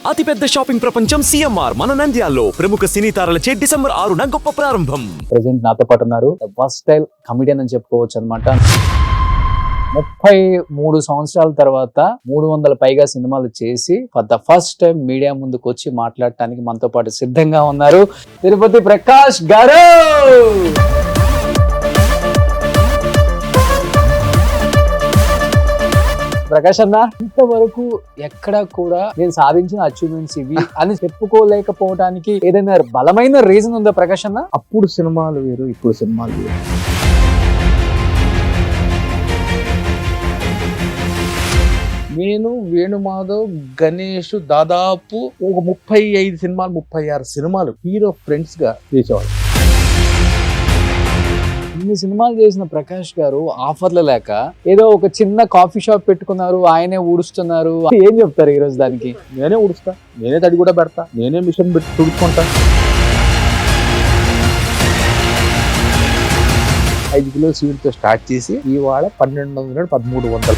అతిపెద్ద షాపింగ్ ప్రపంచం సిఎంఆర్ మన నంద్యాలలో ప్రముఖ సినీ తారలచే డిసెంబర్ 6న గొప్ప ప్రారంభం. ప్రెసెంట్ నాతో పాటు ఉన్నారు వర్స్టైల్ కమిడియన్ అని చెప్పుకోవచ్చు అనమాట. 33 సంవత్సరాల తర్వాత 300 పైగా సినిమాలు చేసి for the first time media ముందుకు వచ్చి మాట్లాడటానికి మనతో పాటు సిద్ధంగా ఉన్నారు తిరుపతి ప్రకాష్ గారు. ప్రకాష్ అన్న, ఇంతవరకు ఎక్కడా కూడా నేను సాధించిన అచీవ్మెంట్స్ ఇవి అని చెప్పుకోలేకపోవడానికి ఏదైనా బలమైన రీజన్ ఉందా ప్రకాష్ అన్న? అప్పుడు సినిమాలు వేరు, ఇప్పుడు సినిమాలు వేరు. నేను, వేణుమాధవ్, గణేష్ దాదాపు ఒక 35 సినిమాలు 36 సినిమాలు హీరో ఫ్రెండ్స్ గా చేసేవాళ్ళు. ఇన్ని సినిమాలు చేసిన ప్రకాష్ గారు ఆఫర్లు లేక ఏదో ఒక చిన్న కాఫీ షాప్ పెట్టుకున్నారు, ఆయనే ఊడుస్తున్నారు. ఏం చెప్తారు ఈ రోజు దానికి? నేనే ఊడుస్తా, నేనే తడి కూడా పెడతా, నేనే మిషన్ పెట్టి తుడుచుకుంటా. 5 కిలో సీడ్తో స్టార్ట్ చేసి ఇవాళ 1200 1300.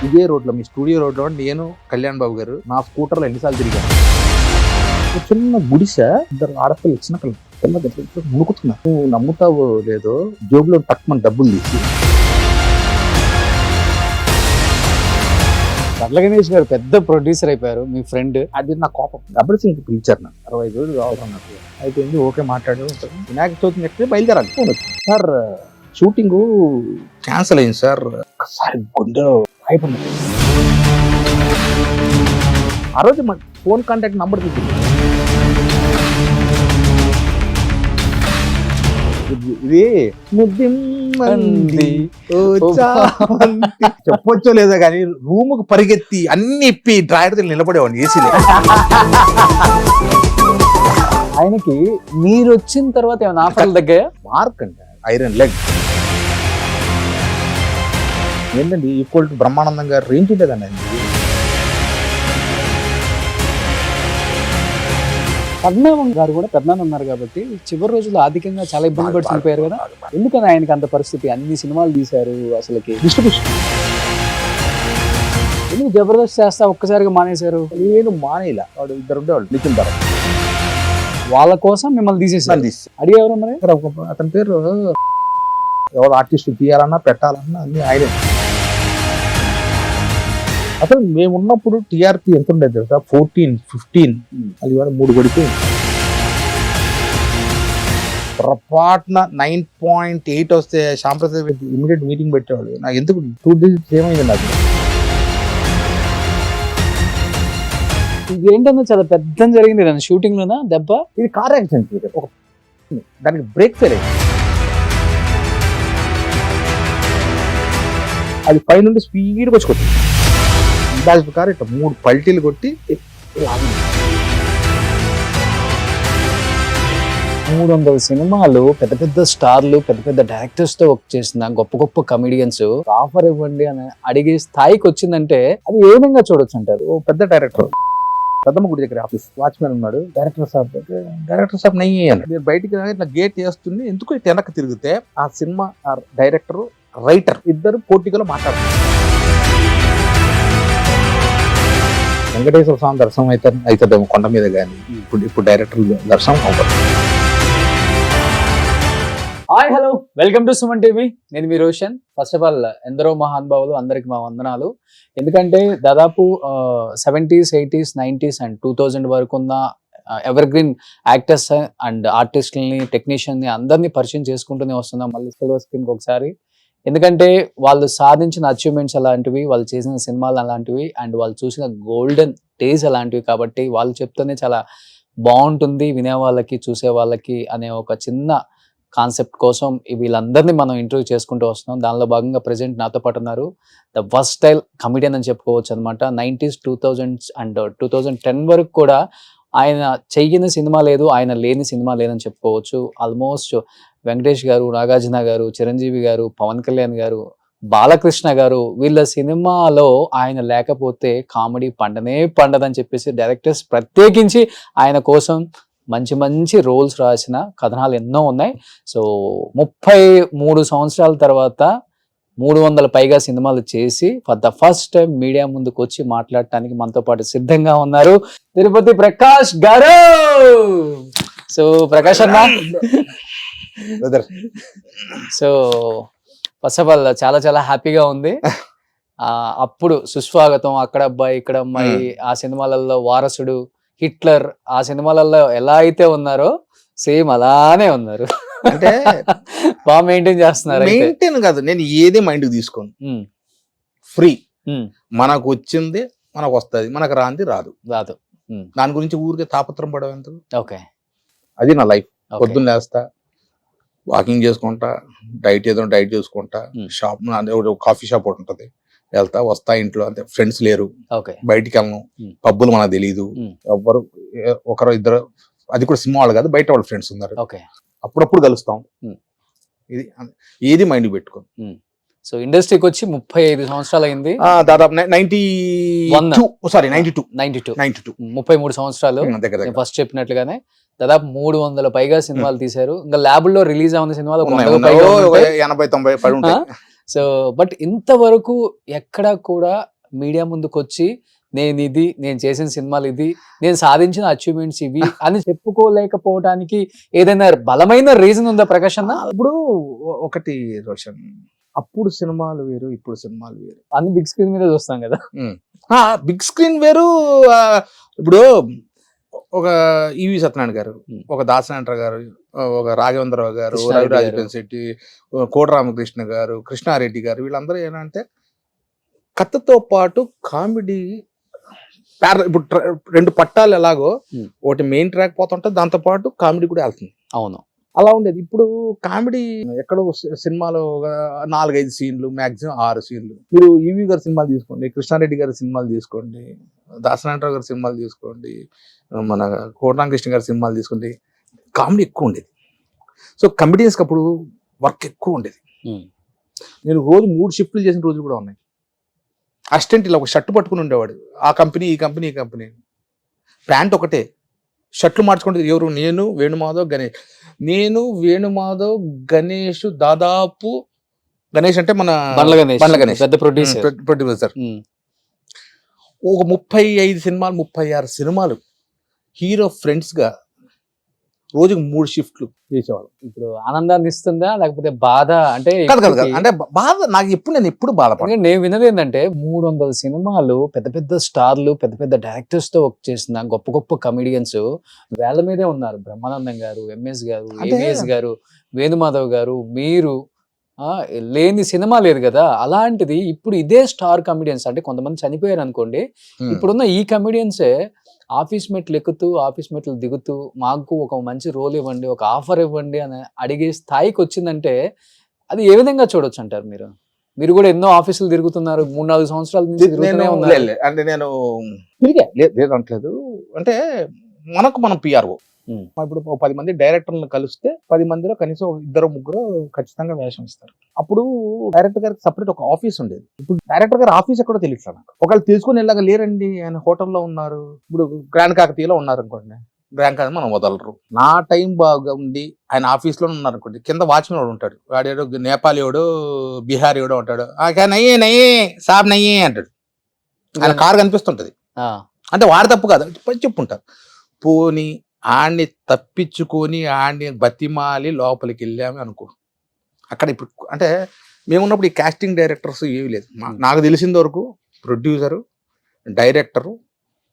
ఇదే రోడ్లో, మీ స్టూడియో రోడ్లో నేను, కళ్యాణ్ బాబు గారు నా స్కూటర్లో ఎన్నిసార్లు తిరిగాను. ఒక చిన్న గుడిసె, 2 ఆడపిల్లలు ఇచ్చిన పిల్లలు మునుకుతున్నా. నువ్వు నమ్ముతావో లేదో, జోబులో తక్కువ డబ్బులు తీసి సర్ల గణేష్ గారు పెద్ద ప్రొడ్యూసర్ అయిపోయారు. మీ ఫ్రెండ్ అది నా కోపం. గబ్బర్ సింగ్ పిలిచారు నన్ను, 65 రోజులు కావాలి నాకు. అయిపోయింది, ఓకే మాట్లాడు. వినాయక చవితి నెక్స్ట్ బయలుదేరాలి. ఫోన్ వచ్చింది, సార్ షూటింగ్ క్యాన్సిల్ అయింది సార్. ఒకసారి గుండె అయిపోయింది. ఆ రోజు మా ఫోన్ కాంటాక్ట్ నంబర్ తీసుకుంది. ఇది చెప్పొచ్చో లేదో కానీ రూమ్ కు పరిగెత్తి అన్ని ఇప్పి డ్రాయర్ నిలబడేవాడిని ఏసీలో. ఆయనకి మీరు వచ్చిన తర్వాత ఏమైనా ఆఫర్లు తగ్గాయా? మార్క్ అండి, ఐరన్ లెగ్ ఏంటండి, ఈక్వల్ టు బ్రహ్మానందం గారు రేంజ్ ఉండేదండి ఆయన. పద్మనాభం గారు కూడా పెద్దనాన్న ఉన్నారు కాబట్టి చివరి రోజుల్లో ఆర్థికంగా చాలా ఇబ్బంది పడి చనిపోయారు కదా. ఎందుకని ఆయనకి అంత పరిస్థితి? అన్ని సినిమాలు తీశారు, అసలుకి డిస్ట్రిబ్యూషన్ ఎందుకు జబర్దస్త్ చేస్తా ఒక్కసారిగా మానేశారు? నేను మానేలా. వాడు 2 ఉండేవాళ్ళు, నితిన్ ధర. వాళ్ళ కోసం మిమ్మల్ని తీసేసారు. అడిగేవారు మరి? అతని పేరు ఎవరు ఆర్టిస్ట్ తీయాలన్నా పెట్టాలన్నా అన్ని ఆయనే. అసలు మేము ఉన్నప్పుడు టీఆర్పీ ఎంత ఉండేది తెలుసా? 14, 15. అది కూడా 3 పడిపోయింది. పొరపాటున 9.8 వస్తే శాంప్రదాయ ఇమీడియట్ మీటింగ్ పెట్టేవాళ్ళు. నాకు ఎందుకు 2 digits ఏమైంది నాకు. ఇది ఏంటన్నా చాలా పెద్ద జరిగింది దాని షూటింగ్ లోనా దెబ్బ? ఇది కార్ యాక్సిడెంట్. దానికి బ్రేక్ ఫెయిల్ అయింది. అది పైనుండి స్పీడ్గా వచ్చుకొచ్చింది. కారు ఇట్లా 3 పల్టీలు కొట్టి 300 సినిమాలు, పెద్ద పెద్ద స్టార్లు, పెద్ద పెద్ద డైరెక్టర్స్ తో వర్క్ చేసిన గొప్ప గొప్ప కమిడియన్స్ ఆఫర్ ఇవ్వండి అని అడిగే స్థాయికి వచ్చిందంటే అది ఏ విధంగా చూడొచ్చు అంటారు? ఓ పెద్ద డైరెక్టర్ పెద్దమ్మ గుడి దగ్గర ఆఫీస్ వాచ్మెన్ ఉన్నాడు. డైరెక్టర్ సాబ్ నయ్యి అని మీరు బయటికి ఇట్లా గేట్ వేస్తుంది. ఎందుకు ఇట్లా వెనక్కి తిరిగితే ఆ సినిమా డైరెక్టర్, రైటర్ ఇద్దరు పోటీగా మాట్లాడుతున్నారు. వెంకటేశ్వర స్వామి దర్శనం అవుతుందేమో కొండ మీద, కానీ ఇప్పుడు డైరెక్టర్ దర్శనం అవ్వదు. Hi, hello, welcome to Suman TV. నేను మీ రోషన్. ఫస్ట్ ఆఫ్ ఆల్ ఎందరో మహానుభావులు, అందరికి మా వందనాలు. ఎందుకంటే దాదాపు 70s, 80s, 90s అండ్ 2000 వరకు ఉన్న ఎవర్ గ్రీన్ యాక్టర్స్ అండ్ ఆర్టిస్టులని, టెక్నీషియన్ని అందరినీ పరిచయం చేసుకుంటూనే వస్తున్నాం మళ్ళీ సిల్వర్ స్క్రీన్కి ఒకసారి. ఎందుకంటే వాళ్ళు సాధించిన అచీవ్మెంట్స్ అలాంటివి, వాళ్ళు చేసిన సినిమాలు అలాంటివి, అండ్ వాళ్ళు చూసిన గోల్డెన్ డేస్ అలాంటివి. కాబట్టి వాళ్ళు చెప్తేనే చాలా బాగుంటుంది వినే వాళ్ళకి, చూసే వాళ్ళకి అనే ఒక చిన్న కాన్సెప్ట్ కోసం వీళ్ళందరినీ మనం ఇంటర్వ్యూ చేసుకుంటూ వస్తున్నాం. దానిలో భాగంగా ప్రెసెంట్ నాతో పాటు ఉన్నారు ద వర్స్టైల్ కమిడియన్ అని చెప్పుకోవచ్చు అనమాట. 90s, 2000s అండ్ 2010 వరకు కూడా ఆయన చెయ్యని సినిమా లేదు, ఆయన లేని సినిమా లేదని చెప్పుకోవచ్చు. ఆల్మోస్ట్ వెంకటేష్ గారు, నాగార్జున గారు, చిరంజీవి గారు, పవన్ కళ్యాణ్ గారు, బాలకృష్ణ గారు, వీళ్ళ సినిమాలో ఆయన లేకపోతే కామెడీ పండదని చెప్పేసి డైరెక్టర్స్ ప్రత్యేకించి ఆయన కోసం మంచి మంచి రోల్స్ రాసిన కథనాలు ఎన్నో ఉన్నాయి. సో 33 సంవత్సరాల తర్వాత 300 పైగా సినిమాలు చేసి for the first time media ముందుకు వచ్చి మాట్లాడటానికి మనతో పాటు సిద్ధంగా ఉన్నారు తిరుపతి ప్రకాష్ గారు. సో ప్రకాష్ అన్న, సో ఫస్ట్ ఆఫ్ ఆల్ చాలా చాలా హ్యాపీగా ఉంది. అప్పుడు సుస్వాగతం, అక్కడ అబ్బాయి ఇక్కడ అమ్మాయి, ఆ సినిమాలలో వారసుడు, హిట్లర్, ఆ సినిమాలలో ఎలా అయితే ఉన్నారో సేమ్ అలానే ఉన్నారు. అంటే బాగా మెయింటైన్ చేస్తున్నారు. మెయింటైన్ కాదు, నేను ఏది మైండ్ తీసుకోను, ఫ్రీ. మనకు వచ్చింది మనకు వస్తుంది, మనకు రాంది రాదు. దాని గురించి ఊరికే తాపత్రం పడవు ఎందుకు. ఓకే, అది నా లైఫ్. పొద్దున్న లేస్తా, వాకింగ్ చేసుకుంటా, డైట్ చేసుకుంటా, షాప్ కాఫీ షాప్ ఒకటి ఉంటుంది, వెళ్తా వస్తా, ఇంట్లో అంతే. ఫ్రెండ్స్ లేరు, బయటికి వెళ్ళను, పబ్బులు మనకు తెలియదు, ఎవ్వరు ఒకరు ఇద్దరు, అది కూడా సినిమా వాళ్ళు కాదు, బయట వాళ్ళ ఫ్రెండ్స్ ఉన్నారు, అప్పుడప్పుడు కలుస్తాం. ఇది ఏది మైండ్ పెట్టుకో. సో ఇండస్ట్రీకి వచ్చి 35 సంవత్సరాలు అయింది, దాదాపు 92 33 సంవత్సరాలు. ఫస్ట్ చెప్పినట్లుగానే దాదాపు 300 పైగా సినిమాలు తీశారు. ఇంకా ల్యాబుల్లో రిలీజ్ అవున సినిమాలు 80-90 పడి ఉంటాయి. సో బట్ ఇంతవరకు ఎక్కడ కూడా మీడియా ముందుకు వచ్చి నేను చేసిన సినిమాలు ఇది, నేను సాధించిన అచీవ్మెంట్స్ ఇవి అని చెప్పుకోలేకపోవడానికి ఏదైనా బలమైన రీజన్ ఉందా ప్రకాష్ అన్న? ఇప్పుడు ఒకటి రోషన్, అప్పుడు సినిమాలు వేరు, ఇప్పుడు సినిమాలు వేరు. అన్ని బిగ్ స్క్రీన్ మీద చూస్తాం కదా. బిగ్ స్క్రీన్ వేరు. ఇప్పుడు ఒక ఈవి సత్యనారాయణ గారు, ఒక దాసనారాయణ గారు, ఒక రాఘవేంద్రరావు గారు, రవిరాజ పెన్శెట్టి, కోట రామకృష్ణ గారు, కృష్ణారెడ్డి గారు, వీళ్ళందరూ ఏంటంటే కథతో పాటు కామెడీ. ఇప్పుడు 2 పట్టాలు ఎలాగో, ఒకటి మెయిన్ ట్రాక్ పోతుంటే దాంతో పాటు కామెడీ కూడా వెళ్తుంది. అవును, అలా ఉండేది. ఇప్పుడు కామెడీ ఎక్కడో సినిమాలో 4-5 సీన్లు, మాక్సిమం 6 సీన్లు. మీరు ఈవి గారి సినిమాలు తీసుకోండి, కృష్ణారెడ్డి గారి సినిమాలు తీసుకోండి, దాసనారాయణరావు గారి సినిమాలు తీసుకోండి, మన కోటరామకృష్ణ గారి సినిమాలు తీసుకోండి, కామెడీ ఎక్కువ ఉండేది. సో కమెడియన్స్కి అప్పుడు వర్క్ ఎక్కువ ఉండేది. నేను రోజు 3 షిఫ్ట్లు చేసిన రోజులు కూడా ఉన్నాయి. అసిస్టెంట్ ఇలా ఒక షర్ట్ పట్టుకుని ఉండేవాడు, ఆ కంపెనీ ఈ కంపెనీ ఈ కంపెనీ, ప్యాంట్ ఒకటే, షర్ట్లు మార్చుకుంటే ఎవరు, నేను వేణుమాధవ్ గణేష్ దాదాపు, గణేష్ అంటే మన బండ్ల గణేష్ పెద్ద ప్రొడ్యూసర్, ఒక 35 సినిమాలు 36 సినిమాలు హీరో ఫ్రెండ్స్ గా రోజుకి 3 షిఫ్ట్లు చేసేవాళ్ళు. ఇప్పుడు ఆనందాన్ని ఇస్తుందా లేకపోతే బాధ? అంటే అంటే బాధ నాకు ఎప్పుడు బాధపడ. నేను విన్నది ఏంటంటే 300 సినిమాలు, పెద్ద పెద్ద స్టార్లు, పెద్ద పెద్ద డైరెక్టర్స్ తో వర్క్ చేసిన గొప్ప గొప్ప కమెడియన్స్ వేళ్ల మీదే ఉన్నారు. బ్రహ్మానందం గారు, ఎంఎస్ గారు, ఏవిఎస్ గారు, వేణుమాధవ్ గారు, మీరు లేని సినిమా లేదు కదా. అలాంటిది ఇప్పుడు ఇదే స్టార్ కమెడియన్స్, అంటే కొంతమంది చనిపోయారు అనుకోండి, ఇప్పుడున్న ఈ కమెడియన్సే ఆఫీస్ మెట్లు ఎక్కుతూ, ఆఫీస్ మెట్లు దిగుతూ, మాకు ఒక మంచి రోల్ ఇవ్వండి, ఒక ఆఫర్ ఇవ్వండి అని అడిగే స్థాయికి వచ్చిందంటే అది ఏ విధంగా చూడొచ్చు అంటారు మీరు? మీరు కూడా ఎన్నో ఆఫీసులు తిరుగుతున్నారు, 3-4 సంవత్సరాల నుంచి తిరుగుతూనే ఉన్నారు. అంటే నేను లేదంటలేదు, అంటే మనం పిఆర్ఓ. ఇప్పుడు 10 మంది డైరెక్టర్లను కలిస్తే 10 మందిలో కనీసం 2-3 ఖచ్చితంగా వేషం ఇస్తారు. అప్పుడు డైరెక్టర్ గారికి సపరేట్ ఒక ఆఫీస్ ఉండేది. ఇప్పుడు డైరెక్టర్ గారు ఆఫీస్ ఎక్కడో తెలియట్లేదు నాకు. ఒకళ్ళు తీసుకుని వెళ్ళగా లేరండి, ఆయన హోటల్లో ఉన్నారు. ఇప్పుడు గ్రాండ్ కాకతీయలో ఉన్నారు అనుకోండి, గ్రాండ్ కాకతీయ మనం వదలరు. నా టైం బాగా ఉంది, ఆయన ఆఫీస్ లో ఉన్నారు అనుకోండి, కింద వాచ్మెన్ వాడు ఉంటాడు, వాడేడో నేపాలీయోడు బిహారీయోడో ఉంటాడు, నయ్యే నయ్యే సాబ్ నయ్యే అంటాడు. ఆయన కారు కనిపిస్తుంటది, అంటే వాడు తప్పు కాదు చెప్పుంటారు. పోనీ ఆడిని తప్పించుకొని ఆడిని బతిమాలి లోపలికి వెళ్ళాము అనుకో. అక్కడ ఇప్పుడు అంటే మేమున్నప్పుడు ఈ కాస్టింగ్ డైరెక్టర్స్ ఏమీ లేదు. నాకు తెలిసిన వరకు ప్రొడ్యూసరు, డైరెక్టరు,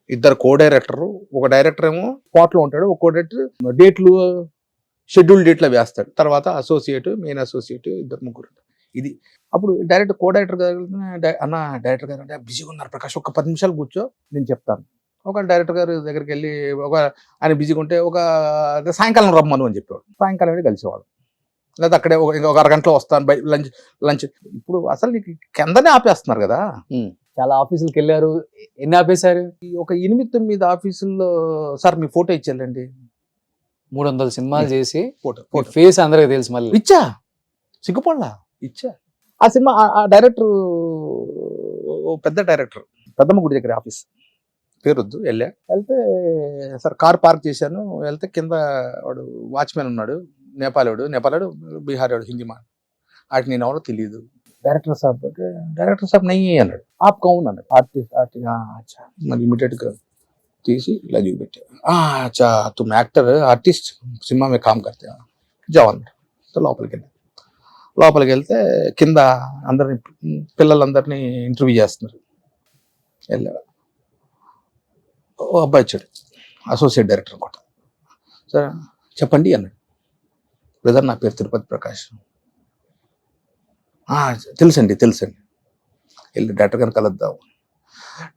2 కో డైరెక్టరు, ఒక డైరెక్టర్ ఏమో స్పాట్లో ఉంటాడు, ఒక కో డైరెక్టర్ డేట్లు షెడ్యూల్ డేట్లో వేస్తాడు, తర్వాత అసోసియేట్, మెయిన్ అసోసియేట్, 2-3. ఇది అప్పుడు డైరెక్టర్ కో డైరెక్టర్ గారు అన్న డైరెక్టర్ గారు అంటే బిజీగా ఉన్నారు ప్రకాష్, ఒక 10 నిమిషాలు కూర్చో నేను చెప్తాను. ఒక డైరెక్టర్ గారి దగ్గరికి వెళ్ళి ఆయన బిజీగా ఉంటే ఒక సాయంకాలం రమ్మను అని చెప్పేవాడు, సాయంకాలం వెళ్ళి కలిసేవాడు, లేదా అక్కడే ఒక అరగంటలో వస్తాను బై లంచ్. ఇప్పుడు అసలు నీకు కిందనే ఆపేస్తున్నారు కదా. చాలా ఆఫీసులకు వెళ్ళారు, ఎన్ని ఆపేశారు? ఒక 8-9 ఆఫీసుల్లో సార్ మీ ఫోటో ఇచ్చేళ్ళండి. 300 సినిమాలు చేసి ఫోటో ఫేస్ అందరికి తెలుసు, మళ్ళీ ఇచ్చా సిగ్గుపడలా ఇచ్చా. ఆ సినిమా ఆ డైరెక్టర్ పెద్ద డైరెక్టర్, పెద్దమ్మ గుడి దగ్గర ఆఫీస్, పేరొద్దు. వెళ్తే సార్ కార్ పార్క్ చేశాను, వెళ్తే కింద వాడు వాచ్మెన్ ఉన్నాడు, నేపాలీవాడు, బిహారీ వాడు, హిందీ మాట. వాటికి నేను ఎవరో తెలియదు. డైరెక్టర్ సాబ్ అంటే డైరెక్టర్ సాబ్ నయ్యి అన్నాడు. ఆప్ కౌన్ అన్నాడు. ఆర్టిస్ట్ అచ్చా. మరి ఇమీడియట్గా తీసి ఇలా చూపెట్టా. అచ్చా తుమ్ యాక్టర్ ఆర్టిస్ట్ సినిమా మే కామ్ కర్తే జావ్ అన్నాడు. సో లోపలికి వెళ్తే కింద అందరిని పిల్లలందరినీ ఇంటర్వ్యూ చేస్తున్నారు. వెళ్ళా ఓ అబ్బాయి వచ్చాడు, అసోసియేట్ డైరెక్టర్ అనుకుంటా. సరే చెప్పండి అన్నాడు. బ్రదర్ నా పేరు తిరుపతి ప్రకాష్. తెలుసండి వెళ్ళి డైరెక్టర్ గారిని కలుద్దాం.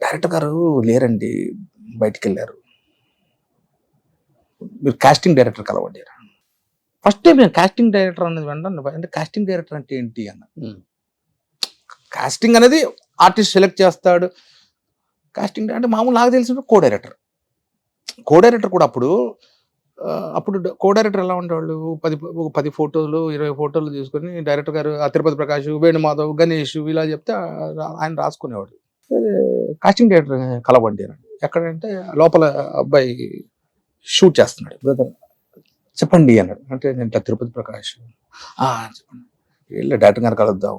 డైరెక్టర్ గారు లేరండి, బయటికి వెళ్ళారు. మీరు కాస్టింగ్ డైరెక్టర్ కలవండి. ఫస్ట్ టైం నేను కాస్టింగ్ డైరెక్టర్ అనేది వెంటనే అంటే కాస్టింగ్ డైరెక్టర్ అంటే ఏంటి అన్న. కాస్టింగ్ అనేది ఆర్టిస్ట్ సెలెక్ట్ చేస్తాడు. కాస్టింగ్ అంటే మామూలు నాకు తెలిసిన కో డైరెక్టర్ కూడా అప్పుడు కో డైరెక్టర్ ఎలా ఉండేవాళ్ళు, 10 ఫోటోలు 20 ఫోటోలు తీసుకొని డైరెక్టర్ గారు తిరుపతి ప్రకాష్, వేణుమాధవ్, గణేష్ ఇలా చెప్తే ఆయన రాసుకునేవాడు. కాస్టింగ్ డైరెక్టర్ కలవండి అని. ఎక్కడంటే లోపల అబ్బాయి షూట్ చేస్తున్నాడు. బ్రదర్ చెప్పండి అన్నాడు. అంటే నేను తిరుపతి ప్రకాష్. చెప్పండి వెళ్ళి డైరెక్టర్ గారు కలుద్దాం,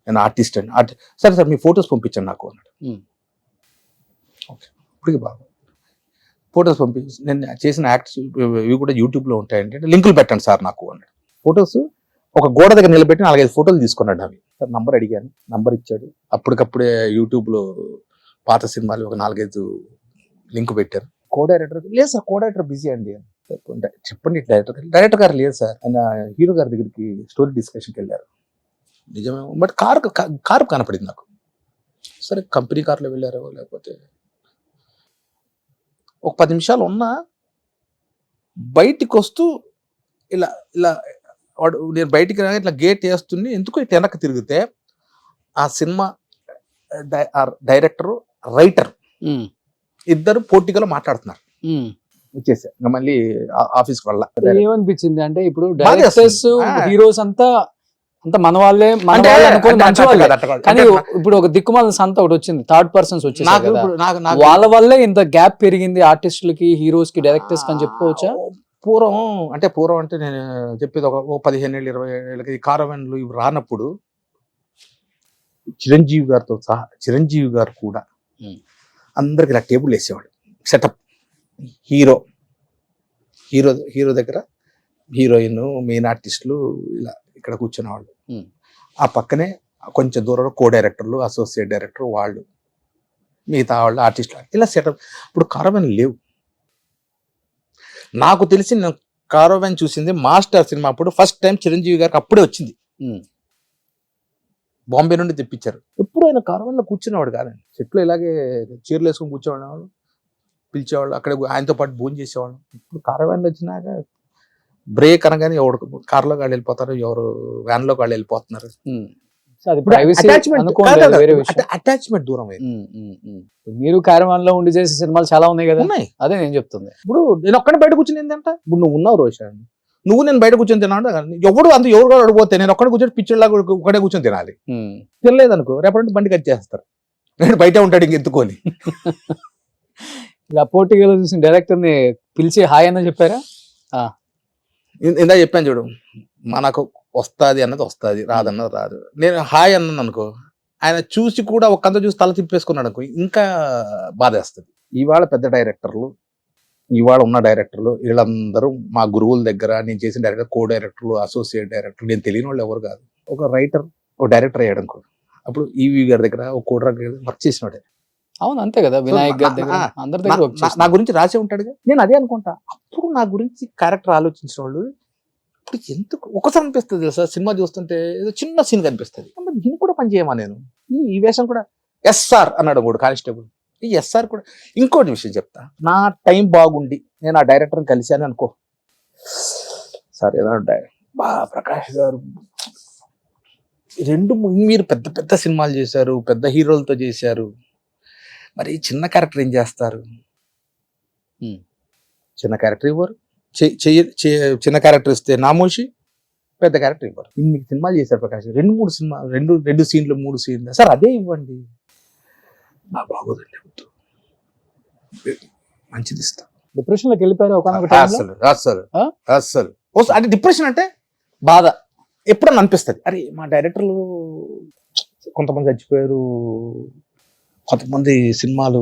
నేను ఆర్టిస్ట్ అండి. సరే సార్ మీ ఫొటోస్ పంపించండి నాకు అన్నాడు. ఓకే ఇప్పటికి బాగా ఫొటోస్ పంపించి నేను చేసిన యాక్ట్స్ ఇవి కూడా యూట్యూబ్లో ఉంటాయంటే లింకులు పెట్టండి సార్ నాకు అన్నాడు. ఫొటోస్ ఒక గోడ దగ్గర నిలబెట్టి 4-5 ఫోటోలు తీసుకున్నాడు. అవి సార్ నంబర్ అడిగాను, నంబర్ ఇచ్చాడు. అప్పటికప్పుడే యూట్యూబ్లో పాత సినిమాలు ఒక 4-5 లింక్ పెట్టారు. కో డైరెక్టర్ లేదు సార్, కో డైరెక్టర్ బిజీ అండి. చెప్పండి డైరెక్టర్ గారు లేదు సార్, ఆయన హీరో గారి దగ్గరికి స్టోరీ డిస్కషన్కి వెళ్ళారు. నిజమే, బట్ కారు కనపడింది నాకు. సరే కంపెనీ కార్లో వెళ్ళారో లేకపోతే ఒక 10 నిమిషాలు ఉన్నా బయటికి వస్తూ ఇలా వాడు నేను బయటికి రాగా ఇట్లా గేట్ వేస్తుంది. ఎందుకు ఇట్లా వెనక్కి తిరిగితే ఆ సినిమా డైరెక్టరు రైటర్ ఇద్దరు పోటీగా మాట్లాడుతున్నారు. వచ్చేసా ఇంకా మళ్ళీ ఆఫీస్కి వెళ్ళా. ఏమనిపించింది అంటే ఇప్పుడు డైరెక్టర్స్ హీరోస్ అంతా మన వాళ్ళే అనుకోని మంచి వాళ్ళే, కానీ ఇప్పుడు ఒక దిక్కుమాల సంత ఒకటి వచ్చింది, థర్డ్ పర్సన్స్ వచ్చేసారు కదా, వాళ్ళ వల్లే ఇంత గ్యాప్ పెరిగింది ఆర్టిస్టులకి, హీరోస్ కి, డైరెక్టర్స్ కి అని చెప్పుకోవచ్చా? పూర్వం అంటే నేను చెప్పేది ఒక 15 ఏళ్ళు 20 ఏళ్ళకి కారవన్లు ఇవి రానప్పుడు చిరంజీవి గారు కూడా అందరికి ఇలా టేబుల్ వేసేవాడు. సెటప్ హీరో దగ్గర హీరోయిన్, మెయిన్ ఆర్టిస్టులు ఇలా ఇక్కడ కూర్చునేవాళ్ళు. ఆ పక్కనే కొంచెం దూరంలో కో డైరెక్టర్లు, అసోసియేట్ డైరెక్టర్, వాళ్ళు మిగతా వాళ్ళు ఆర్టిస్టులు ఇలా సెటప్. ఇప్పుడు కారవన్ లేవు. నాకు తెలిసి నేను కారవన్ చూసింది మాస్టర్ సినిమా అప్పుడు ఫస్ట్ టైం చిరంజీవి గారికి అప్పుడే వచ్చింది. బాంబే నుండి తెప్పించారు. ఎప్పుడు ఆయన కారవన్లో కూర్చునేవాడు కాదండి. చెట్లు ఇలాగే చీరలు వేసుకొని కూర్చోవాళ్ళు, పిలిచేవాళ్ళు, అక్కడ ఆయనతో పాటు భోజనం చేసేవాళ్ళు. ఇప్పుడు కారవన్లు వచ్చినాక బ్రేక్ అనగానే ఎవరు కార్లో వాళ్ళు వెళ్ళిపోతారు, ఎవరు వ్యాన్లో వాళ్ళు వెళ్ళిపోతున్నారు. అటాచ్మెంట్ దూరం అయింది. మీరు క్యారవాన్ లో ఉండి చేసే సినిమాలు చాలా ఉన్నాయి కదా. అదే నేను చెప్తుంది. ఇప్పుడు నేను ఒక్కడే బయట కూర్చుని ఏంటంట, ఇప్పుడు నువ్వు ఉన్నావు రోషన్, నువ్వు నేను బయట కూర్చొని తిన్నాడు. ఎవరు అడిగిపోతే నేను ఒక్కడే కూర్చొని పిక్చర్లాగా ఒకటే కూర్చొని తినాలి. తినలేదు అనుకో రేపటి బండి కట్ చేస్తారు. నేను బయట ఉంటాడు ఇంకెత్తుకొని. ఇలా పోటీగా చూసిన డైరెక్టర్ ని పిలిచి హాయ్ అన్న చెప్పారా? ఇందా చెప్పాను చూడు, మనకు వస్తుంది అన్నది వస్తుంది, రాదన్నది రాదు. నేను హాయ్ అన్నాను అనుకో, ఆయన చూసి కూడా ఒక్కంత చూసి తల తిప్పేసుకున్నాడు అనుకో, ఇంకా బాధేస్తుంది. ఇవాళ పెద్ద డైరెక్టర్లు, ఇవాళ ఉన్న డైరెక్టర్లు వీళ్ళందరూ మా గురువుల దగ్గర నేను చేసిన డైరెక్టర్, కో డైరెక్టర్లు, అసోసియేట్ డైరెక్టర్లు, నేను తెలియని వాళ్ళు ఎవరు కాదు. ఒక రైటర్ ఒక డైరెక్టర్ అయ్యాడు అనుకో, అప్పుడు ఈవి గారి దగ్గర ఒక కో డైరెక్టర్ వర్క్ చేసినాడే. అవును అంతే కదా, వినాయక్ గారి దగ్గర అందరి దగ్గర నా గురించి రాసే ఉంటాడుగా. నేను అదే అనుకుంటా. అప్పుడు నా గురించి క్యారెక్టర్ ఆలోచించిన వాళ్ళు ఇప్పుడు ఎందుకు ఒకసారి అనిపిస్తుంది తెలుసా, సినిమా చూస్తుంటే ఏదో చిన్న సీన్ కనిపిస్తుంది, దీన్ని కూడా పని చేయమా నేను, ఈ వేషం కూడా ఎస్ఆర్ అన్నాడు కూడా కానిస్టేబుల్. ఈ ఎస్ఆర్ కూడా. ఇంకోటి విషయం చెప్తా, నా టైం బాగుండి నేను ఆ డైరెక్టర్ని కలిశాను అనుకో, సార్ ఏదో ప్రకాష్ గారు మీరు పెద్ద పెద్ద సినిమాలు చేశారు, పెద్ద హీరోలతో చేశారు, మరి చిన్న క్యారెక్టర్ ఏం చేస్తారు? చిన్న క్యారెక్టర్ ఇవ్వరు. చిన్న క్యారెక్టర్ ఇస్తే నామోషి, పెద్ద క్యారెక్టర్ ఇవ్వరు. ఇన్ని సినిమాలు చేశారు ప్రకాష్, 2-3 సినిమాలు, 2 సీన్లు 3 సీన్లు, సార్ అదే ఇవ్వండి. బాగోదండి, మంచిది ఇస్తా. డిప్రెషన్ లోకి వెళ్ళిపోయారు అసలు అంటే డిప్రెషన్ అంటే బాధ. ఎప్పుడన్నా అనిపిస్తుంది, అరే మా డైరెక్టర్లు కొంతమంది చచ్చిపోయారు, కొంతమంది సినిమాలు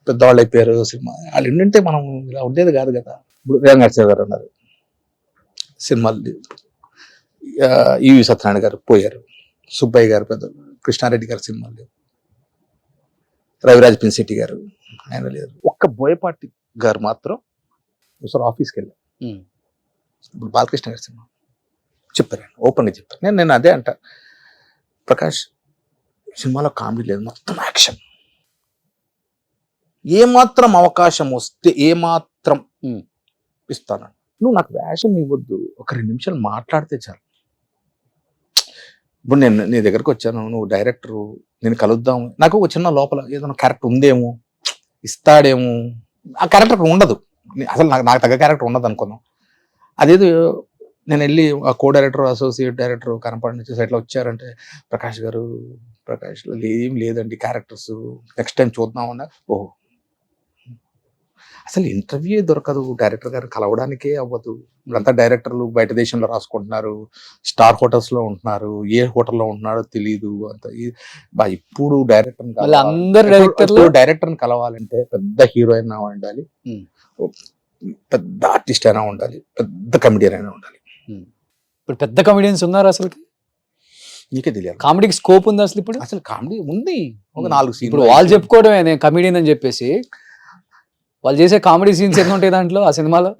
పెద్దవాళ్ళు అయిపోయారు, సినిమా వాళ్ళు ఏంటంటే మనం ఇలా ఉండేది కాదు కదా. ఇప్పుడు రేవంగాచార్య గారు ఉన్నారు, సినిమాలు ఈవి సత్యనారాయణ గారు పోయారు, సుబ్బయ్య గారు పెద్ద, కృష్ణారెడ్డి గారు సినిమాలు లేవు, రవిరాజ్ పిన్శెట్టి గారు ఆయన లేరు. ఒక్క బోయపాటి గారు మాత్రం ఒకసారి ఆఫీస్కి వెళ్ళారు. ఇప్పుడు బాలకృష్ణ గారి సినిమా చెప్పారు, ఓపెన్గా చెప్పారు. నేను అదే అంట, ప్రకాష్ సినిమాలో కామెడీ లేదు, మొత్తం యాక్షన్. ఏమాత్రం అవకాశం వస్తే ఏమాత్రం ఇస్తాను, నువ్వు నాకు వేషం ఇవ్వద్దు, ఒక 2 నిమిషాలు మాట్లాడితే చాలు. ఇప్పుడు నేను నీ దగ్గరకు వచ్చాను, నువ్వు డైరెక్టరు, నేను కలుద్దాము, నాకు ఒక చిన్న లోపల ఏదైనా క్యారెక్టర్ ఉందేమో, ఇస్తాడేమో, ఆ క్యారెక్టర్ ఉండదు అసలు, నాకు తగ్గ క్యారెక్టర్ ఉండదు అనుకున్నాం. అదేదో నేను వెళ్ళి ఆ కో డైరెక్టర్, అసోసియేట్ డైరెక్టర్ కనపడి చేసి ఎట్లా వచ్చారంటే, ప్రకాష్ గారు, ప్రకాష్ ఏం లేదండి క్యారెక్టర్స్, నెక్స్ట్ టైం చూద్దామన్నా. ఓహో, అసలు ఇంటర్వ్యూ దొరకదు, డైరెక్టర్ గారు కలవడానికే అవ్వదు. ఇప్పుడంతా డైరెక్టర్లు బయట దేశంలో రాసుకుంటున్నారు, స్టార్ హోటల్స్ లో ఉంటున్నారు, ఏ హోటల్లో ఉంటున్నారో తెలియదు అంత. ఇప్పుడు డైరెక్టర్ని కలవాలంటే పెద్ద హీరోయిన్ అయినా ఉండాలి, పెద్ద ఆర్టిస్ట్ అయినా ఉండాలి, పెద్ద కమెడియన్ అయినా ఉండాలి. ఇప్పుడు పెద్ద కమెడియన్స్ ఉన్నారు అసలు, నీకే తెలియాలి. కామెడీకి స్కోప్ ఉంది అసలు ఇప్పుడు? అసలు కామెడీ ఉంది, ఒక 4 సీన్లు. ఇప్పుడు వాళ్ళు చెప్పుకోవడమే నేను కమెడియన్ అని చెప్పేసి, వాళ్ళు చేసే కామెడీ సీన్స్ ఎన్ని ఉంటాయి దాంట్లో, ఆ సినిమాలో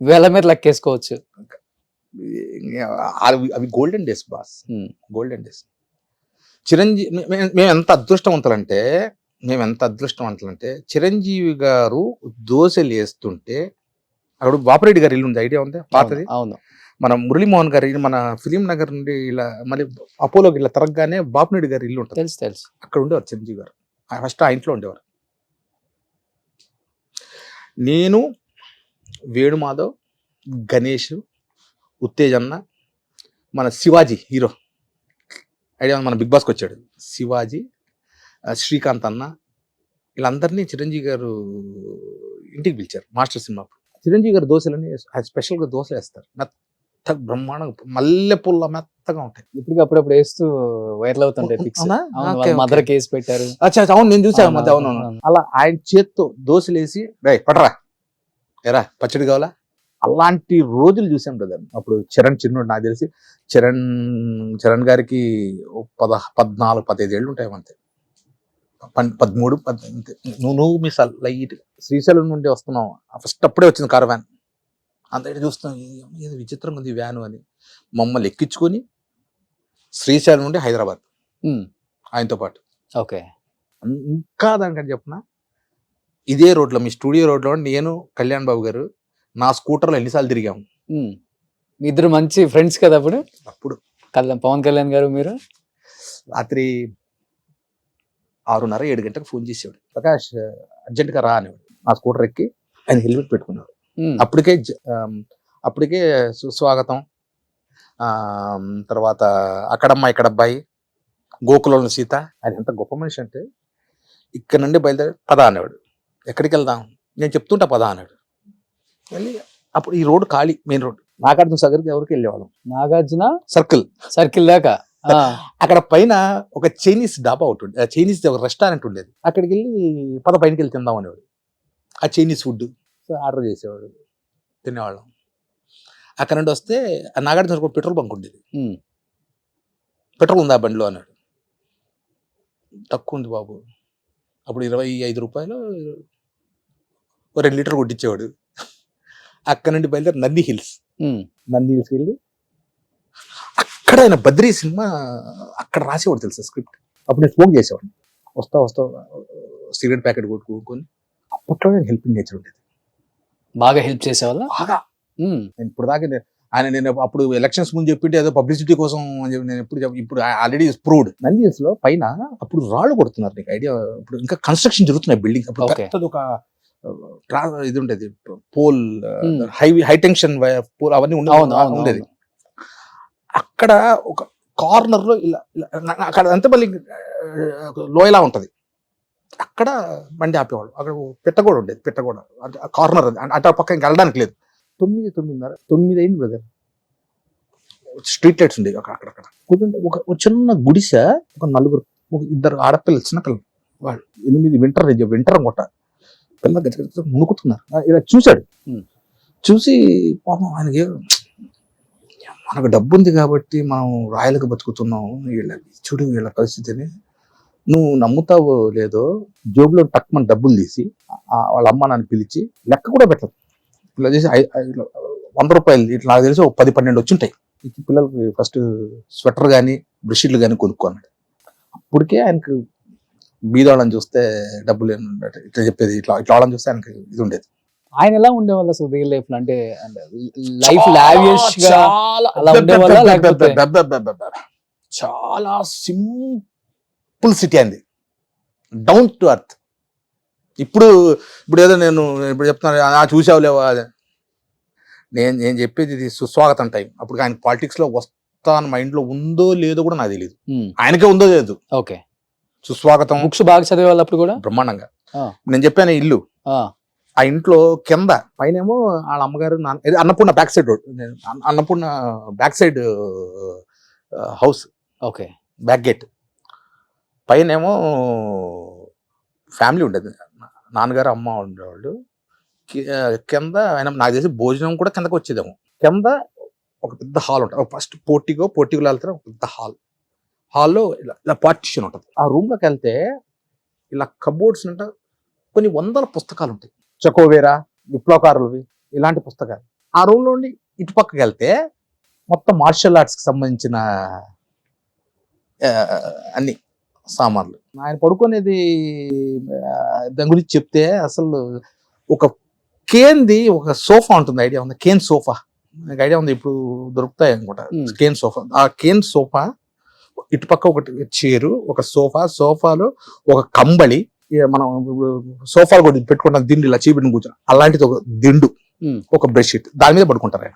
వేల మీద లెక్కేసుకోవచ్చు. అవి golden days boss, golden days. Chiranjeevi, మేము ఎంత అదృష్టవంతులంటే చిరంజీవి గారు దోశలు వేస్తుంటే, అక్కడ బాపిరెడ్డి గారి ఇల్లు ఉంది, ఐడియా ఉంది పాతది. అవును, మన మురళీమోహన్ గారి, మన ఫిలిం నగర్ నుండి ఇలా మళ్ళీ అపోలోకి ఇలా తిరగగానే బాపిరెడ్డి గారి ఇల్లు ఉంటుంది, తెలుసు. అక్కడ ఉండేవారు చిరంజీవి గారు, ఫస్ట్ ఆ ఇంట్లో ఉండేవారు. నేను, వేణుమాధవ్, గణేష్, ఉత్తేజన్న, మన శివాజీ హీరో ఐడియా మన బిగ్ బాస్కి వచ్చాడు, శివాజీ, శ్రీకాంత్ అన్న, వీళ్ళందరినీ చిరంజీవి గారు ఇంటికి పిలిచారు మాస్టర్ సినిమా. చిరంజీవి గారు దోశలని స్పెషల్గా దోశలు వేస్తారు, మెత్త బ్రహ్మాండంగా, మల్లెపూల మెత్తగా ఉంటాయి. ఇప్పటికి అప్పుడప్పుడు వేస్తూ వైరల్ అవుతుంటాయి పిక్స్. మదర్ కేసు పెట్టారు. అవును, నేను చూసాను మధ్య. అవును, అలా ఆయన చేత్తో దోశలు వేసి, రై పట్టరా ఎరా పచ్చడి కావాలా, అలాంటి రోజులు చూసాం బ్రదర్. అప్పుడు చరణ్ చిన్నోడు, నాకు తెలిసి చరణ్ గారికి 14-15 ఏళ్ళు ఉంటాయి అంతే, 13-14. నువ్వు మిస్ లైట్ శ్రీశైలం నుండి వస్తున్నావు, ఫస్ట్ అప్పుడే వచ్చింది కార్ వ్యాన్, అంత చూస్తున్నాం, ఏదో విచిత్రంగా ఉంది వ్యాను అని. మమ్మల్ని ఎక్కించుకొని శ్రీశైలం నుండి హైదరాబాద్ ఆయనతో పాటు. ఓకే, ఇంకా దానికంటే చెప్పిన, ఇదే రోడ్లో, మీ స్టూడియో రోడ్లో నేను, కళ్యాణ్ బాబు గారు నా స్కూటర్లో ఎన్నిసార్లు తిరిగాము. మీ ఇద్దరు మంచి ఫ్రెండ్స్ కదా అప్పుడు? పవన్ కళ్యాణ్ గారు మీరు రాత్రి 6:30-7 గంటలకు ఫోన్ చేసేవాడు, ప్రకాష్ అర్జెంట్గా రా అనేవాడు. నా స్కూటర్ ఎక్కి ఆయన హెల్మెట్ పెట్టుకున్నాడు. అప్పటికే సుస్వాగతం, తర్వాత అక్కడమ్మ ఇక్కడబ్బాయి, గోకులంలో సీత. ఆయన ఎంత గొప్ప మనిషి అంటే, ఇక్కడ నుండి బయలుదేరి పద అనేవాడు, ఎక్కడికి వెళ్దాం, నేను చెప్తుంటా పద అన్నాడు. వెళ్ళి అప్పుడు ఈ రోడ్డు ఖాళీ, మెయిన్ రోడ్, నాగార్జున సాగర్కి ఎవరికి వెళ్ళేవాళ్ళం, నాగార్జున సర్కిల్ దాకా. అక్కడ పైన ఒక చైనీస్ డాబా ఒకటి ఉండేది, చైనీస్ ఒక రెస్టారెంట్ ఉండేది, అక్కడికి వెళ్ళి పైనకి వెళ్ళి తిందాం అనేవాడు. ఆ చైనీస్ ఫుడ్ ఆర్డర్ చేసేవాడు, తినేవాళ్ళం. అక్కడ నుండి వస్తే నాగార్జున సాగర్ పెట్రోల్ బంక్ ఉండేది, పెట్రోల్ ఉందా బండిలో అన్నాడు. తక్కువ ఉంది బాబు, అప్పుడు 25 రూపాయలు 2 లీటర్ కొట్టించేవాడు. అక్కడ నుండి బయలుదేరి నంది హిల్స్ వెళ్ళి అక్కడ ఆయన బద్రీ సినిమా అక్కడ రాసేవాడు తెలుసా స్క్రిప్ట్. అప్పుడు నేను స్మోక్ చేసేవాడిని, వస్తా సిగరెట్ ప్యాకెట్ కొట్టుకొని. అప్పట్లో నేను హెల్పింగ్ నేచర్ ఉండేది, బాగా హెల్ప్ చేసేవాళ్ళ బాగా. నేను ఇప్పుడు దాకా నేను అప్పుడు ఎలక్షన్స్ ముందు చెప్పింటే ఏదో పబ్లిసిటీ కోసం అని చెప్పి నేను ఇప్పుడు ఆల్రెడీ ప్రూవ్డ్. నంది హిల్స్ లో పైన అప్పుడు రాళ్ళు కొడుతున్నారు, నీకు ఐడియా? ఇప్పుడు ఇంకా కన్స్ట్రక్షన్ జరుగుతున్నాయి బిల్డింగ్. అప్పుడు పెద్దది ఒక ఇది ఉండేది, పోల్, హై టెన్షన్ పోల్, అవన్నీ ఉండేది. అక్కడ ఒక కార్నర్ లో ఇలా అక్కడ అంతే మళ్ళీ లోయలా ఉంటది, అక్కడ బండి ఆపేవాళ్ళు. అక్కడ పెట్టగోడ ఉండేది, పెట్టగోడ కార్నర్, అంటే ఆ పక్క ఇంకా వెళ్ళడానికి లేదు. 9 అయింది బ్రదర్, స్ట్రీట్ లైట్స్ ఉండేవి అక్కడక్కడ కూర్చుంటే ఒక చిన్న గుడిసె, ఒక నలుగురు, ఒక ఇద్దరు ఆడపిల్లలు, చిన్న పిల్లలు, వాళ్ళు 8 వింటర్ అనుకుంట, పిల్లలు గచ్చ మునుకుతున్నారు. ఇలా చూశాడు. చూసి పాపం ఆయనకి మనకు డబ్బు ఉంది కాబట్టి మనం రాయలకు బతుకుతున్నాం, చూడు వీళ్ళ పరిస్థితిని, నువ్వు నమ్ముతావో లేదో జోబులో టక్మని డబ్బులు తీసి వాళ్ళ అమ్మ నాన్న పిలిచి లెక్క కూడా పెట్టదు, ఇలా చేసి 100 రూపాయలు ఇట్లా నాకు తెలిసి 10-12 వచ్చుంటాయి. పిల్లలకి ఫస్ట్ స్వెటర్ కానీ బ్రష్షీట్లు కానీ కొనుక్కున్నాడు. అప్పటికే ఆయనకు బీదవాళ్ళని చూస్తే డబ్బులు ఇట్లా చెప్పేది, ఇట్లా వాళ్ళని చూస్తే ఆయనకి ఇది ఉండేది. ఆయన ఎలా ఉండేవాళ్ళు అసలు రియల్ లైఫ్ లో? అంటే లైఫ్ లావిష్ గా అలా ఉండేవాళ్ళా లేకపోతే? చాలా సింపుల్ సిటీ అండి, డౌన్ టు అర్త్. ఇప్పుడు ఏదో నేను ఇప్పుడు చెప్తున్నాను చూసావులేవా, నేను చెప్పేది ఇది సుస్వాగతం టైం. అప్పుడు ఆయన పాలిటిక్స్ లో వస్తా అని మైండ్ లో ఉందో లేదో కూడా నాకు తెలియదు, ఆయనకే ఉందో లేదు. ఓకే, సుస్వాగతం బుక్స్ బాగా చదివే వాళ్ళు అప్పుడు కూడా బ్రహ్మాండంగా. నేను చెప్పాను ఇల్లు, ఆ ఇంట్లో కింద పైనేమో వాళ్ళ అమ్మగారు Annapurna back side road, Annapurna back side house, okay, back gate, పైనేమో ఫ్యామిలీ ఉండేది, నాన్నగారు అమ్మ ఉండేవాళ్ళు. కింద ఆయన నాకు తెలిసి భోజనం కూడా కిందకి వచ్చేదేమో. కింద ఒక పెద్ద హాల్ ఉంటుంది, ఫస్ట్ పోర్టిగోలో వెళ్తారు, ఒక పెద్ద హాల్లో ఇలా పార్టిషన్ ఉంటుంది. ఆ రూమ్ లోకి వెళ్తే ఇలా కబోర్డ్స్ అంటే కొన్ని 100 పుస్తకాలు ఉంటాయి, చకోవేరా, విప్లవకారులవి, ఇలాంటి పుస్తకాలు. ఆ రూమ్ లో ఉండి ఇటు పక్కకి వెళ్తే మొత్తం మార్షల్ ఆర్ట్స్ కి సంబంధించిన అన్ని సామాన్లు. ఆయన పడుకునేది దాని గురించి చెప్తే అసలు ఒక కేన్ది ఒక సోఫా ఉంటుంది, ఐడియా ఉంది? కేన్ సోఫా నాకు ఐడియా ఉంది, ఇప్పుడు దొరుకుతాయి అనుకుంటా. కేన్ సోఫా, ఆ కేన్ సోఫా ఇటుపక్క ఒకటి చైరు, ఒక సోఫాలో ఒక కంబళి, మనం ఇప్పుడు సోఫాలు కూడా పెట్టుకుంటాం దిండు, ఇలా చీపెట్టిన కూర్చొని అలాంటిది ఒక దిండు, ఒక బెడ్షీట్, దాని మీద పడుకుంటారు ఆయన.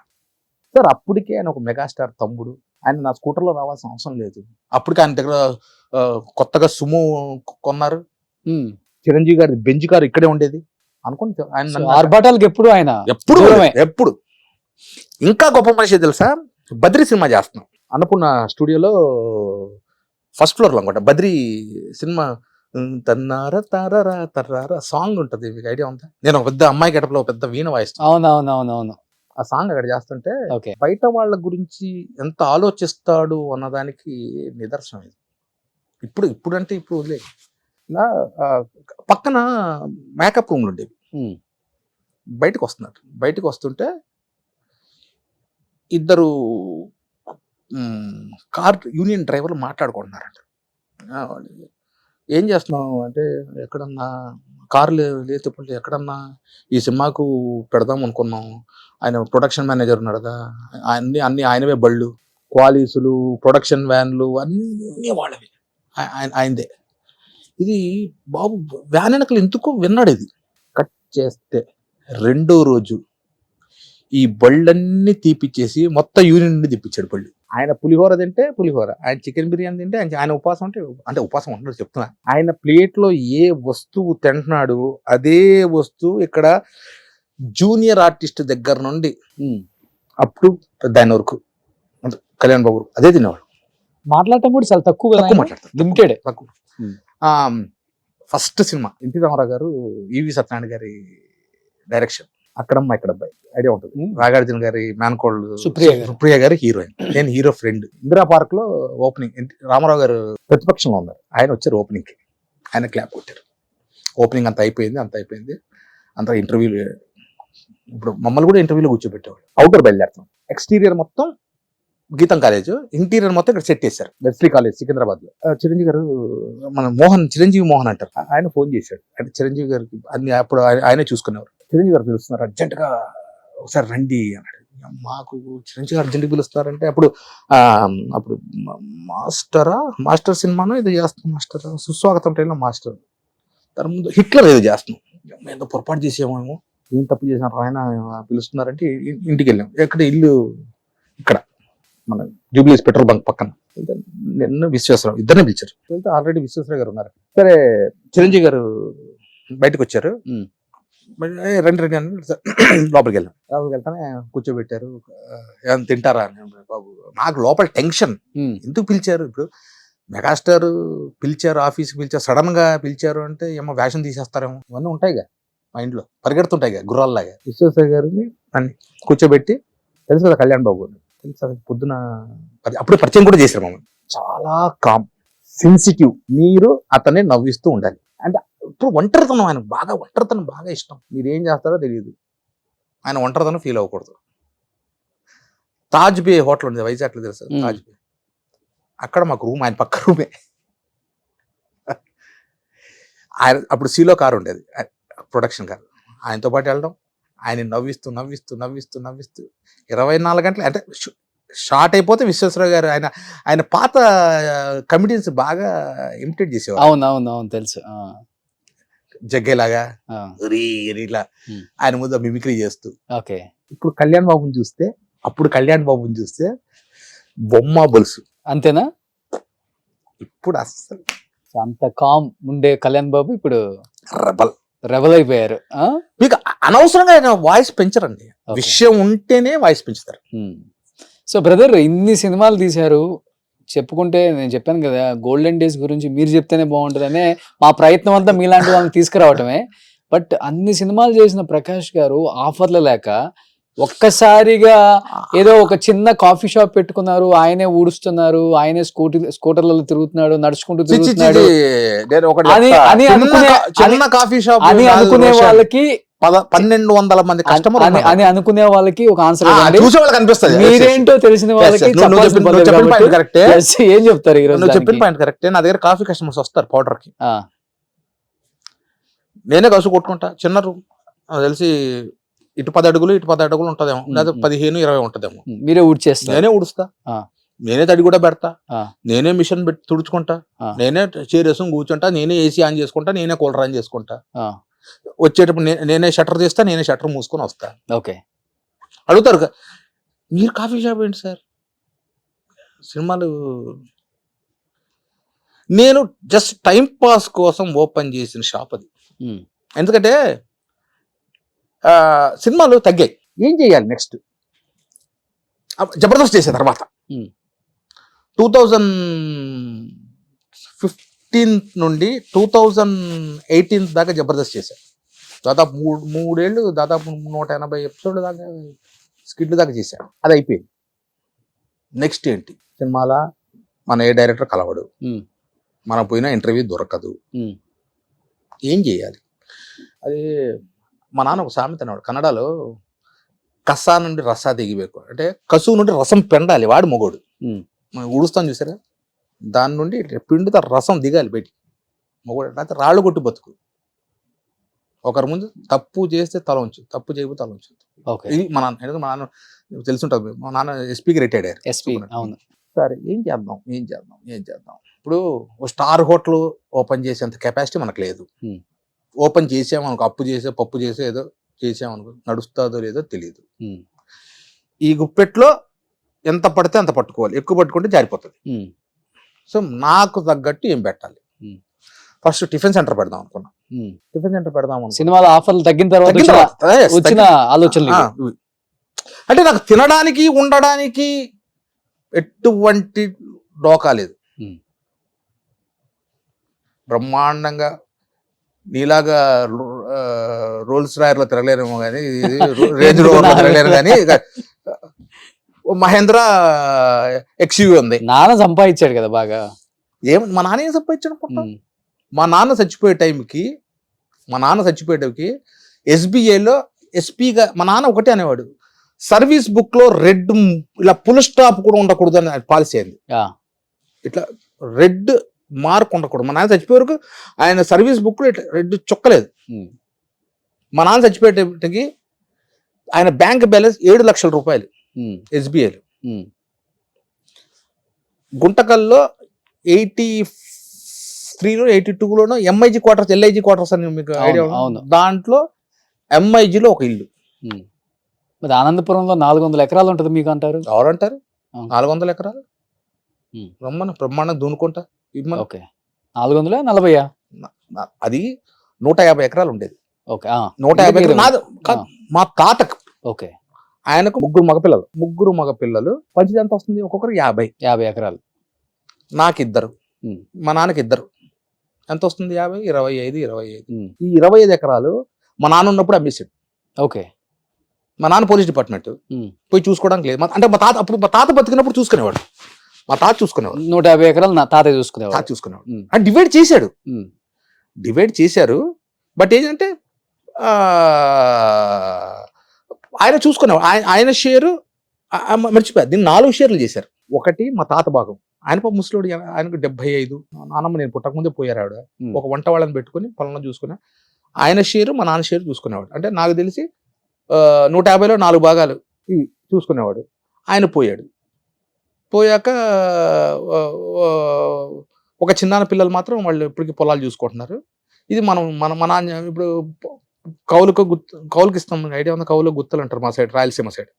సార్ అప్పటికే ఆయన ఒక మెగాస్టార్ తమ్ముడు, ఆయన నా స్కూటర్లో రావాల్సిన అవసరం లేదు. అప్పటికే ఆయన దగ్గర కొత్తగా సుమో కొన్నారు, చిరంజీవి గారి బెంజ్ కారు ఇక్కడే ఉండేది అనుకుంటే. ఆయన ఆర్భాటాలకు ఎప్పుడు ఇంకా గొప్ప మనిషి తెలుసా, బద్రీ సినిమా చేస్తున్నాం అన్నపూర్ణ స్టూడియోలో ఫస్ట్ ఫ్లోర్ లో అనుకుంటా. బద్రీ సినిమా తన్నారా తారారా తర్రారా సాంగ్ ఉంటది, మీకు ఐడియా ఉందా? నేను ఒక పెద్ద అమ్మాయి గడపలో పెద్ద వీణ వాయిస్తాను. అవునవునవునవును. ఆ సాంగ్ అక్కడ చేస్తుంటే బయట వాళ్ళ గురించి ఎంత ఆలోచిస్తాడు అన్నదానికి నిదర్శనం ఇది. ఇప్పుడు అంటే ఇప్పుడు వదిలే, ఇలా పక్కన మేకప్ రూమ్లు ఉండేవి. బయటకు వస్తుంటే ఇద్దరు కార్ యూనియన్ డ్రైవర్లు మాట్లాడుకుంటున్నారంట. ఏం చేస్తున్నావు అంటే, ఎక్కడన్నా కారు లేకపోతే ఎక్కడన్నా ఈ సినిమాకు పెడదాం అనుకున్నాం, ఆయన ప్రొడక్షన్ మేనేజర్ ఉన్నాడు కదా, అన్ని ఆయనవే బళ్ళు, క్వాలీసులు, ప్రొడక్షన్ వ్యాన్లు అన్నీ వాళ్ళవి, ఆయనదే. ఇది బాబు వ్యాన్ వెనకలు ఎందుకు విన్నాడు. ఇది కట్ చేస్తే 2వ రోజు ఈ బళ్ళన్నీ తీపిచ్చేసి మొత్తం యూనియన్ నుండి తీపిచ్చాడు బళ్ళు. ఆయన పులిహోర తింటే పులిహోర, ఆయన చికెన్ బిర్యానీ తింటే ఆయన ఉపవాసం అంటే ఉపవాసం ఉంటున్నాడు చెప్తున్నా. ఆయన ప్లేట్లో ఏ వస్తువు తింటున్నాడు అదే వస్తువు ఇక్కడ జూనియర్ ఆర్టిస్ట్ దగ్గర నుండి అప్పుడు దాని వరకు కళ్యాణ్ బాబు అదే తినేవాడు. మాట్లాడటం కూడా చాలా తక్కువ మాట్లాడతారు, లిమిటెడ్, తక్కువ. ఫస్ట్ సినిమా ఎన్టీ రామారావు గారు, ఈవి సత్యనారాయణ గారి డైరెక్షన్, అక్కడమ్మ ఇక్కడ అబ్బాయి ఐడియా ఉంటుంది. నాగార్జున గారి మేనకోళ్ళు సుప్రియ గారి హీరోయిన్, నేను హీరో ఫ్రెండ్. ఇందిరా పార్క్ లో ఓపెనింగ్, రామారావు గారు ప్రతిపక్షంలో ఉన్నారు, ఆయన వచ్చారు ఓపెనింగ్ కి, ఆయన క్లాప్ కొట్టారు. ఓపెనింగ్ అంత అయిపోయింది, అంత ఇంటర్వ్యూలు. ఇప్పుడు మమ్మల్ని కూడా ఇంటర్వ్యూలో కూర్చోబెట్టేవాడు. అవుటర్ బయలుదేరుతాం, ఎక్స్టీరియర్ మొత్తం గీతం కాలేజ్, ఇంటీరియర్ మొత్తం ఇక్కడ సెట్ చేశారు, వెస్లీ కాలేజ్ సికింద్రాబాద్ లో. చిరంజీవి గారు మన చిరంజీవి మోహన్ అంటారు, ఆయన ఫోన్ చేశాడు. అంటే చిరంజీవి గారికి అన్ని అప్పుడు ఆయనే చూసుకునేవారు. చిరంజీవి గారు పిలుస్తున్నారు, అర్జెంట్ గా ఒకసారి రండి అన్నాడు. మాకు చిరంజీవి గారు అర్జెంట్ పిలుస్తున్నారంటే అప్పుడు మాస్టర్ సినిమాను ఇది చేస్తాం, మాస్టర్ సుస్వాగతం టైంలో మాస్టర్, దాని ముందు హిట్లర్ ఏదో చేస్తున్నాం, ఏదో పొరపాటు చేసేమో, ఏం తప్పు చేసినారు, ఆయన పిలుస్తున్నారంటే ఇంటికి వెళ్ళాం. ఎక్కడ ఇల్లు ఇక్కడ మన జూబ్లీస్ పెట్రోల్ బంక్ పక్కన. నిన్న విశ్వేశ్వరరావు ఇద్దరిని పిలిచారు. ఆల్రెడీ విశ్వేశ్వరరావు గారు ఉన్నారు. సరే చిరంజీవి గారు బయటకు వచ్చారు. రండి రండి అని లోపలికి వెళ్ళాం. లోపలికి వెళ్తానే కూర్చోబెట్టారు. ఏమైనా తింటారా అని. బాబు నాకు లోపల టెన్షన్, ఎందుకు పిలిచారు ఇప్పుడు, మెగాస్టార్ పిలిచారు, ఆఫీస్కి పిలిచారు, సడన్ గా పిలిచారు అంటే ఏమో వేషం తీసేస్తారేమో, ఇవన్నీ ఉంటాయిగా మైండ్లో, పరిగెడుతుంటాయిగా గుర్రాల్లాగా. విశ్వేశ్వర గారిని అన్ని కూర్చోబెట్టి, తెలుసు కదా కళ్యాణ్ బాబు అని, తెలుసు కదా, పొద్దున అప్పుడే పరిచయం కూడా చేశారు మమ్మల్ని. చాలా కామ్, సెన్సిటివ్, మీరు అతన్ని నవ్విస్తూ ఉండాలి. అంటే ఇప్పుడు ఒంటరితనం, ఆయన బాగా ఒంటరితనం బాగా ఇష్టం. మీరు ఏం చేస్తారో తెలియదు, ఆయన ఒంటరితనం ఫీల్ అవ్వకూడదు. తాజ్ బే హోటల్ ఉంది వైజాగ్లో, తెలుసు తాజ్ బే, అక్కడ మాకు రూమ్, ఆయన పక్క రూమే. ఆయన అప్పుడు సీలో కారు ఉండేది, ప్రొడక్షన్ కారు, ఆయనతో పాటు వెళ్ళడం, ఆయన నవ్విస్తూ నవ్విస్తూ నవ్విస్తూ నవ్విస్తూ 24 గంటలు. అంటే షార్ట్ అయిపోతే విశ్వేశ్వరరావు గారు ఆయన పాత కమిటీస్ బాగా ఇమిటేట్ చేసేవారు. అవును తెలుసు. జగ్గేలాగా ఇలా ఆయన ముందు మిమిక్రీ చేస్తూ. ఇప్పుడు కళ్యాణ్ బాబుని చూస్తే, అప్పుడు కళ్యాణ్ బాబుని చూస్తే బొమ్మ బొలుసు అంతేనా? ఇప్పుడు అస్సలు అంత కామ్ ఉండే కళ్యాణ్ బాబు ఇప్పుడు రెబల్ అయిపోయారు. మీకు అనవసరంగా ఆయన వాయిస్ పెంచరండి, విషయం ఉంటేనే వాయిస్ పెంచుతారు. సో బ్రదర్, ఇన్ని సినిమాలు తీశారు, చెప్పుకుంటే నేను చెప్పాను కదా గోల్డెన్ డేస్ గురించి మీరు చెప్తేనే బాగుంటుందనే మా ప్రయత్నం అంతా మీలాంటి వాళ్ళని తీసుకురావటమే. బట్ అన్ని సినిమాలు చేసిన ప్రకాష్ గారు ఆఫర్లు లేక ఒక్కసారిగా ఏదో ఒక చిన్న కాఫీ షాప్ పెట్టుకున్నారు, ఆయనే ఊడుస్తున్నారు, ఆయనే స్కూటర్లలో తిరుగుతున్నాడు, నడుచుకుంటూ తిరుగుతున్నాడు అని అనుకునే వాళ్ళకి 1200 మంది కస్టమర్ అని అనుకునే వాళ్ళకి ఒక ఆన్సర్ కనిపిస్తుంది. మీరేంటో తెలిసిన వాళ్ళకి ఏం చెప్తారు? నువ్వు చెప్పిన పాయింట్ కరెక్టే. నా దగ్గర కాఫీ కస్టమర్స్ వస్తారు పౌడర్ కి, నేనే కసు కొట్టుకుంటా. చిన్న రూమ్ తెలిసి ఇటు 10 అడుగులు ఇటు 10 అడుగులు ఉంటదేమో, లేదా 15-20 ఉంటదేమో. మీరే ఊడ్చేస్తా? నేనే ఊడుస్తా, నేనే తడి కూడా పెడతా, నేనే మిషన్ పెట్టి తుడుచుకుంటా, నేనే చైర్ వేసుకుని కూర్చుంటా, నేనే ఏసీ ఆన్ చేసుకుంటా, నేనే కూలర్ ఆన్ చేసుకుంటా. వచ్చేటప్పుడు నేనే షట్టర్ తీస్తా, నేనే షట్టర్ మూసుకొని వస్తా. అడుగుతారు మీరు కాఫీ షాప్ ఏంటి సార్, సినిమాలు? నేను జస్ట్ టైం పాస్ కోసం ఓపెన్ చేసిన షాప్ అది. ఎందుకంటే సినిమాలు తగ్గాయి, ఏం చేయాలి నెక్స్ట్? జబర్దస్త్ చేసే తర్వాత 2015 నుండి 2018 దాకా జబర్దస్త్ చేశాను. దాదాపు 3 ఏళ్ళు, దాదాపు 180 ఎపిసోడ్ల దాకా, స్కిడ్ల దాకా చేశాను. అది అయిపోయింది. నెక్స్ట్ ఏంటి? సినిమాల మన ఏ డైరెక్టర్ కలవడు, మనం పోయినా ఇంటర్వ్యూ దొరకదు, ఏం చేయాలి? అది మా నాన్న ఒక సామెత అన్నాడు కన్నడలో, కసా నుండి రసా దిగిಬೇಕು అంటే కసు నుండి రసం పెండాలి, వాడు మొగోడు. మనం ఊడుస్తాం చూసారా, దాని నుండి పిండితో రసం దిగాలి బయటికి, మొగోడు. అయితే రాళ్ళు కొట్టి బతుకు, ఒకరి ముందు తప్పు చేస్తే తల ఉంచు, తప్పు చేయకపోతే తల ఉంచు. ఇది మా నాన్న. ఎందుకంటే మా నాన్న తెలుసుంటుంది, మా నాన్న ఎస్పీకి రిటైర్డ్ అయ్యారు. సరే ఏం చేద్దాం. ఇప్పుడు స్టార్ హోటల్ ఓపెన్ చేసేంత కెపాసిటీ మనకు లేదు. ఓపెన్ చేసామనుకో, అప్పు చేసే పప్పు చేసే ఏదో చేసామనుకో, నడుస్తుందో లేదో తెలియదు. ఈ గుప్పెట్లో ఎంత పడితే అంత పట్టుకోవాలి, ఎక్కువ పట్టుకుంటే జారిపోతుంది. సో నాకు తగ్గట్టు ఏం పెట్టాలి? ఫస్ట్ టిఫిన్ సెంటర్ పెడదాం అనుకున్నా. టిఫిన్ సెంటర్ పెడదాం సినిమాల ఆఫర్లు తగ్గిన తర్వాత వచ్చిన ఆలోచనలు. అంటే నాకు తినడానికి ఉండడానికి ఎటువంటి డోకా లేదు. బ్రహ్మాండంగా నీలాగా రోల్స్ రాయర్లో తిరగలేరేమో కానీ, రేంజ్ రోవర్లో తిరగలేరు కానీ, మహేంద్ర ఎక్స్యూవీ ఉంది. నాన్న సంపాదించాడు కదా బాగా. మా నాన్న ఏం సంపాదించాడు అనుకుంటా? మా నాన్న చచ్చిపోయే టైంకి ఎస్బీఐలో ఎస్పీగా మా నాన్న ఒకటే అనేవాడు, సర్వీస్ బుక్ లో రెడ్ ఇలా ఫుల్ స్టాప్ కూడా ఉండకూడదు అని పాలసీ అయింది. ఇట్లా రెడ్ మార్క్ ఉండకూడదు. మా నాన్న చచ్చిపోయే వరకు ఆయన సర్వీస్ బుక్ లో ఇట్లా రెడ్ చుక్కలేదు. మా నాన్న చచ్చిపోయేటప్పటికి ఆయన బ్యాంక్ బ్యాలెన్స్ 7 లక్షల రూపాయలు ఎస్బీఐలో. గుంటకల్లో 83లో 82లోనో ఎంఐజీ క్వార్టర్స్, ఎల్ఐజీ క్వార్టర్స్ అని మీకు ఐడియా? దాంట్లో ఎంఐజీలో ఒక ఇల్లు. మరి ఆనందపురంలో 400 ఎకరాలు ఉంటుంది మీకు అంటారు. ఎవరంటారు 400 ఎకరాలు? రమ్మని బ్రహ్మాండం దూనుకుంటా. 440 అది 150 ఎకరాలు ఉండేది. ఓకే 150 ఎకరాలు నాది కాదు, మా తాతకు. ఓకే ఆయనకు ముగ్గురు మగపిల్లలు పంచిది ఎంత వస్తుంది? ఒక్కొక్కరు 50 ఎకరాలు. నాకు ఇద్దరు, ఉమ్. మా నాన్నకి ఇద్దరు. ఎంత వస్తుంది? 50, 25. ఉమ్. ఈ 25 ఎకరాలు మా నాన్న ఉన్నప్పుడు అమ్మేసాడు. ఓకే. మా నాన్న పోలీస్ డిపార్ట్మెంట్, పోయి చూసుకోవడానికి లేదు. అంటే మా తాత బతికినప్పుడు చూసుకునేవాడు. మా తాత చూసుకునేవాడు. 150 ఎకరాలు నా తాత చూసుకునేవాడు. తాత చూసుకునేవాడు. అంటే డివైడ్ చేశాడు, డివైడ్ చేశారు. బట్ ఏంటంటే ఆయన చూసుకునేవాడు. ఆయన షేరు మర్చిపోయా, దీన్ని 4 షేర్లు చేశారు. ఒకటి మా తాత భాగం, ఆయన పాప ముసలోడు, ఆయనకు 75. నాన్నమ్మ నేను పుట్టకముందే పోయారు ఆవిడ. ఒక వంట వాళ్ళని పెట్టుకుని పొలంలో చూసుకునే ఆయన షేరు, మా నాన్న షేరు చూసుకునేవాడు. అంటే నాకు తెలిసి 150లో 4 భాగాలు ఇవి చూసుకునేవాడు. ఆయన పోయాడు. పోయాక ఒక చిన్నాన్న పిల్లలు మాత్రం వాళ్ళు ఇప్పటికీ పొలాలు చూసుకుంటున్నారు. ఇది మన నాన్న ఇప్పుడు కౌలుకి ఇస్తాం. ఐడియా ఉంది? కౌలు గుత్తలు అంటారు మా సైడ్, రాయలసీమ సైడ్.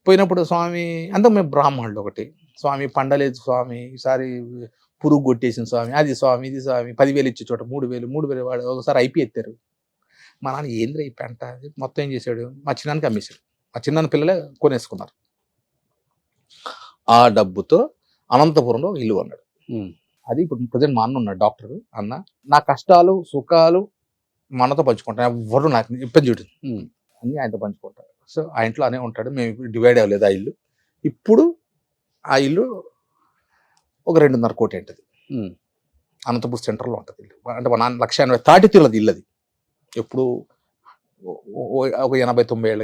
పోయినప్పుడు స్వామి అంతా మేము బ్రాహ్మణులు. ఒకటి స్వామి పండలేదు స్వామి, ఈసారి పురుగు కొట్టేసిన స్వామి, అది స్వామి, ఇది స్వామి. 10,000 ఇచ్చే చోట 3,000 వాడు ఒకసారి ఐపీ ఎత్తారు. మా నాన్న ఏంద్ర ఈ పెంట మొత్తం ఏం చేశాడు? మా చిన్నానికి అమ్మేశాడు. మా చిన్నాన్న పిల్లలే కొనేసుకున్నారు. ఆ డబ్బుతో అనంతపురంలో ఒక ఇల్లు కొన్నాడు. అది ఇప్పుడు ప్రజెంట్ మా అన్న ఉన్నాడు, డాక్టర్ అన్న. నా కష్టాలు సుఖాలు మా అన్నతో పంచుకుంటాను. ఎవరు నాకు ఇబ్బంది చూడు, అన్నీ ఆయనతో పంచుకుంటారు. సో ఆ ఇంట్లో అనే ఉంటాడు. మేము ఇప్పుడు డివైడ్ అవ్వలేదు ఆ ఇల్లు. ఇప్పుడు ఆ ఇల్లు ఒక 2.5 కోటి ఉంటుంది. అనంతపూర్ సెంటర్లో ఉంటుంది ఇల్లు. అంటే మా నాన్న 180 తాటి తీరది ఇల్లు. అది ఎప్పుడు ఒక 80-90 ఏళ్ళ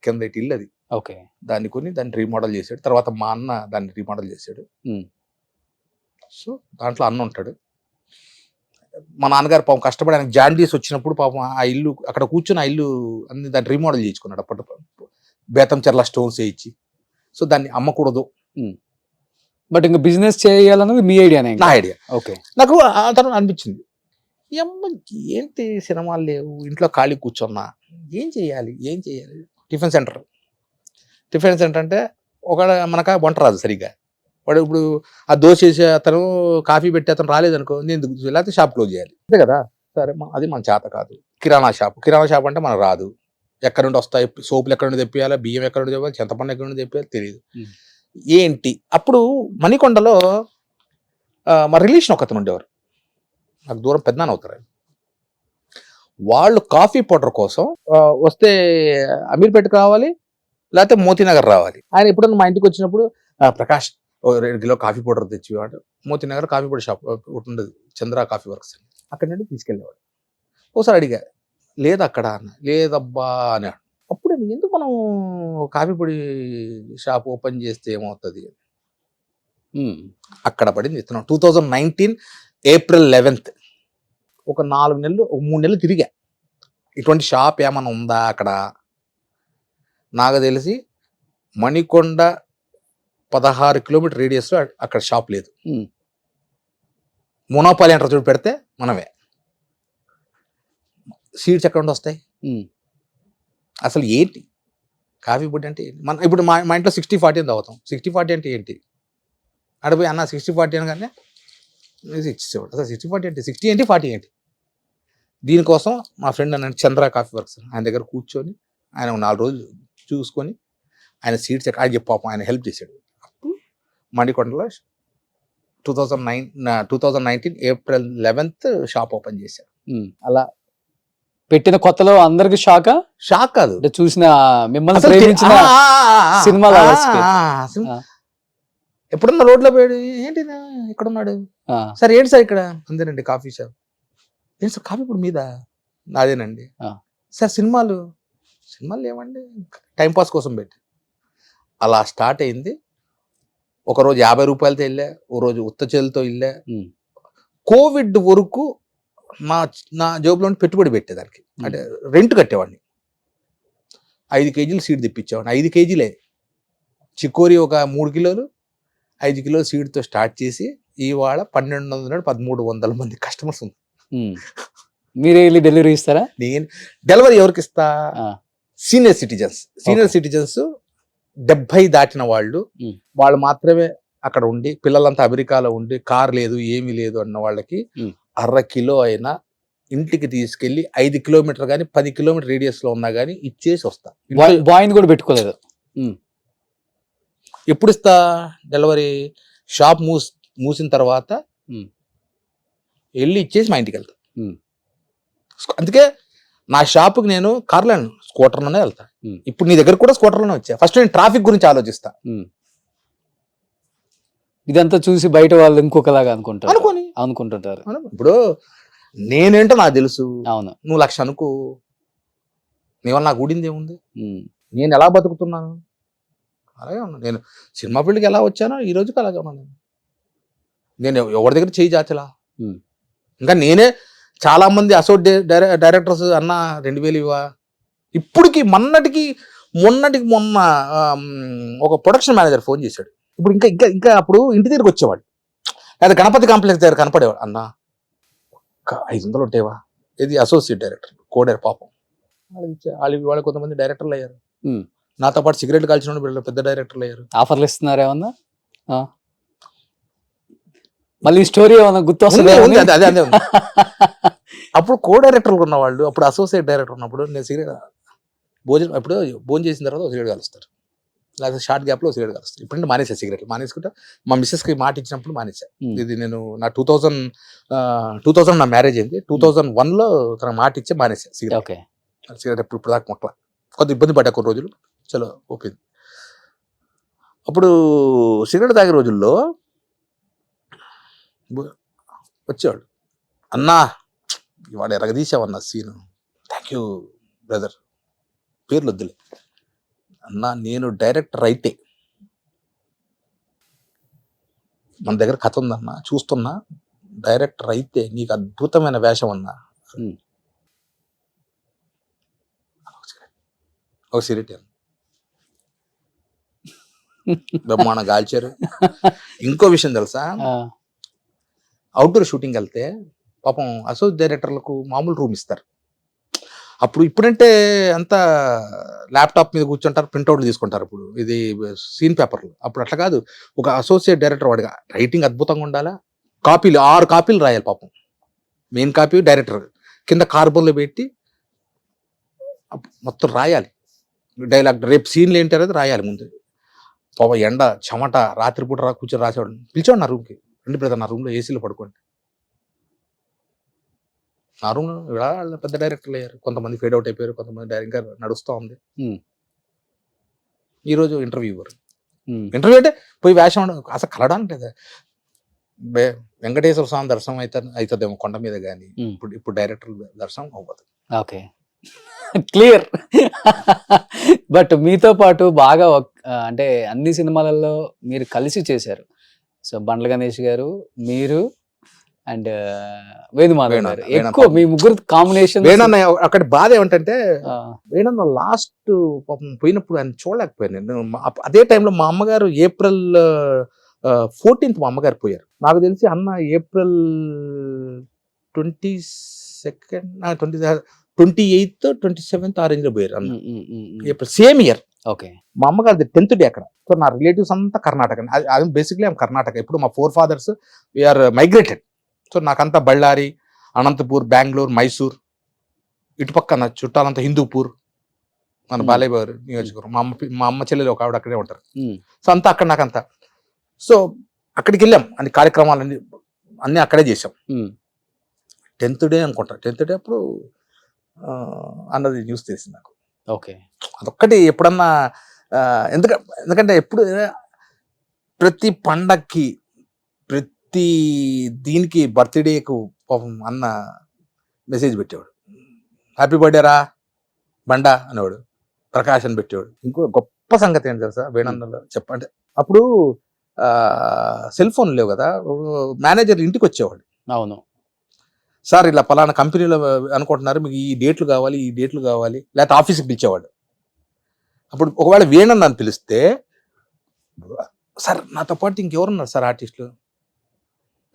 కింద ఇల్లు అది. ఓకే. దాన్ని కొని దాన్ని రీమోడల్ చేశాడు. తర్వాత మా అన్న దాన్ని రీమోడల్ చేశాడు. సో దాంట్లో అన్న ఉంటాడు. మా నాన్నగారు పాపం కష్టపడి ఆయనకు జాండీస్ వచ్చినప్పుడు పాపం ఆ ఇల్లు అక్కడ కూర్చొని ఆ ఇల్లు అన్ని దాన్ని రీమోడల్ చేసుకున్నాడు. అప్పటి బేతంచెర్ల స్టోన్స్ వేయించి. సో దాన్ని అమ్మకూడదు. బట్ ఇంకా బిజినెస్ చేయాలన్నది మీ ఐడియానే? నా ఐడియా. ఓకే. నాకు ఆ తర్వాత అనిపించింది, ఏంటి సినిమాలు లేవు, ఇంట్లో ఖాళీ కూర్చున్నా, ఏం చేయాలి? టిఫిన్ సెంటర్ అంటే ఒక మనక వంట రాదు సరిగ్గా. వాడు ఇప్పుడు ఆ దోశ వేసే అతను, కాఫీ పెట్టే అతను రాలేదనుకో, నేను లేకపోతే షాప్ క్లోజ్ చేయాలి. అంతే కదా. సరే అది మన చేత కాదు. కిరాణా షాప్ అంటే మనకు రాదు. ఎక్కడి నుండి వస్తాయి సోపులు, ఎక్కడి నుండి తెప్పియాలి, బియ్యం ఎక్కడి నుండి తెప్పాలి, చింతపండు ఎక్కడి నుండి తెప్పియాలి తెలియదు. ఏంటి అప్పుడు మణికొండలో మా రిలేషన్ ఒకతను ఉండేవారు, నాకు దూరం పెద్దనాన్న అవుతారు. వాళ్ళు కాఫీ పౌడర్ కోసం వస్తే అమీర్పేటకు రావాలి, లేకపోతే మోతీనగర్ రావాలి. ఆయన ఎప్పుడన్నా మా ఇంటికి వచ్చినప్పుడు, ప్రకాష్ 2 కిలో కాఫీ పౌడర్ తెచ్చివాడు. మోతీనగర్ కాఫీ పౌడర్ షాప్ ఒకటి ఉండదు, చంద్ర కాఫీ వర్క్స్ అని. అక్కడి నుండి తీసుకెళ్ళేవాడు. ఒకసారి అడిగా, లేదు అక్కడ అన్న. లేదబ్బా అన్నాడు. అప్పుడు ఎందుకు మనం కాఫీ పొడి షాప్ ఓపెన్ చేస్తే ఏమవుతుంది? అక్కడ పడింది విత్తనం. 2019 ఏప్రిల్ 11th ఒక 4 నెలలు, ఒక 3 నెలలు తిరిగా. ఇటువంటి షాప్ ఏమైనా ఉందా అక్కడ? నాకు తెలిసి మణికొండ 16 కిలోమీటర్ రేడియస్లో అక్కడ షాప్ లేదు. మోనోపాలి అంటారు చూడు, పెడితే మనమే. సీడ్స్ ఎక్కడ నుండి వస్తాయి? అసలు ఏంటి కాఫీ పొడి అంటే? ఇప్పుడు మా ఇంట్లో 60-40 అని తాగుతాం. 60-40 అంటే ఏంటి? అడిపోయి అన్న 60-40 అనగానే ఇచ్చేవాడు. అసలు 60-40 అంటే 60 ఏంటి 40 ఏంటి? దీనికోసం మా ఫ్రెండ్ అన్న చంద్ర కాఫీ వర్క్స్, ఆయన దగ్గర కూర్చొని ఆయన 4 రోజులు చూసుకొని ఆయన సీట్స్ ఆయన చెప్పాపం ఆయన హెల్ప్ చేశాడు. అప్పుడు మణికొండలో 2019 ఏప్రిల్ 11th షాప్ ఓపెన్ చేశారు. అలా పెట్టిన కొత్తలో అందరికి షాక్ కాదు, చూసిన మిమ్మల్ని ప్రేమించిన సినిమా. ఎప్పుడన్నా రోడ్లో పోయాడు, ఏంటి ఇక్కడ ఉన్నాడు, సార్ ఏంటి సార్ ఇక్కడ? అంతేనండి కాఫీ షాప్. ఏంటి సార్ కాఫీ పొడి మీద? అదేనండి. సార్ సినిమాలు ఏమండి? టైంపాస్ కోసం పెట్టి అలా స్టార్ట్ అయింది. ఒకరోజు 50 రూపాయలతో వెళ్ళా, ఓ రోజు ఉత్త చేలతో వెళ్ళా. కోవిడ్ వరకు నా జేబులో పెట్టుబడి పెట్టేదానికి, అంటే రెంట్ కట్టేవాడిని. 5 కేజీలు సీడ్ తెప్పించేవాడిని. 5 కేజీలే చికోరి, ఒక 3 కిలోలు, 5 కిలోలు సీడ్తో స్టార్ట్ చేసి ఇవాళ 1200-1300 మంది కస్టమర్స్ ఉంది. మీరే వెళ్ళి డెలివరీ ఇస్తారా? నేను డెలివరీ ఎవరికి ఇస్తా? సీనియర్ సిటిజన్స్ 70 దాటిన వాళ్ళు మాత్రమే అక్కడ ఉండి, పిల్లలంతా అమెరికాలో ఉండి కార్ లేదు ఏమీ లేదు అన్న వాళ్ళకి 1/2 కిలో అయినా ఇంటికి తీసుకెళ్ళి 5 కిలోమీటర్ కానీ 10 కిలోమీటర్ రేడియస్లో ఉన్నా కానీ ఇచ్చేసి వస్తా. బాయ్ని కూడా పెట్టుకోలేదు. ఎప్పుడు ఇస్తా డెలివరీ? షాప్ మూసిన తర్వాత వెళ్ళి ఇచ్చేసి మా ఇంటికి వెళ్తా. అందుకే నా షాప్కి నేను కార్లో స్కూటర్లోనే వెళ్తా. ఇప్పుడు నీ దగ్గర కూడా స్కూటర్లోనే వచ్చా. ఫస్ట్ నేను ట్రాఫిక్ గురించి ఆలోచిస్తా. ఇదంతా చూసి బయట వాళ్ళు ఇంకొకలాగా అనుకుంటుంటారు. ఇప్పుడు నేనేంటో నాకు తెలుసు. అవును, నువ్వు 1,00,000 అనుకో, నీ వల్ల నాకు ఊడింది ఏముంది? నేను ఎలా బతుకుతున్నాను అలాగే ఉన్నాను. నేను సినిమా ఫీల్డ్కి ఎలా వచ్చానో ఈ రోజుకి అలాగే ఉన్నాను. నేను ఎవరి దగ్గర చేయి చాచలా. ఇంకా నేనే చాలా మంది అసోసియేట్ డైరెక్టర్స్ అన్న 2,000 ఇవ్వా. ఇప్పటికి మొన్న ఒక ప్రొడక్షన్ మేనేజర్ ఫోన్ చేశాడు. ఇప్పుడు ఇంకా అప్పుడు ఇంటి దగ్గరికి వచ్చేవాడు, లేదా గణపతి కాంప్లెక్స్ దగ్గర కనపడేవాడు. అన్న ఒక 500 ఉంటాయివా? ఇది అసోసియేట్ డైరెక్టర్ కోడర్ పాపం. వాళ్ళు కొంతమంది డైరెక్టర్లు అయ్యారు. నాతో పాటు సిగరెట్ కాల్చిన పెద్ద డైరెక్టర్లు అయ్యారు. ఆఫర్లు ఇస్తున్నారు ఏమన్నా? మళ్ళీ స్టోరీ ఏమన్నా గుర్తు వస్తుంది? అదే అప్పుడు కో డైరెక్టర్లు ఉన్నవాళ్ళు, అప్పుడు అసోసియేట్ డైరెక్టర్ ఉన్నప్పుడు నేను సిగరెట్ భోజనం చేసిన తర్వాత సిగరెట్ కాలుస్తారు, లేకపోతే షార్ట్ గ్యాప్లో సిగరెట్ కాలుస్తారు. ఇప్పుడు మానేసా సిగరెట్. మానేసుకుంటా మా మిస్సెస్కి మాట ఇచ్చినప్పుడు మానేసా. ఇది నేను నా 2000 నా మ్యారేజ్ అయింది. 2001లో తన మాట ఇచ్చి మానేసా సిగరెట్. సిగరెట్ ఇప్పుడు దాకా మొక్కల కొద్ది ఇబ్బంది పడ్డా కొన్ని రోజులు. చలో ఓపెన్. అప్పుడు సిగరెట్ తాగే రోజుల్లో వచ్చేవాడు, అన్నా ఇవాళ ఎరగదీసావన్నా సీను, థ్యాంక్ యూ బ్రదర్, పేర్లు వద్దులే అన్నా, నేను డైరెక్టర్ అయితే మన దగ్గర కథ ఉందన్నా, చూస్తున్నా, డైరెక్టర్ అయితే నీకు అద్భుతమైన వేషం అన్నా. ఒక సిగరెట్ బ్రహ్మాండం గాల్చారు. ఇంకో విషయం తెలుసా, అవుట్డోర్ షూటింగ్ వెళ్తే పాపం అసోసియేట్ డైరెక్టర్లకు మామూలు రూమ్ ఇస్తారు. అప్పుడు ఇప్పుడంటే అంతా ల్యాప్టాప్ మీద కూర్చుంటారు, ప్రింట్అవుట్లు తీసుకుంటారు. ఇప్పుడు ఇది సీన్ పేపర్లు. అప్పుడు అట్లా కాదు. ఒక అసోసియేట్ డైరెక్టర్ వాడిగా రైటింగ్ అద్భుతంగా ఉండాలా. 6 కాపీలు రాయాలి పాపం. మెయిన్ కాపీ డైరెక్టర్ కింద కార్బన్లో పెట్టి మొత్తం రాయాలి. డైలాగ్ రేపు సీన్లు ఏంటి అనేది రాయాలి ముందు. పాపం ఎండ చెమట రాత్రిపూట కూర్చొని రాసేవాడు. పిలిచాడు నా రూమ్కి, రండి బ్రదర్ నా రూమ్లో ఏసీలో పడుకోండి. నా రూమ్లో వాళ్ళ పెద్ద డైరెక్టర్లు అయ్యారు. కొంతమంది ఫేడ్ అవుట్ అయిపోయారు, కొంతమంది ఇంకా నడుస్తూ ఉంది. ఈరోజు ఇంటర్వ్యూ ఇంటర్వ్యూ అంటే పోయి వేషం అసలు కలడానికి వెంకటేశ్వర స్వామి దర్శనం అవుతుందేమో కొండ మీద, కానీ ఇప్పుడు డైరెక్టర్ దర్శనం అవ్వదు. Okay, clear. బట్ మీతో పాటు బాగా అంటే అన్ని సినిమాలలో మీరు కలిసి చేశారు. సో బండ్ల గణేష్ గారు, మీరు అండ్ వేణుమాధవ్ గారు, ఎక్కువ మీ ముగ్గురు కాంబినేషన్. వేణన్న అక్కడ బాధ ఏమంటే, వేణన్న లాస్ట్ పోయినప్పుడు ఆయన చూడలేకపోయాను నేను. అదే టైంలో మా అమ్మగారు April 14th మా అమ్మగారు పోయారు. నాకు తెలిసి అన్న April 22nd 28th 27th ఆ రేంజ్ లో పోయారు అన్న. April same year. ఓకే, మా అమ్మగారిది 10th డే అక్కడ. సో నా రిలేటివ్స్ అంతా కర్ణాటక. Basically I'm Karnataka. ఇప్పుడు మా 4 fathers వీఆర్ మైగ్రేటెడ్. సో నాకంతా బళ్ళారి, అనంతపూర్, బెంగళూరు, మైసూర్, ఇటుపక్క నా చుట్టాలంతా హిందూపూర్, మన బాలయ్య గారు నియోజకవర్గం. మా అమ్మ చెల్లెలు ఒక ఆవిడ అక్కడే ఉంటారు. సో అంతా అక్కడ నాకంతా. సో అక్కడికి వెళ్ళాం, అన్ని కార్యక్రమాలన్నీ అక్కడే చేసాం. 10th డే అనుకుంటా. 10th డే అప్పుడు అన్నది న్యూస్ తెలిసింది నాకు. ఓకే, అదొక్కటి ఎప్పుడన్నా ఎందుకంటే ఎప్పుడు ప్రతి పండక్కి ప్రతి దీనికి బర్త్డేకు పాపం అన్న మెసేజ్ పెట్టేవాడు, హ్యాపీ బర్త్డే రా బండా అనేవాడు, ప్రకాష్ అని పెట్టేవాడు. ఇంకో గొప్ప సంగతి ఏంటి తెలుసా వేణన్నలో చెప్పంటే, అప్పుడు సెల్ ఫోన్ లేవు కదా, మేనేజర్ ఇంటికి వచ్చేవాడు. అవును సార్ ఇలా పలానా కంపెనీలో అనుకుంటున్నారు, మీకు ఈ డేట్లు కావాలి, ఈ డేట్లు కావాలి, లేకపోతే ఆఫీస్కి పిలిచేవాడు. అప్పుడు ఒకవేళ వేణన్న అని పిలిస్తే, సార్ నాతో పాటు ఇంకెవరున్నారు సార్ ఆర్టిస్టులు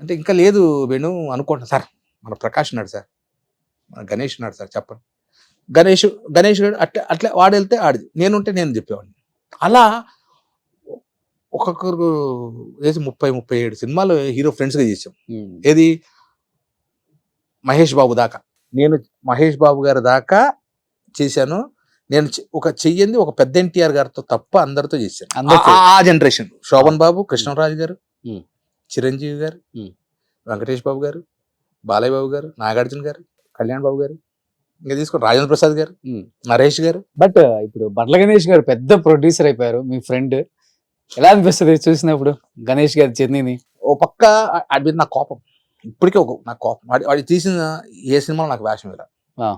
అంటే, ఇంకా లేదు వేణు అనుకుంటున్నా సార్, మన ప్రకాష్ ఉన్నాడు సార్, మన గణేష్ ఉన్నాడు సార్, చెప్పండి. గణేష్ అట్లా వాడు వెళ్తే ఆడిది, నేనుంటే నేను చెప్పేవాడిని. అలా ఒక్కొక్కరు వేసి 30-37 సినిమాలు హీరో ఫ్రెండ్స్గా చేసాం. ఏది మహేష్ బాబు దాకా నేను మహేష్ బాబు గారి దాకా చేశాను. నేను ఒక చెయ్యింది ఒక పెద్ద ఎన్టీఆర్ గారితో తప్ప అందరితో చేశాను. అందరితో. ఆ జనరేషన్ శోభన్ బాబు, కృష్ణరాజు గారు, ఉమ్. చిరంజీవి గారు, ఉమ్. వెంకటేష్ బాబు గారు, బాలయ్య బాబు గారు, నాగార్జున గారు, కళ్యాణ్ బాబు గారు, ఇంకా తీసుకోండి రాజేంద్ర ప్రసాద్ గారు, ఉమ్. నరేష్ గారు. బట్ ఇప్పుడు బండ్ల గణేష్ గారు పెద్ద ప్రొడ్యూసర్ అయిపోయారు, మీ ఫ్రెండ్. ఎలా అనిపిస్తుంది చూసినప్పుడు గణేష్ గారి జర్నీని? ఓ పక్క వాడి మీద నాకు కోపం, ఇప్పటికే నాకు కోపం. వాడి తీసిన ఏ సినిమాలో నాకు వేషం ఇలా. ఆ.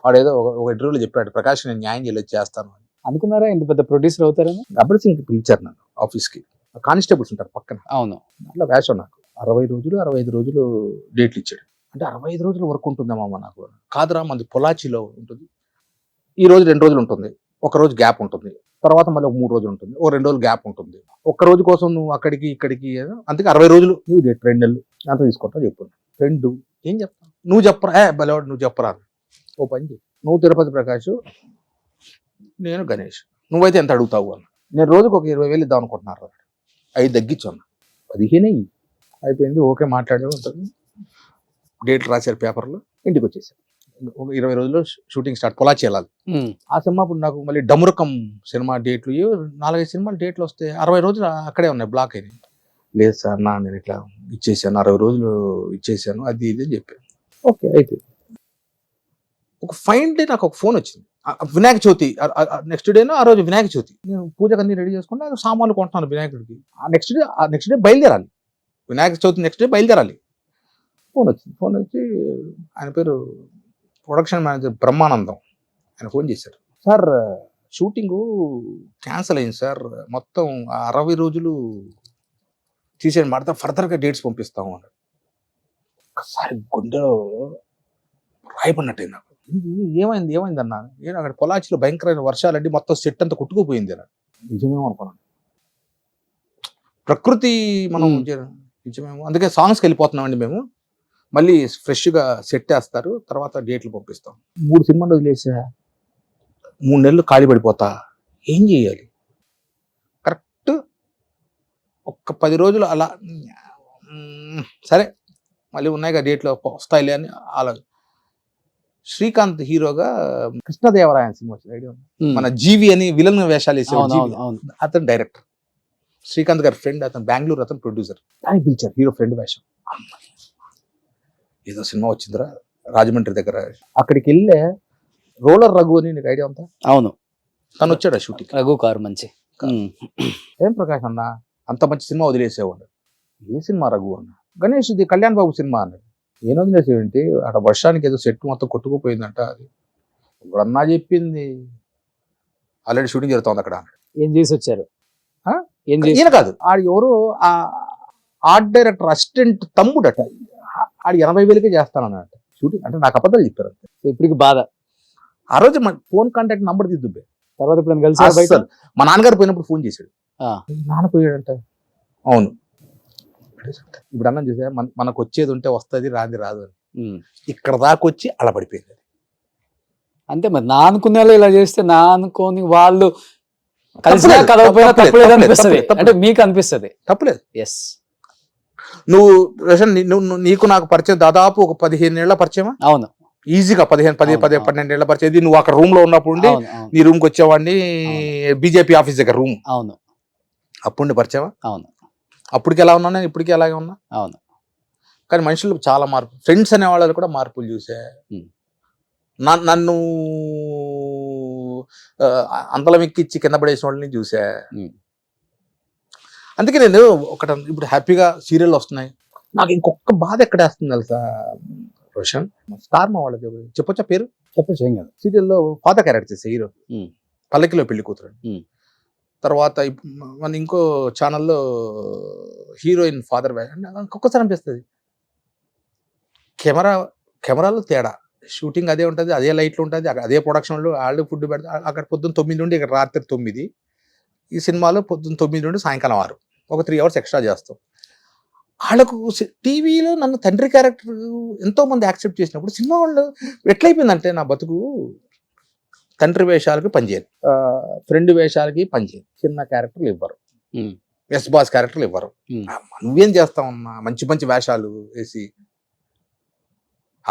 వాడు ఏదో ఒక ఇంటర్వ్యూలో చెప్పాడు, ప్రకాష్ నేను న్యాయం చేయలేదు చేస్తాను అని. అనుకున్నారా ఇంత పెద్ద ప్రొడ్యూసర్ అవుతారని? గబ్బర్ సింగ్ పిలిచారు నన్ను ఆఫీస్కి, కానిస్టేబుల్స్ ఉంటారు పక్కన. అవును. అట్లా వేషం నాకు 60 రోజులు 65 రోజులు డేట్లు ఇచ్చాడు. అంటే 65 రోజులు వర్క్ ఉంటుందేమో నాకు. కాదురా, మంది పొలాచిలో ఉంటుంది. ఈ రోజు 2 రోజులు ఉంటుంది, ఒక రోజు గ్యాప్ ఉంటుంది, తర్వాత మళ్ళీ ఒక 3 రోజులు ఉంటుంది, ఒక 2 రోజులు గ్యాప్ ఉంటుంది. ఒక్క రోజు కోసం నువ్వు అక్కడికి ఇక్కడికి అందుకే 60 రోజులు నువ్వు 2 నెలలు అంత తీసుకుంటావు చెప్పు. 2 ఏం చెప్తావు నువ్వు, చెప్పరా బలవాడు నువ్వు చెప్పరా. ఓ పని చేయి, నువ్వు తిరుపతి ప్రకాష్, నేను గణేష్, నువ్వైతే ఎంత అడుగుతావు అన్న. నేను రోజుకు ఒక 20,000 ఇద్దాం అనుకుంటున్నారు. 5 తగ్గించాను, 15 అయిపోయింది. ఓకే మాట్లాడే ఉంటుంది, డేట్లు రాశారు పేపర్లో, ఇంటికి వచ్చేసాను. ఒక 20 రోజుల్లో షూటింగ్ స్టార్ట్, పొలాచి వెళ్ళాలి. ఆ సినిమా ఇప్పుడు నాకు మళ్ళీ డమురకం సినిమా డేట్లు 4-5 సినిమాలు డేట్లు వస్తే 60 రోజులు అక్కడే ఉన్నాయి, బ్లాక్ అయినాయి. లేదు సార్ నేను ఇట్లా ఇచ్చేసాను, 60 రోజులు ఇచ్చేసాను, అది ఇది అని చెప్పాను. ఓకే అయితే ఒక ఫైన్ డే నాకు ఒక ఫోన్ వచ్చింది. వినాయక చవితి నెక్స్ట్ డేనో ఆ రోజు వినాయక చవితి. నేను పూజకు అన్ని రెడీ చేసుకుంటే సామాన్లు కొంటున్నాను వినాయకుడికి. నెక్స్ట్ డే బయలుదేరాలి, వినాయక చవితి నెక్స్ట్ డే బయలుదేరాలి. ఫోన్ వచ్చింది. ఫోన్ వచ్చి ఆయన పేరు ప్రొడక్షన్ మేనేజర్ బ్రహ్మానందం, ఆయన ఫోన్ చేశారు. సార్ షూటింగు క్యాన్సిల్ అయింది సార్, మొత్తం 60 రోజులు తీసేయండి, మాట ఫర్దర్గా డేట్స్ పంపిస్తాము అన్నాడు. ఒకసారి గుండెలో రాయబడినట్టయింది నాకు. ఏమైంది అన్నా. నేను అక్కడ పొలాచిలో భయంకరమైన వర్షాలండి, మొత్తం సెట్ అంతా కొట్టుకుపోయింది అన్నాడు. నిజమేమో అనుకున్నాను, ప్రకృతి మనం నిజమేమో. అందుకే సాంగ్స్కి వెళ్ళిపోతున్నామండి మేము, మళ్ళీ ఫ్రెష్గా సెట్ వేస్తారు, తర్వాత డేట్లు పంపిస్తాం. 3 సినిమాలు వదిలేసా, 3 నెలలు ఖాళీ పడిపోతా, ఏం చేయాలి? కరెక్ట్ ఒక్క 10 రోజులు అలా సరే మళ్ళీ ఉన్నాయిగా డేట్లు వస్తాయిలే అని అలా. శ్రీకాంత్ హీరోగా కృష్ణదేవరాయన సినిమా వచ్చింది, ఐడియా ఉంది? మన జీవి అని విలన్ వేషాలు వేసేవాడు జీవి, అతను డైరెక్టర్. శ్రీకాంత్ గారి ఫ్రెండ్, అతను బెంగళూరు, అతను ప్రొడ్యూసర్. దాన్ని పిలిచారు హీరో ఫ్రెండ్ వేషం. ఏదో సినిమా వచ్చిందిరా రాజమండ్రి దగ్గర, అక్కడికి వెళ్ళే రోలర్ రఘు అని నీకు ఐడియా ఉందా? అవును, తను వచ్చాడు ఆ షూటింగ్. రఘు కారు మంచి. ఏం ప్రకాష్ అన్న అంత మంచి సినిమా వదిలేసేవాడు. ఏ సినిమా రఘు అన్న? గణేష్ ఇది కళ్యాణ్ బాబు సినిమా అన్నాడు. ఏం వదిలేసేవేంటి, అక్కడ వర్షానికి ఏదో సెట్ మొత్తం కొట్టుకుపోయిందంట. అది ఇప్పుడు అన్నా చెప్పింది, ఆల్రెడీ షూటింగ్ జరుగుతుంది అక్కడ. ఏం చేసి వచ్చారు? ఈయన కాదు, ఆడు ఎవరు ఆర్ట్ డైరెక్టర్ అసిస్టెంట్ తమ్ముడట. ఆడు 80,000కే చేస్తానన్నట షూటింగ్. అంటే నాకు అబద్ధాలు చెప్పారు అంతే. ఇప్పటికి బాధ. ఆ రోజు మన ఫోన్ కాంటాక్ట్ నంబర్ దిద్దుబ్బే. తర్వాత ఇప్పుడు కలిసి మా నాన్నగారు పోయినప్పుడు ఫోన్ చేశాడు. నాన్న పోయాడంట. అవును, ఇప్పుడు అన్నం చూసా, మనకు వచ్చేది ఉంటే వస్తుంది, రాది రాదు అని. ఇక్కడ దాకా వచ్చి అలా పడిపోయింది. అంతే మరి, నా అనుకునే వాళ్ళు ఇలా చేస్తే, నా అనుకోని వాళ్ళు కలిసినా కలవకపోయినా తప్పలేదు అనిపిస్తుంది. అంటే మీకు అనిపిస్తుంది తప్పలేదు. ఎస్, నువ్వు రోషన్, నీకు నాకు పరిచయం దాదాపు ఒక 15 ఏళ్ల పరిచయమా? అవును, ఈజీగా 12 ఏళ్ల పరిచయం. నువ్వు అక్కడ రూమ్ లో ఉన్నప్పుడు నీ రూమ్ కి వచ్చేవాడిని, బీజేపీ ఆఫీస్ దగ్గర రూమ్. అవును, అప్పుడు పరిచయమా? అవును. అప్పటికి ఎలా ఉన్నా, నేను ఇప్పటికీ అలాగే ఉన్నా. అవును, కానీ మనుషులు చాలా మార్పు, ఫ్రెండ్స్ అనే వాళ్ళు కూడా మార్పులు చూసా. నన్ను అంతలం ఎక్కిచ్చి కింద పడేసిన వాళ్ళని చూసా. అందుకే నేను ఇప్పుడు హ్యాపీగా సీరియల్ వస్తున్నాయి. నాకు ఇంకొక బాధ ఎక్కడ వేస్తుంది తెలుసా రోషన్? స్టార్ మా వాళ్ళది చెప్పొచ్చా పేరు? చెప్పచ్చు, ఏం కాదు. సీరియల్లో ఫాదర్ క్యారెక్టర్ చేసే హీరో, పల్లకిలో పెళ్లి కూతురు. తర్వాత మన ఇంకో ఛానల్లో హీరోయిన్ ఫాదర్. ఒక్కొక్కసారి అనిపిస్తుంది కెమెరాలో తేడా, షూటింగ్ అదే ఉంటుంది, అదే లైట్లు ఉంటుంది, అదే ప్రొడక్షన్లో వాళ్ళు ఫుడ్ పెడతారు. అక్కడ పొద్దున్న 9 నుండి ఇక్కడ రాత్రి 9. ఈ సినిమాలో పొద్దున్న 9 నుండి సాయంకాలం 6, ఒక 3 hours ఎక్స్ట్రా చేస్తాం. వాళ్ళకు టీవీలో నన్ను తండ్రి క్యారెక్టర్ ఎంతో మంది యాక్సెప్ట్ చేసినప్పుడు, సినిమా వాళ్ళు ఎట్లయిపోయిందంటే నా బతుకు తండ్రి వేషాలకి పనిచేయదు, ఫ్రెండ్ వేషాలకి పనిచేయదు, చిన్న క్యారెక్టర్లు ఇవ్వరు, ఎస్ బాస్ క్యారెక్టర్లు ఇవ్వరు. నువ్వేం చేస్తావన్నా మంచి మంచి వేషాలు వేసి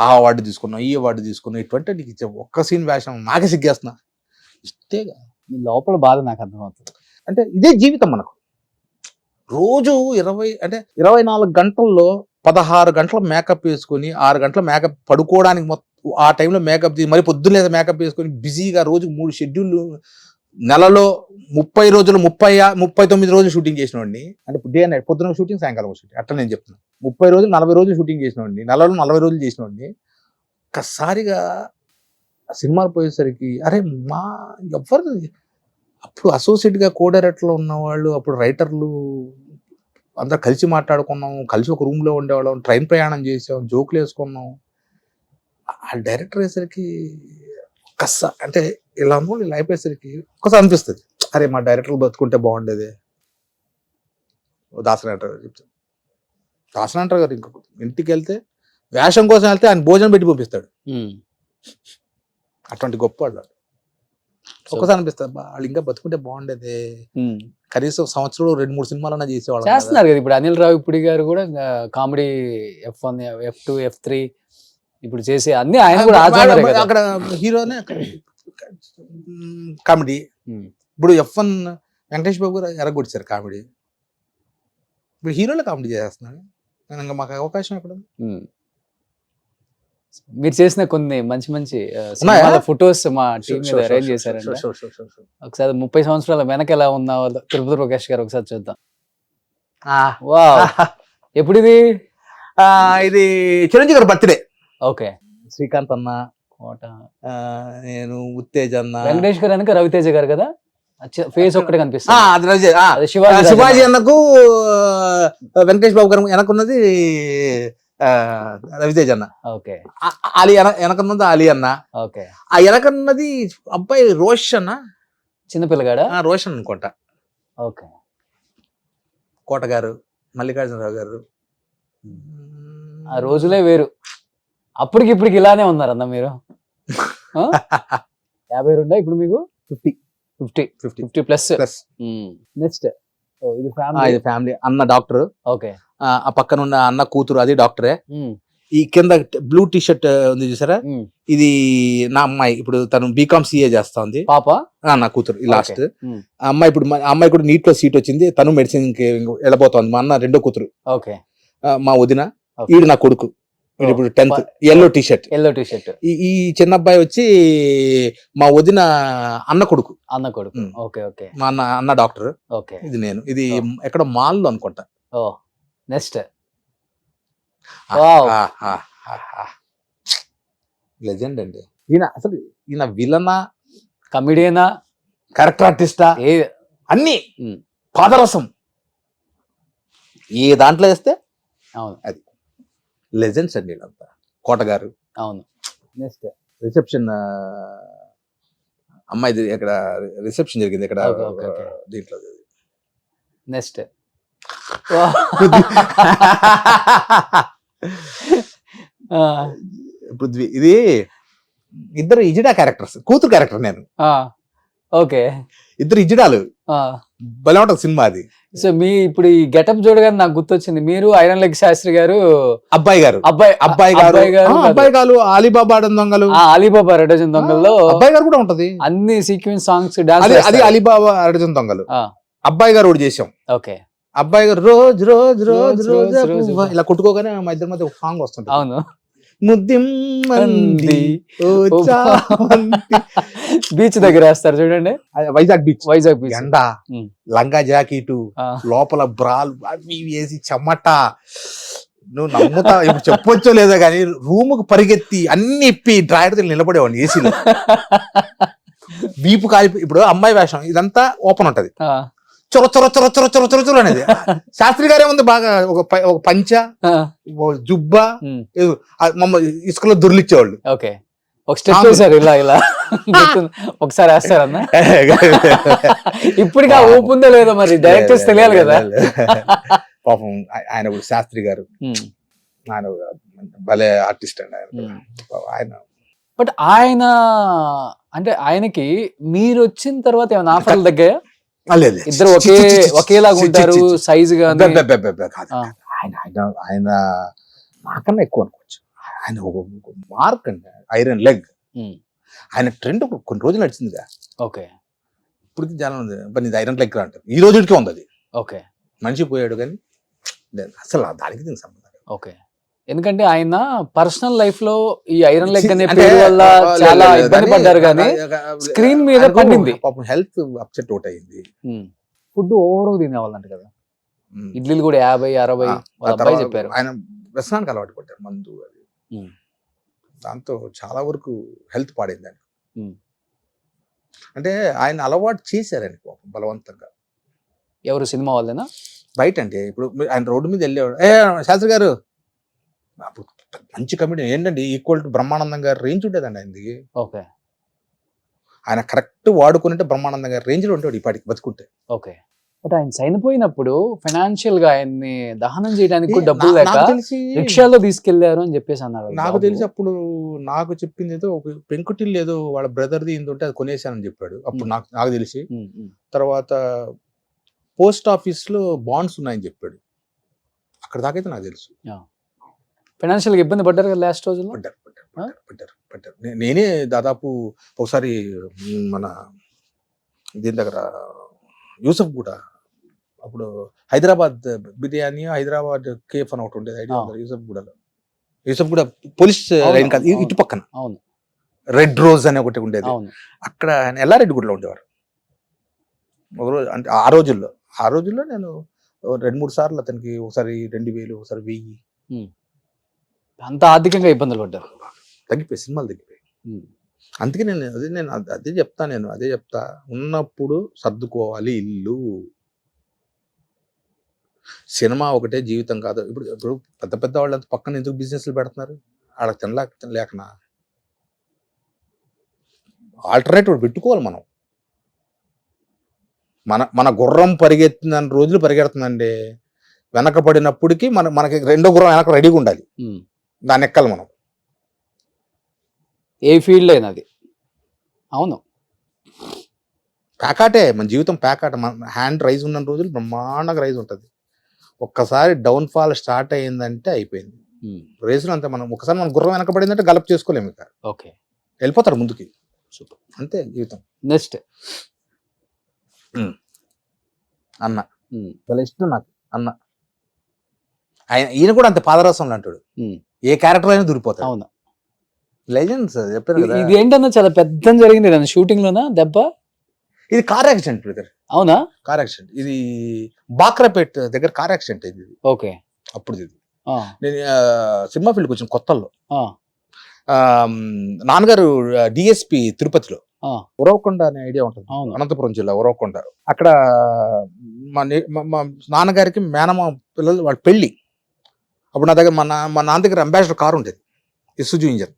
ఆ అవార్డు తీసుకున్నాం, ఈ అవార్డు తీసుకున్నాం, ఇటువంటి నీకు ఇచ్చే ఒక్క సీన్ వేషం నాకే సిగ్గేస్తున్నా. ఇష్టేగా. మీ లోపల బాధ నాకు అర్థమవుతుంది. అంటే ఇదే జీవితం మనకు. రోజు 24 గంటల్లో 16 గంటల మేకప్ వేసుకొని 6 గంటల మేకప్ పడుకోవడానికి మొత్తం ఆ టైంలో మేకప్ మరి పొద్దున్నే మేకప్ వేసుకొని బిజీగా రోజుకు 3 షెడ్యూల్, నెలలో 30 రోజులు 39 రోజులు షూటింగ్ చేసిన వాడిని. అంటే డే నైట్, పొద్దున షూటింగ్, సాయంకాలం షూటింగ్, అట్లా నేను చెప్తున్నాను. 30 రోజులు 40 రోజులు షూటింగ్ చేసిన వాడిని, నెలలో 40 రోజులు చేసిన వాడిని. ఒక్కసారిగా సినిమాలు పోయేసరికి అరే మా ఎవరు అప్పుడు అసోసియేట్గా కో డైరెక్టర్లో ఉన్నవాళ్ళు, అప్పుడు రైటర్లు అందరు కలిసి మాట్లాడుకున్నాం, కలిసి ఒక రూమ్లో ఉండేవాళ్ళం, ట్రైన్ ప్రయాణం చేసాం, జోకులు వేసుకున్నాం. ఆ డైరెక్టర్ అయ్యేసరికి అంటే ఇలా అనుకోండి, ఇలా అయిపోయేసరికి ఒక్కసారి అనిపిస్తుంది, అరే మా డైరెక్టర్లు బతుకుంటే బాగుండేది. దాసనారాయణ గారు చెప్తాడు. దాసనారాయణ గారు ఇంకొక ఇంటికి వెళ్తే వేషం కోసం వెళ్తే ఆయన భోజనం పెట్టి పంపిస్తాడు. అటువంటి గొప్ప వాళ్ళు. ఒక్కసారి అనిపిస్తుంది వాళ్ళు ఇంకా బతుకుంటే బాగుండేది, కనీసం సంవత్సరం 2-3 సినిమాలన్నా చేసేవాళ్ళు. చేస్తున్నారు కదా ఇప్పుడు అనిల్ రావిపూడి గారు కూడా కామెడీ F1, F2, F3 ఇప్పుడు చేసే అన్ని ఆయన కూడా అక్కడ హీరోనే కామెడీ. ఇప్పుడు F1 వెంకటేష్ బాబు గారు ఎరగొచ్చారు కామెడీ, ఇప్పుడు హీరోలే కామెడీ చేస్తున్నాడు. ఇంకా మాకు అవకాశం ఎక్కడ? మీరు చేసిన కొన్ని మంచి మంచి ఫొటోస్ మా టీం మీద అరేంజ్ చేశారండి. ఒకసారి 30 సంవత్సరాల వెనక ఎలా ఉన్న వాళ్ళు తిరుపతి ప్రకాష్ గారు ఒకసారి చూద్దాం. ఎప్పుడు ఇది? ఇది చిరంజీవి గారి బర్త్డే. ఓకే. శ్రీకాంత్ అన్న, నేను, ఉత్తేజ్ అన్న, వెంకటేష్ గారు వెనక రవితేజ గారు కదా, ఫేస్ ఒక్కటే కనిపిస్తుంది. శివాజీ అన్నకు వెంకటేష్ బాబు గారు వెనకున్నది రవితేజ్ అన్న. ఓకే. అలీ వెనకన్నది అలీ అన్న. ఓకే. ఆ వెనకన్నది అబ్బాయి రోషన్, చిన్నపిల్లగాడా? రోషన్ అనుకుంటా. ఓకే. కోట గారు, మల్లికార్జునరావు గారు. ఆ రోజులే వేరు. అప్పటికి ఇప్పటికి ఇలానే ఉన్నారు అన్న మీరు. 52 ఇప్పుడు మీకు? 50 ప్లస్. నెక్స్ట్ ఇది ఫ్యామిలీ. అన్న డాక్టర్. ఓకే. ఆ పక్కన ఉన్న అన్న కూతురు అది డాక్టరే. ఈ కింద బ్లూ టీ షర్ట్ ఉంది చూసారా, ఇది నా అమ్మాయి. ఇప్పుడు తను బీకామ్ సిఏ చేస్తా ఉంది. పాప నా కూతురు లాస్ట్. అమ్మాయి ఇప్పుడు అమ్మాయి కూడా నీట్ లో సీట్ వచ్చింది, తను మెడిసిన్ వెళ్ళబోతోంది. మా అన్న రెండో కూతురు. ఓకే. మా వదిన, ఈడు నా కొడుకు. ఇప్పుడు 10th. Yellow T shirt. ఈ చిన్న అబ్బాయి వచ్చి మా వదిన అన్న కొడుకు. ఓకే. ఓకే. మా అన్న డాక్టర్. ఓకే. ఇది నేను. ఇది ఎక్కడ మాల్ లో అనుకుంటా. నెక్స్ట్ లెజెండ్ అండి ఈయన. అసలు ఈయన విలనా, కమిడియనా, క్యారెక్టర్ ఆర్టిస్టా, అన్ని పాదరసం ఏ దాంట్లో వేస్తే అది లెజెండ్స్ అండి వీళ్ళంతా. కోట గారు. అవును. నెక్స్ట్ రిసెప్షన్ అమ్మాయి ఇక్కడ రిసెప్షన్ జరిగింది ఇక్కడ దీంట్లో. నెక్స్ట్ పృథ్వీ. ఇది ఇద్దరు ఇజిడా క్యారెక్టర్స్, కూతురు క్యారెక్టర్ నేను. ఓకే. ఇద్దరు ఇజిడాలు. భలే ఉంటుంది సినిమా అది. సో మీ ఇప్పుడు ఈ గెటప్ చూడగానే నాకు గుర్తొచ్చింది, మీరు ఐరన్ లెగ్ శాస్త్రి గారు అబ్బాయి గారు అలీబాబా దొంగలు, అలీబాబా అరడజన్ దొంగల్లో అబ్బాయి గారు కూడా ఉంటది. అన్ని సీక్వెన్స్ సాంగ్స్ డాన్స్. అది అలీబాబా అరడజన్ దొంగలు. అబ్బాయి గారు కూడా చేసాం. ఓకే. అబ్బాయి గారు రోజు రోజు రోజు రోజు ఇలా కొట్టుకోగానే మా ఇద్దరి మధ్య ఒక సాంగ్ వస్తుంది. అవును. ముద్దిమ్మంది బీచ్ దగ్గర వేస్తారు చూడండి, వైజాగ్ బీచ్. ఎండ, లంగా జాకెట్, లోపల బ్రాల్ అవి వేసి చెమట. నువ్వు నమ్ముతా ఇప్పుడు చెప్పొచ్చో లేదో కానీ రూమ్ కు పరిగెత్తి అన్ని ఇప్పి డ్రాయర్ నిలబడేవాడిని ఏసీలో. వీపు కాలిపి. ఇప్పుడు అమ్మాయి వేషం ఇదంతా ఓపెన్ ఉంటది, చొర చొర చొర చొర చొర చొర చొర అనేది. శాస్త్రి గారే ఉంది బాగా, ఒక పంచ, జుబ్బా, ఇసుకలో దుర్లిచ్చేవాళ్ళు. ఓకే. ఒక స్టెప్ వేసారు ఇలా ఇలా. ఒకసారి వేస్తారన్నా. ఇప్పటికి ఆ ఊపు ఉందో లేదో మరి డైరెక్టర్స్ తెలియాలి కదా. పాపం ఆయన కూడా శాస్త్రి గారు, ఆయన భలే ఆర్టిస్ట్ అండి ఆయన. బట్ ఆయన అంటే ఆయనకి మీరు వచ్చిన తర్వాత ఏమైనా ఆఫర్లు తగ్గాయా? ఇద్దరు ఒకేలాగా ఉంటారు సైజ్ గా. ఆయన నాకన్నా ఎక్కువ అనుకోవచ్చు. ఆయన ఒక మార్క్ అండి, ఐరన్ లెగ్. ఉమ్. ఆయన ట్రెండ్ కొన్ని రోజులు నడిచిందిగా, ఓకే ఇప్పటికి జనం ఉంది ఇది ఐరన్ లెగ్ అంటారు, ఈ రోజుకి ఉంది అది. ఓకే మనిషి పోయాడు కానీ అసలు దానికి దీనికి సంబంధం లేదు. ఓకే. ఎందుకంటే ఆయన పర్సనల్ లైఫ్ లో ఈ ఐరన్ లెగ్ అనే అంటే, పేరు వల్ల చాలా లేదు, ఇబ్బంది పడ్డారు కానీ స్క్రీన్ మీద పండింది. పాపం హెల్త్ అప్సెట్ అవుట్ అయింది. ఫుడ్ ఓవర్ తినేవాళ్ళంట కదా, ఇడ్లీలు కూడా 50-60 వాళ్ళ అబ్బాయి చెప్పారు. ఆయన వ్యసనానికి అలవాటు పడ్డారు, మందు అది. దాంతో చాలా వరకు హెల్త్ పాడైంది ఆయన. అంటే ఆయన అలవాటు చేశారు ఆయన పాపం బలవంతంగా. ఎవరు, సినిమా వాళ్ళేనా? బయట అంటే ఇప్పుడు ఆయన రోడ్డు మీద వెళ్ళేవాడు, శాస్త్రి గారు అప్పుడు మంచి కమిటీ ఏంటండి, ఈక్వల్ టు బ్రహ్మానందం గారి రేంజ్ ఉండేదండి ఆయనది. ఓకే. ఆయన కరెక్ట్ వాడుకుంటే బ్రహ్మానందం గారి రేంజ్ లో ఉంటాడు ఇప్పటికి బతుకుంటే. ఓకే. బట్ ఆయన చనిపోయినప్పుడు ఫైనాన్షియల్ గా ఆయన్ని దహనం చేయడానికి కూడా డబ్బులు లేక నాకు తెలిసి రిక్షాలో తీసుకెళ్లారు అని చెప్పేసి అన్నారు. నాకు తెలిసి అప్పుడు నాకు చెప్పింది ఏదో ఒక పెంకుటిల్లు ఏదో వాళ్ళ బ్రదర్ది ఇంత ఉంటే అది కొనేసానని చెప్పాడు అప్పుడు నాకు తెలిసి. తర్వాత పోస్ట్ ఆఫీస్ లో బాండ్స్ ఉన్నాయని చెప్పాడు, అక్కడ దాకైతే నాకు తెలుసు. ఫైనాన్షియల్ గా ఇబ్బంది పడ్డారు కదా లాస్ట్ రోజుల్లో. పడ్డారు. నేనే దాదాపు ఒకసారి మన దీని దగ్గర యూసఫ్ కూడా అప్పుడు హైదరాబాద్ బిర్యానీ, హైదరాబాద్ కేఫ్ అని ఒకటి ఉండేది, ఐడియా యూసఫ్ కూడా పోలీస్ లైన్ కాదు, ఇటు పక్కన రెడ్ రోజ్ అని ఒకటి ఉండేది, అక్కడ ఆయన ఎల్లారెడ్డి గుడిలో ఉండేవారు ఒకరోజు. అంటే ఆ రోజుల్లో నేను 2-3 సార్లు అతనికి ఒకసారి 2000, ఒకసారి 1000. అంత ఆర్థికంగా ఇబ్బందులు పడ్డారు, తగ్గిపోయి సినిమాలు తగ్గిపోయి. అందుకే నేను అదే చెప్తా ఉన్నప్పుడు సర్దుకోవాలి ఇల్లు. సినిమా ఒకటే జీవితం కాదు. ఇప్పుడు పెద్ద పెద్ద వాళ్ళంతా పక్కన ఎందుకు బిజినెస్లు పెడుతున్నారు, ఆడకు తినలేకనా. ఆల్టర్నేటివ్ పెట్టుకోవాలి మనం. మన గుర్రం పరిగెత్తిన రోజులు పరిగెడుతుందండి, వెనకబడినప్పటికీ మనకి రెండో గుర్రం వెనక రెడీగా ఉండాలి, దాన్ని ఎక్కాలి మనం. ఏ ఫీల్డ్ అయినా అది. అవును, ప్యాకాటే మన జీవితం, ప్యాకాట. మన హ్యాండ్ రైజ్ ఉన్న రోజులు బ్రహ్మాండంగా రైజ్ ఉంటుంది. ఒక్కసారి డౌన్ ఫాల్ స్టార్ట్ అయ్యిందంటే అయిపోయింది రేసులో. అంతే, మనం ఒకసారి మన గుర్రం వెనకబడిందంటే గలప్ చేసుకోలేము ఇక. ఓకే, వెళ్ళిపోతారు ముందుకి. సూపర్, అంతే జీవితం. నెక్స్ట్ అన్న చాలా ఇష్టం నాకు అన్న. ఈయన కూడా అంతే పాదరసం అంటాడు, ఏ క్యారెక్టర్ అయినా దూరిపోతాడు. అవును, లెజెండ్స్ చెప్పారు కదా. ఇది ఏంటన్నా చాలా పెద్ద జరిగింది షూటింగ్ లోనా దెబ్బ? ఇది కార్ యాక్సిడెంట్ బ్రదర్. అవునా? కార్ యాక్సిడెంట్, ఇది బాక్రాపేట్ దగ్గర కార్ యాక్సిడెంట్ అయింది. ఓకే. అప్పుడు ఇది నేను సినిమా ఫీల్డ్కి వచ్చిన కొత్తల్లో, నాన్నగారు డిఎస్పి తిరుపతిలో, ఉరవకొండ అనే ఐడియా ఉంటుంది, అనంతపురం జిల్లా ఉరవకొండ. అక్కడ మా నాన్నగారికి మేనమా పిల్లలు వాళ్ళ పెళ్ళి. అప్పుడు నా దగ్గర మా నాన్న దగ్గర అంబాసిడర్ కారు ఉండేది, ఇసుజు ఇంజన్.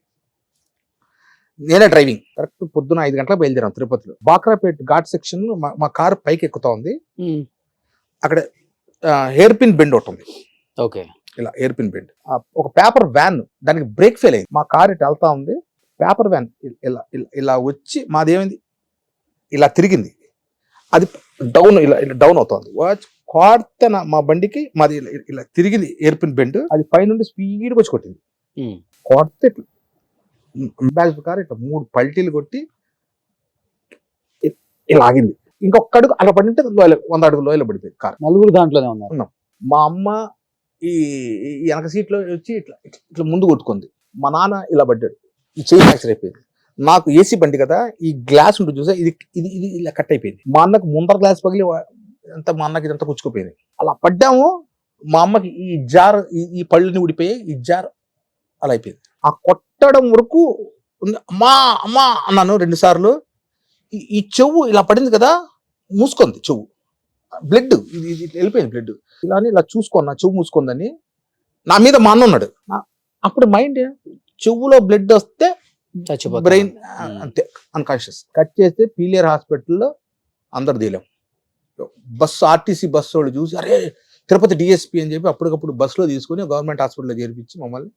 నేనే డ్రైవింగ్. కరెక్ట్ పొద్దున 5 గంటలకు బయలుదేరాం తిరుపతిలో. బాక్రాపేట్ ఘాట్ సెక్షన్ మా కారు పైకి ఎక్కుతా ఉంది. అక్కడ హెయిర్ పిన్ బెండ్ ఒకటి ఉంది. ఓకే, ఇలా హెయిర్ పిన్ బెండ్. ఒక పేపర్ వ్యాన్ దానికి బ్రేక్ ఫెయిల్ అయింది. మా కారు ఇటు వెళ్తా ఉంది, పేపర్ వ్యాన్ ఇలా ఇలా వచ్చి మాదేమైంది ఇలా తిరిగింది, అది డౌన్ ఇలా డౌన్ అవుతుంది. కొడితే మా బండికి మాది ఇలా తిరిగింది హెయిర్ పిన్ బెండ్, అది పైనుండి స్పీడ్గా వచ్చి కొట్టింది. కొడితే అంబాసిడర్ కారు ఇట్లా 3 పల్టీలు కొట్టి ఇలా ఆగింది. ఇంకొక అడుగు అలా పడింటే 100 అడుగులు లోయలో పడిపోయింది కారు. నలుగురు దాంట్లోనే ఉన్నాం. మా అమ్మ ఈ వెనక సీట్లో వచ్చి ఇట్లా ఇట్లా ముందు కొట్టుకుంది. మా నాన్న ఇలా పడ్డాడు, ఈ చెయ్యి ఫ్రాక్చర్ అయిపోయింది. నాకు ఏసీ బండి కదా, ఈ గ్లాస్ ఉంటుంది చూసా, ఇది ఇది ఇది ఇలా కట్ అయిపోయింది. మా అన్నకు ముందర గ్లాస్ పగిలి అంతా మా అన్నకి ఇదంతా కుచ్చుకుపోయింది. అలా పడ్డాము. మా అమ్మకి ఈ జార్, ఈ పళ్ళుని ఊడిపోయి ఈ జార్ అలా అయిపోయింది. ఆ కొట్టడం వరకు అమ్మా అమ్మా అన్నాను 2 సార్లు. ఈ చెవు ఇలా పడింది కదా, మూసుకుంది చెవు, బ్లడ్ ఇది వెళ్ళిపోయింది బ్లడ్. ఇలా చూసుకున్నా, చెవు మూసుకుందని. నా మీద మా అన్న ఉన్నాడు. అప్పుడు మైండ్ చెవులో బ్లడ్ వస్తే బ్రెయిన్ అంతే అన్కాన్షియస్. కట్ చేస్తే పీలియర్ హాస్పిటల్లో అందరు తీయలేం. బస్సు ఆర్టీసీ బస్సు వాళ్ళు చూసి అరే తిరుపతి డిఎస్పీ అని చెప్పి అప్పటికప్పుడు బస్సులో తీసుకుని గవర్నమెంట్ హాస్పిటల్లో చేర్పించి మమ్మల్ని,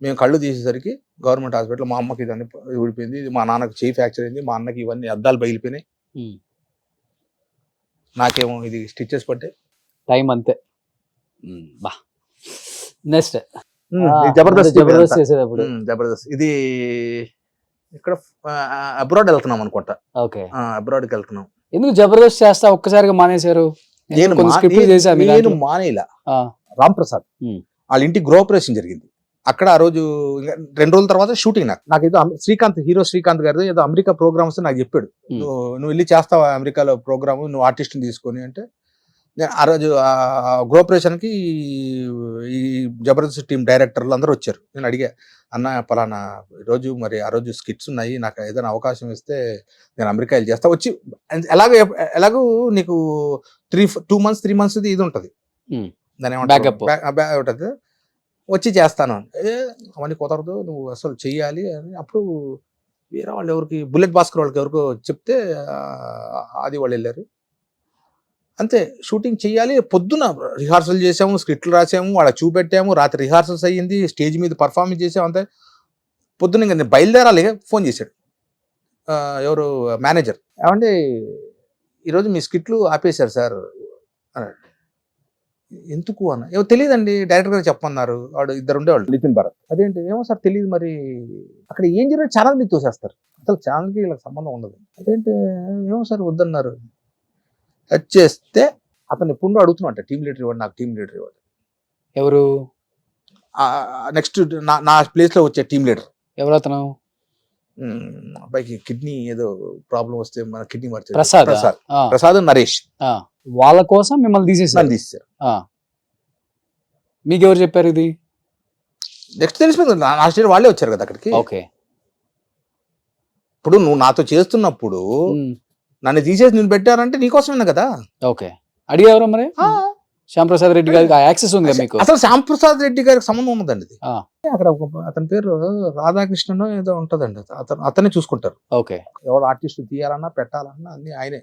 మేము కళ్ళు తీసేసరికి గవర్నమెంట్ హాస్పిటల్. మా అమ్మకి ఇదన్నీ ఊడిపోయింది, మా నాన్నకి చెయ్యి ఫ్రాక్చర్ అయింది, మా అన్నకి ఇవన్నీ అద్దాలు బయలిపోయినాయి, నాకేమో ఇది స్టిచెస్ పట్టే టైం అంతే. బా నెక్స్ట్ జబర్దస్త్ జబర్దస్త్ చేసేటప్పుడు. జబర్దస్త్ ఇది ఇక్కడ అబ్రాడ్ వెళ్తున్నాం అనుకుంటా. ఓకే. అబ్రాడ్కి వెళ్తున్నాం. ఎందుకు జబర్దస్త్ చేస్తా ఒక్కసారిగా మానేశారు? కొన్ని స్క్రిప్ట్లు చేశారు మీ నేను దాంట్లో. మానేలా. ఆ, రామ్ ప్రసాద్ వాళ్ళ ఇంటి గృహప్రవేశం జరిగింది. అక్కడ ఆ రోజు 2 రోజుల తర్వాత షూటింగ్. నాకు ఏదో శ్రీకాంత్, హీరో శ్రీకాంత్ గారిది ఏదో అమెరికా ప్రోగ్రామ్స్ నాకు చెప్పాడు. నువ్వు వెళ్ళి చేస్తావా అమెరికాలో ప్రోగ్రామ్, నువ్వు ఆర్టిస్ట్ని తీసుకొని అంటే, నేను ఆ రోజు గృహప్రవేశానికి ఈ జబర్దస్త్ టీం డైరెక్టర్లు అందరూ వచ్చారు. నేను అడిగా, అన్న పలానా రోజు మరి ఆ రోజు స్కిట్స్ ఉన్నాయి, నాకు ఏదైనా అవకాశం ఇస్తే నేను అమెరికా వెళ్ళి చేస్తా. వచ్చి ఎలాగూ నీకు 2 months 3 months ఇది ఉంటుంది, దాని ఏమంటారు ఉంటుంది, వచ్చి చేస్తాను. అవన్నీ కుదరదు, నువ్వు అసలు చెయ్యాలి అని. అప్పుడు వేరే వాళ్ళు ఎవరికి, బుల్లెట్ భాస్కర్ వాళ్ళకి ఎవరికో చెప్తే అది వాళ్ళు వెళ్ళారు. అంతే, షూటింగ్ చెయ్యాలి. పొద్దున రిహార్సల్ చేసాము, స్క్రిప్ట్లు రాసాము, వాళ్ళకి చూపెట్టాము, రాత్రి రిహార్సల్స్ అయ్యింది, స్టేజ్ మీద పర్ఫార్మెన్స్ చేసాము. అంతే, పొద్దున్న ఇంకా నేను బయలుదేరాలి, ఫోన్ చేశాడు ఎవరు మేనేజర్, ఏమంటే ఈరోజు మీ స్క్రిప్ట్లు ఆపేశారు సార్ అన్నాడు. ఎందుకు అన్న, ఏమో తెలియదండి, డైరెక్టర్ గారు చెప్పమన్నారు. వాడు 2 ఉండేవాళ్ళు, నితిన్ భరత్. అదేంటి, ఏమో సార్ తెలియదు, మరి అక్కడ ఏం జరిగింది ఛానల్ మీద తోసేస్తారు, అసలు ఛానల్కి ఇలా సంబంధం ఉండదు. అదేంటి, ఏమో సార్ వద్దన్నారు. వచ్చేస్తే అతను ఎప్పుడు అడుగుతున్నట్ట, టీమ్ లీడర్ ఇవ్వండి, నాకు టీమ్ లీడర్ ఇవ్వండి. ఎవరు నెక్స్ట్ నా ప్లేస్ లో వచ్చే టీమ్ లీడర్ ఎవరు అతను? అబ్బాయికి కిడ్నీ ఏదో ప్రాబ్లం వస్తే మన కిడ్నీ మార్చారు, ప్రసాద్. ప్రసాద్ నరేష్. వాళ్ళ కోసం మిమ్మల్ని తీసేసారు. మీకు ఎవరు చెప్పారు ఇది? నెక్స్ట్ తెలిసిపోయింది, నా స్టేట్ వాళ్ళే వచ్చారు కదా అక్కడికి. ఓకే. ఇప్పుడు నువ్వు నాతో చేస్తున్నప్పుడు నన్ను తీసేసి నేను పెట్టారంటే నీకోసమే కదా. ఓకే. అడిగారు మరి శ్యాంప్రసాద్ రెడ్డి గారికి ఆ యాక్సెస్ ఉంది మీకు? అసలు శ్యాంప్రసాద్ రెడ్డి గారికి సంబంధం ఉన్నదండి ఇది. అక్కడ అతని పేరు రాధాకృష్ణన్ ఏదో ఉంటదండి, అతనే చూసుకుంటారు. ఓకే. ఎవరు ఆర్టిస్ట్ తీయాలన్నా పెట్టాలన్నా అన్ని ఆయనే.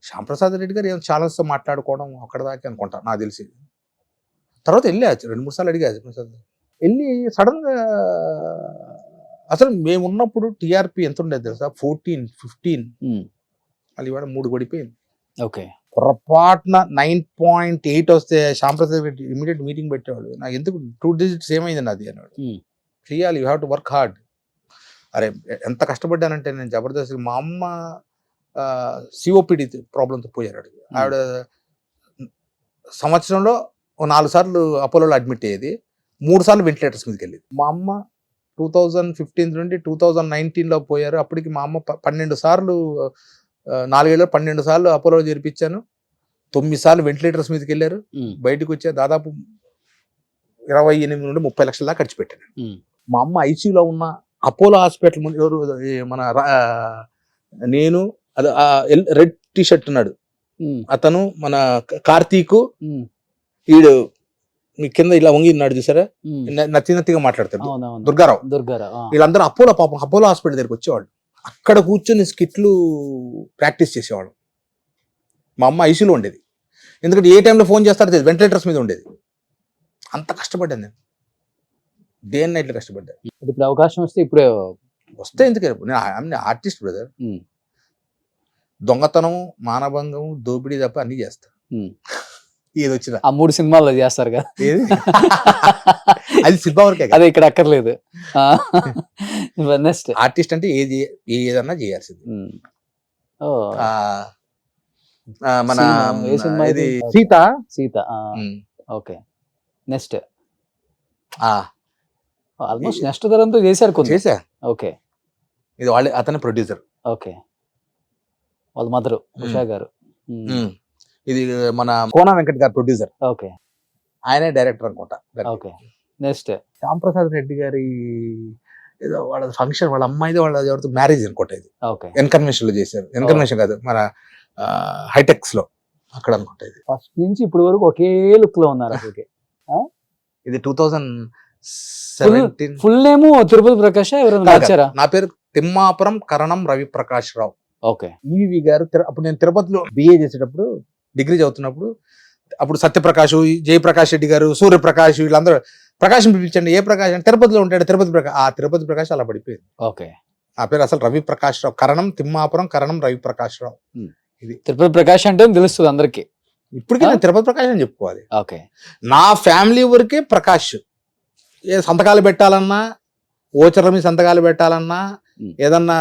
శ్యాంప్రసాద్ రెడ్డి గారు ఏం ఛానల్స్ తో మాట్లాడుకోవడం అక్కడ దాకా అనుకుంటా నాకు తెలిసి. తర్వాత వెళ్ళా 2-3 సార్లు అడిగా ప్రసాద్, వెళ్ళి సడన్ గా అసలు మేము ఉన్నప్పుడు టీఆర్పీ ఎంత ఉండేది తెలుసా, 14-15. అది ఇవాళ 3 పడిపోయింది. ఓకే. పొరపాటున 9.8 వస్తే శ్యాంప్రసాద్ రెడ్డి ఇమీడియట్ మీటింగ్ పెట్టేవాడు. నాకు ఎందుకు 2 digits ఏమైంది నాది అన్నాడు. చెయ్యాలి, you have to work hard. అరే ఎంత కష్టపడ్డానంటే నేను జబర్దస్త్, మా అమ్మ సిఓపిడి ప్రాబ్లంతో పోయారు. ఆవిడ సంవత్సరంలో 4 సార్లు అపోలోలో అడ్మిట్ అయ్యేది, 3 సార్లు వెంటిలేటర్స్ మీదకి వెళ్ళేది. మా అమ్మ 2015 నుండి 2019లో పోయారు. అప్పటికి మా అమ్మ 12 సార్లు, 4 ఏళ్ళు 12 సార్లు అపోలోలో చేర్పించాను. 9 సార్లు వెంటిలేటర్స్ మీదకి వెళ్ళారు. బయటకు వచ్చే దాదాపు 28 నుండి 30 లక్షల దాకా ఖర్చు పెట్టాను. మా అమ్మ ఐసీయూలో ఉన్న అపోలో హాస్పిటల్ ముందు ఎవరు, మన నేను అది రెడ్ టీ షర్ట్ ఉన్నాడు అతను, మన కార్తీక్, ఈడు మీ కింద ఇలా వంగి ఉన్నాడు చూసారా, నత్తిగా మాట్లాడతాడు దుర్గారావు. వీళ్ళందరూ అపోలో, పాపం అపోలో హాస్పిటల్ దగ్గరికి వచ్చేవాళ్ళు. అక్కడ కూర్చొని స్కిట్లు ప్రాక్టీస్ చేసేవాడు. మా అమ్మ ఐసీయూలో ఉండేది, ఎందుకంటే ఏ టైంలో ఫోన్ చేస్తారో తెలియదు, వెంటిలేటర్స్ మీద ఉండేది. అంత కష్టపడ్డాను నేను, డే అండ్ నైట్లు కష్టపడ్డా. ఇప్పుడు అవకాశం వస్తే ఇప్పుడే వస్తే ఎందుకు, నేను ఆర్టిస్ట్ బ్రదర్. దొంగతనం, మానభంగం, దోపిడీ తప్ప అన్ని చేస్తా. ఏది వచ్చినా ఆ 3 సినిమాల్లో చేస్తారు కదా, అది సినిమా వరకే, అదే ఇక్కడ అక్కర్లేదు. నెక్స్ట్ ఆర్టిస్ట్ అంటే ఏదన్నా చేయాల్సింది. మన ఇది Sita. Okay. Next almost next తరంతో చేశారు, చేశా. ఓకే. ఇది వాళ్ళే, అతనే ప్రొడ్యూసర్. ఓకే. వాళ్ళ మదరు ఉషా గారు. ఇది మన కోన వెంకట్ గారు ప్రొడ్యూసర్. ఓకే. ఆయనే డైరెక్టర్ అనుకుంటా. ఓకే. నెక్స్ట్ శ్యాంప్రసాద్ రెడ్డి గారి ఏదో వాళ్ళ ఫంక్షన్, వాళ్ళ అమ్మాయిది వాళ్ళ ఎవరితో మ్యారేజ్ అనుకుంటా. ఇది ఎన్కన్వెన్షన్ లో చేశారు. ఎన్కన్వెన్షన్ కాదు, మన హైటెక్స్ లో అక్కడ అనుకుంటా. ఇది ఫస్ట్ నుంచి ఇప్పుడు వరకు ఒకే లుక్ లో ఉన్నారు. ఇది 2017. Full name Tirupati Prakash. ఎవరైనా? నా పేరు తిమ్మాపురం కరణం రవి ప్రకాష్ రావు. ఓకే. ఈవి గారు. అప్పుడు నేను తిరుపతిలో బిఏ చేసేటప్పుడు, డిగ్రీ చదువుతున్నప్పుడు, అప్పుడు సత్యప్రకాష్, జయప్రకాష్ రెడ్డి గారు, సూర్యప్రకాష్, వీళ్ళందరూ ప్రకాశం పిలిపించండి, ఏ ప్రకాశం అంటే తిరుపతిలో ఉంటాడు, తిరుపతి ప్రకాష్. ఆ తిరుపతి ప్రకాష్ అలా పడిపోయింది. ఓకే. ఆ పేరు అసలు రవి ప్రకాష్ రావు. కరణం తిమ్మాపురం కరణం రవి ప్రకాష్ రావు. ఇది తిరుపతి ప్రకాష్ అంటే తెలుస్తుంది అందరికి. ఇప్పటికీ నేను తిరుపతి ప్రకాష్ అని చెప్పుకోవాలి. ఓకే. నా ఫ్యామిలీ వరకే ప్రకాష్. ఏ సంతకాలు పెట్టాలన్నా, ఓచర్ల మీద సంతకాలు పెట్టాలన్నా, ఏదన్నా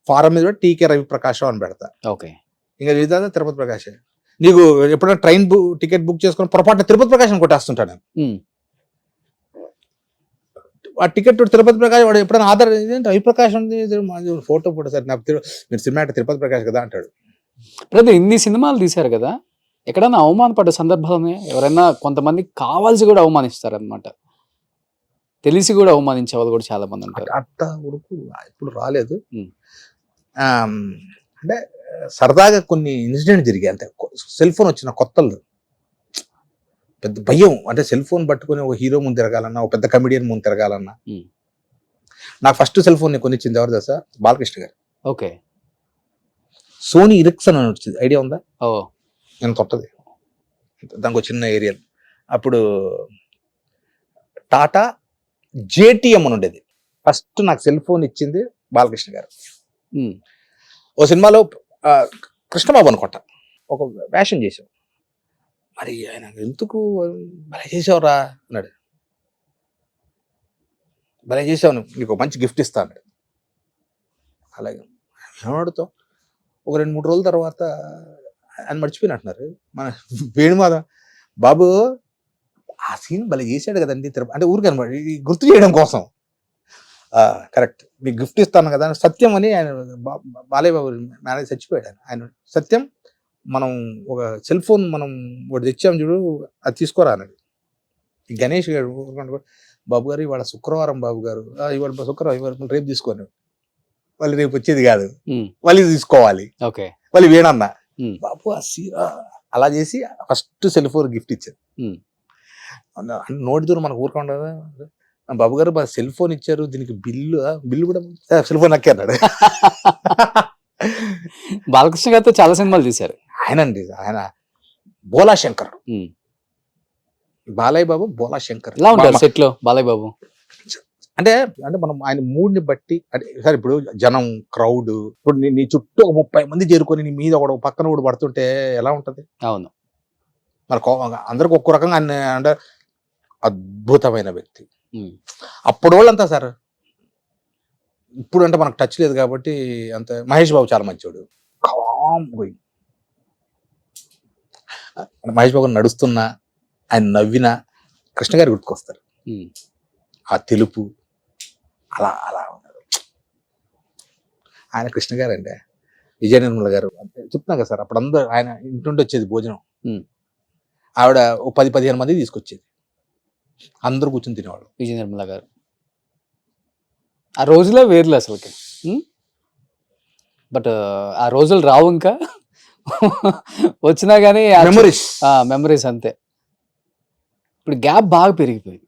ఫారం మీద టీకే రవి ప్రకాశం అని పెడతా. ఓకే. ఇంకా లేదా తిరుపతి ప్రకాశం. నీకు ఎప్పుడైనా ట్రైన్ టికెట్ బుక్ చేసుకుని పొరపాటున తిరుపతి ప్రకాశం కొట్టేస్తుంటాను నేను. ఆ టికెట్ తిరుపతి ప్రకాశం వాడు ఎప్పుడైనా ఆధార్ రవి ప్రకాశం ఫోటో సార్ నాకు మీరు సినిమా అంటే తిరుపతి ప్రకాశ్ కదా అంటాడు. బ్రదర్ ఇన్ని సినిమాలు తీశారు కదా, ఎక్కడైనా అవమానపడ్డ సందర్భాలు ఎవరైనా కొంతమంది కావాల్సి కూడా అవమానిస్తారు అనమాట, తెలిసి కూడా అవమానించే వాళ్ళు కూడా చాలా మంది ఉంటారు. అట్ట ఉడుకు ఇప్పుడు రాలేదు. అంటే సరదాగా కొన్ని ఇన్సిడెంట్ జరిగాయి అంతే. సెల్ ఫోన్ వచ్చిన కొత్తలు పెద్ద భయం. అంటే సెల్ ఫోన్ పట్టుకుని ఒక హీరో ముందు తిరగాలన్నా, ఒక పెద్ద కమెడియన్ ముందు తిరగాలన్నా. నాకు ఫస్ట్ సెల్ ఫోన్ కొనిచ్చింది ఎవరు తెలుసా? బాలకృష్ణ గారు. ఓకే. సోనీ ఇరిక్సన్ అని వచ్చింది, ఐడియా ఉందా? ఓ, నేను కొత్తది, దానికి చిన్న ఏరియల్. అప్పుడు టాటా జేటీఎం అని ఉండేది. ఫస్ట్ నాకు సెల్ ఫోన్ ఇచ్చింది బాలకృష్ణ గారు. ఓ సినిమాలో కృష్ణబాబు అనుకుంటా ఒక వేషం చేసాం. మరి ఆయన ఎందుకు భలే చేసావురా అన్నాడు. భలే చేసావు, నీకు మంచి గిఫ్ట్ ఇస్తా అన్నాడు. అలాగే ఏమడుతాం. ఒక 2-3 రోజుల తర్వాత ఆయన మర్చిపోయినట్టున్నారు. మన వేణుమాధవ్ బాబు ఆ సీన్ భలే చేశాడు కదండి అంటే ఊరికి అనమాట, గుర్తు చేయడం కోసం. కరెక్ట్, మీకు గిఫ్ట్ ఇస్తాను కదా. సత్యం అని ఆయన బాలయ్య బాబు మేనేజ్ చచ్చిపోయాడు. ఆయన సత్యం, మనం ఒక సెల్ ఫోన్ మనం ఒకటి తెచ్చాం చూడు, అది తీసుకోరా అన్నాడు. గణేష్ గారు బాబు గారు ఇవాళ శుక్రవారం, బాబు గారు ఇవాళ శుక్రవారం, ఇవాళ రేపు తీసుకోను. వాళ్ళు రేపు వచ్చేది కాదు, వాళ్ళు తీసుకోవాలి. వాళ్ళు వేణన్న బాబు అలా చేసి ఫస్ట్ సెల్ ఫోన్ గిఫ్ట్ ఇచ్చారు. నోటి దూరం మనకు ఊరుకుండా బాబు గారు సెల్ ఫోన్ ఇచ్చారు, దీనికి బిల్లు కూడా సెల్ ఫోన్ నక్కే అన్నాడు. బాలకృష్ణ గారితో చాలా సినిమాలు తీశారు ఆయనండి. ఆయన బోలా శంకర్, బాలయ్య బాబు బోలా శంకర్. ఎలా ఉంటారు సెట్ లో బాలయ్య బాబు? అంటే మనం ఆయన మూడ్ని బట్టి, అంటే సార్ ఇప్పుడు జనం క్రౌడ్, ఇప్పుడు నీ చుట్టూ ఒక 30 మంది చేరుకొని నీ మీద ఒక పక్కన కూడా పడుతుంటే ఎలా ఉంటది? అవును. మరి అందరికి ఒక్కో రకంగా ఆయన అంటే అద్భుతమైన వ్యక్తి. అప్పుడు వాళ్ళంతా సార్, ఇప్పుడు అంటే మనకు టచ్ లేదు కాబట్టి అంత. మహేష్ బాబు చాలా మంచివాడు, మహేష్ బాబు నడుస్తున్నా, ఆయన నవ్వినా కృష్ణ గారు గుర్తుకొస్తారు. ఆ తెలుపు అలా అలా ఉన్నారు ఆయన. కృష్ణ గారు అంటే విజయ నిర్మల గారు చెప్తున్నా కదా సార్, అప్పుడు అందరూ ఆయన ఇంటుండి వచ్చేది భోజనం. ఆవిడ 10-15 మంది తీసుకొచ్చేది, అందరూ కూర్చొని తినేవాళ్ళు. విజయ నిర్మల గారు ఆ రోజులో వేర్లు అసలుకి. బట్ ఆ రోజులు రావు ఇంకా, వచ్చినా కానీ మెమరీస్ అంతే. ఇప్పుడు గ్యాప్ బాగా పెరిగిపోయింది.